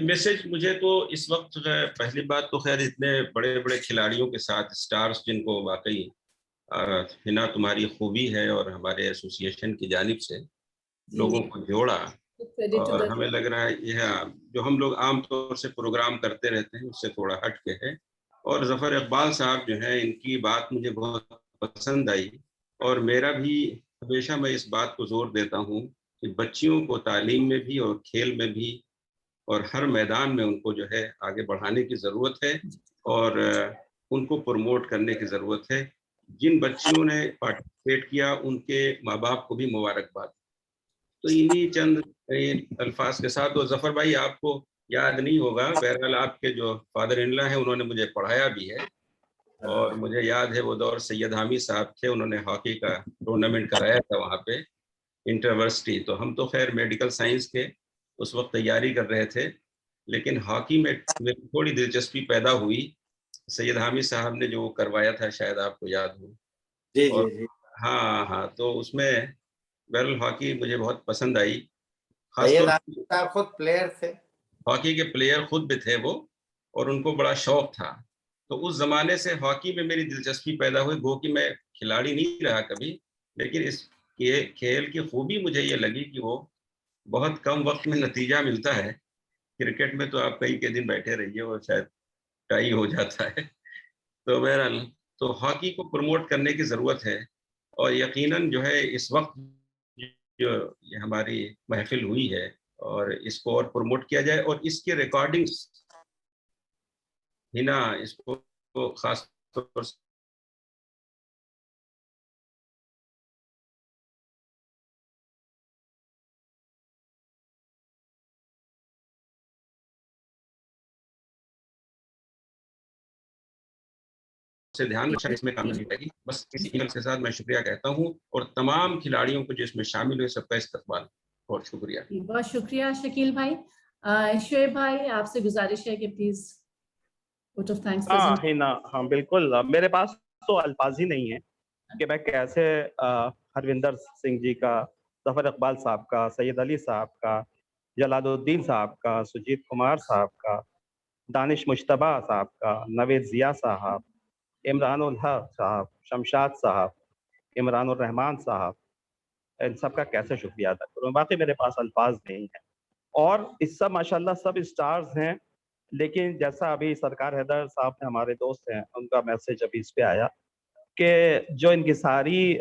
मैसेज मुझे तो इस वक्त पहली बात तो खैर इतने बड़े बड़े खिलाड़ियों के साथ स्टार्स, जिनको वाकई हिना तुम्हारी खूबी है और हमारे एसोसिएशन की जानिब से लोगों को जोड़ा, और हमें लग रहा है यह जो हम लोग आमतौर से प्रोग्राम करते रहते हैं उससे थोड़ा हट के है। और जफर इकबाल साहब जो है, इनकी बात मुझे बहुत पसंद आई, और मेरा भी हमेशा मैं इस बात को जोर देता हूँ कि बच्चियों को तालीम में भी और खेल में भी और हर मैदान में उनको जो है आगे बढ़ाने की ज़रूरत है और उनको प्रमोट करने की ज़रूरत है। जिन बच्चियों ने पार्टिसिपेट किया उनके माँ बाप को भी मुबारकबाद। तो इन्हीं चंद अल्फाज के साथ, तो जफर भाई आपको याद नहीं होगा, बहरहाल आपके जो फादर इन लॉ हैं उन्होंने मुझे पढ़ाया भी है, और मुझे याद है वो दौर सैयद हामिद साहब थे, उन्होंने हॉकी का टूर्नामेंट कराया था वहाँ पे इंटरवर्सिटी। तो हम तो खैर मेडिकल साइंस के उस वक्त तैयारी कर रहे थे, लेकिन हॉकी में मेरी थोड़ी दिलचस्पी पैदा हुई। सैयद हामिद साहब ने जो करवाया था, शायद आपको याद हो। जी और जी जी। हाँ, तो उसमें बहरहाल हॉकी मुझे बहुत पसंद आई। सैयद हामिद साहब खुद प्लेयर थे, हॉकी के प्लेयर खुद भी थे वो, और उनको बड़ा शौक था। तो उस जमाने से हॉकी में मेरी दिलचस्पी पैदा हुई। गो कि मैं खिलाड़ी नहीं रहा कभी, लेकिन इस खेल की खूबी मुझे ये लगी कि वो बहुत कम वक्त में नतीजा मिलता है। क्रिकेट में तो आप कई के दिन बैठे रहिए और शायद टाई हो जाता है। तो बहरहाल तो हॉकी को प्रमोट करने की ज़रूरत है, और यकीनन जो है इस वक्त जो ये हमारी महफिल हुई है, और इसको और प्रमोट किया जाए, और इसके रिकॉर्डिंग्स हिना इसको खास तौर से ध्यान रखा, इसमें कामयाबी पाएगी। बस इसी इमेल के साथ मैं शुक्रिया कहता हूँ, और तमाम खिलाड़ियों को जो इसमें शामिल हुए सबका इस्तकबाल। बहुत शुक्रिया। बहुत शुक्रिया शकील भाई। शोएब भाई, आपसे गुजारिश है कि प्लीज वोट ऑफ थैंक्स। हाँ हिना, हाँ बिल्कुल। मेरे पास तो अल्फाज ही नहीं है कि मैं कैसे हरविंदर सिंह जी का, जफर इकबाल साहब का, सैयद अली साहब का, जलालुद्दीन साहब का, सुजीत कुमार साहब का, दानिश मुश्तबा साहब का, नवेद जिया साहब, इमरान उल हक साहब, शमशाद साहब, इमरान उर रहमान साहब, इन सब का कैसे शुक्रिया अदा करूँ। बाकी मेरे पास अल्फाज नहीं है। और इस सब माशाल्लाह सब स्टार्स हैं, लेकिन जैसा अभी सरकार हैदर साहब ने, हमारे दोस्त हैं, उनका मैसेज अभी इस पे आया कि जो इनकी सारी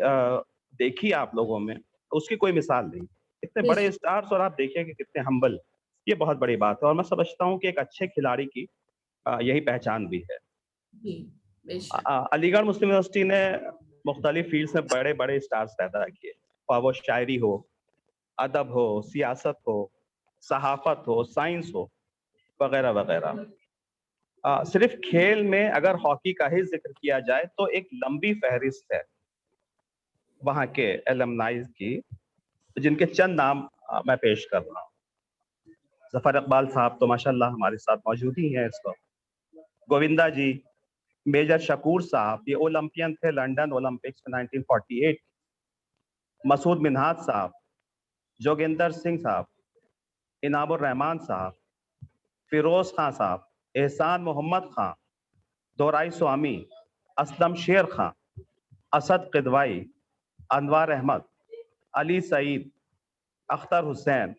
देखी आप लोगों में, उसकी कोई मिसाल नहीं। इतने बड़े स्टार्स, और आप देखिए कि कितने हम्बल, ये बहुत बड़ी बात है। और मैं समझता हूँ कि एक अच्छे खिलाड़ी की यही पहचान भी है। अलीगढ़ मुस्लिम यूनिवर्सिटी ने मुख्तलिफ फील्ड में बड़े बड़े स्टार्स पैदा किए, और वो शायरी हो, अदब हो, सियासत हो, सहाफत हो, साइंस हो, वगैरह वगैरह। सिर्फ खेल में अगर हॉकी का ही जिक्र किया जाए तो एक लंबी फहरिस्त है वहाँ के एलमनाइज की, जिनके चंद नाम मैं पेश कर रहा हूँ। जफर इकबाल साहब तो माशाल्लाह हमारे साथ मौजूद ही हैं इस वक्त। गोविंदा जी, मेजर शकूर साहब, ये ओलंपियन थे लंदन ओलंपिक्स में 1948, मसूद मिन्हाज साहब, जोगिंदर सिंह साहब, इनामुर रहमान साहब, फिरोज खान साहब, एहसान मोहम्मद खान, दोराई स्वामी, असलम शेर खान, असद किदवाई, अनवार अहमद, अली सईद, अख्तर हुसैन,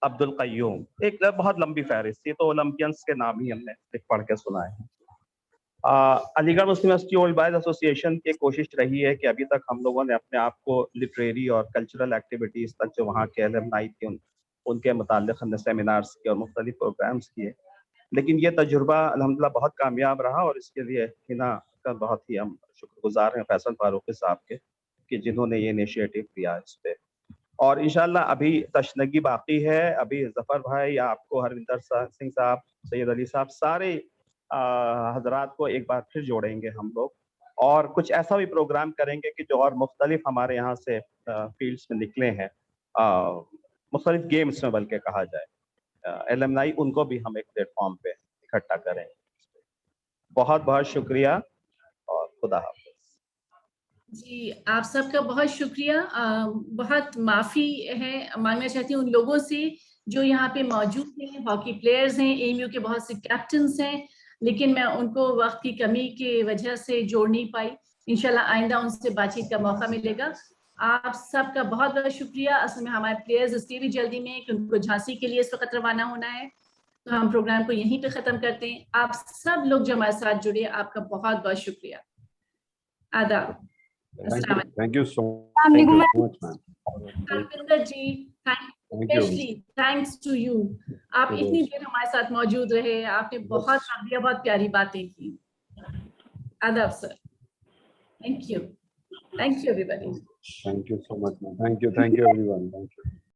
अब्दुल कय्यूम। एक बहुत लंबी फहरिस्त थी, तो ओलंपियंस के नाम ही हमने पढ़ के सुनाए हैं। अलीगढ़ मुस्लिम यूनिवर्सिटी ओल्ड बॉयज एसोसिएशन की कोशिश रही है कि अभी तक हम लोगों ने अपने आप को लिटरेरी और कल्चरल एक्टिविटीज़ तक जो वहाँ के एलुमनाई थे उनके मुताल्लिक़ हमने सेमिनार्स किए और मुख्तलिफ प्रोग्राम्स किए, लेकिन ये तजुर्बा अल्हम्दुलिल्लाह बहुत कामयाब रहा और इसके लिए हिना का बहुत ही हम शुक्रगुजार हैं फैसल फारूकी साहब के कि जिन्होंने ये इनिशिएटिव लिया इस पे। और इंशाल्लाह अभी तशनगी बाकी है। अभी जफ़र भाई, आपको, हरविंदर सिंह साहब, सैयद अली साहब, सारे हजरात को एक बार फिर जोड़ेंगे हम लोग और कुछ ऐसा भी प्रोग्राम करेंगे कि जो और मुख्तलिफ हमारे यहाँ से फील्ड्स में निकले हैं, मुख्तलिफ गेम्स में बल्कि कहा जाए, एलुमनाई, उनको भी हम एक प्लेटफॉर्म पे इकट्ठा करें। बहुत बहुत शुक्रिया और खुदा हाफ़िज़। जी, आप सबका बहुत शुक्रिया। बहुत माफ़ी है मांगना चाहती हूँ उन लोगों से जो यहाँ पे मौजूद हैं, हॉकी प्लेयर्स हैं, एएमयू के बहुत से कैप्टन्स हैं, लेकिन मैं उनको वक्त की कमी की वजह से जोड़ नहीं पाई। इंशाल्लाह आइंदा उनसे बातचीत का मौका मिलेगा। आप सबका बहुत बहुत शुक्रिया। असल में हमारे प्लेयर्स इसलिए भी जल्दी में कि उनको झांसी के लिए इस वक्त रवाना होना है, तो हम प्रोग्राम को यहीं पे ख़त्म करते हैं। आप सब लोग जो हमारे साथ जुड़े, आपका बहुत बहुत शुक्रिया। आदाब। Thank you so much, ma'am. Harvinder ji, specially thanks to you. आप इतनी देर हमारे साथ मौजूद रहे, आपने बहुत दिया, बहुत प्यारी बातें की। आदाब sir. Thank you everybody. Thank you so much, ma'am. Thank you everyone. Thank you.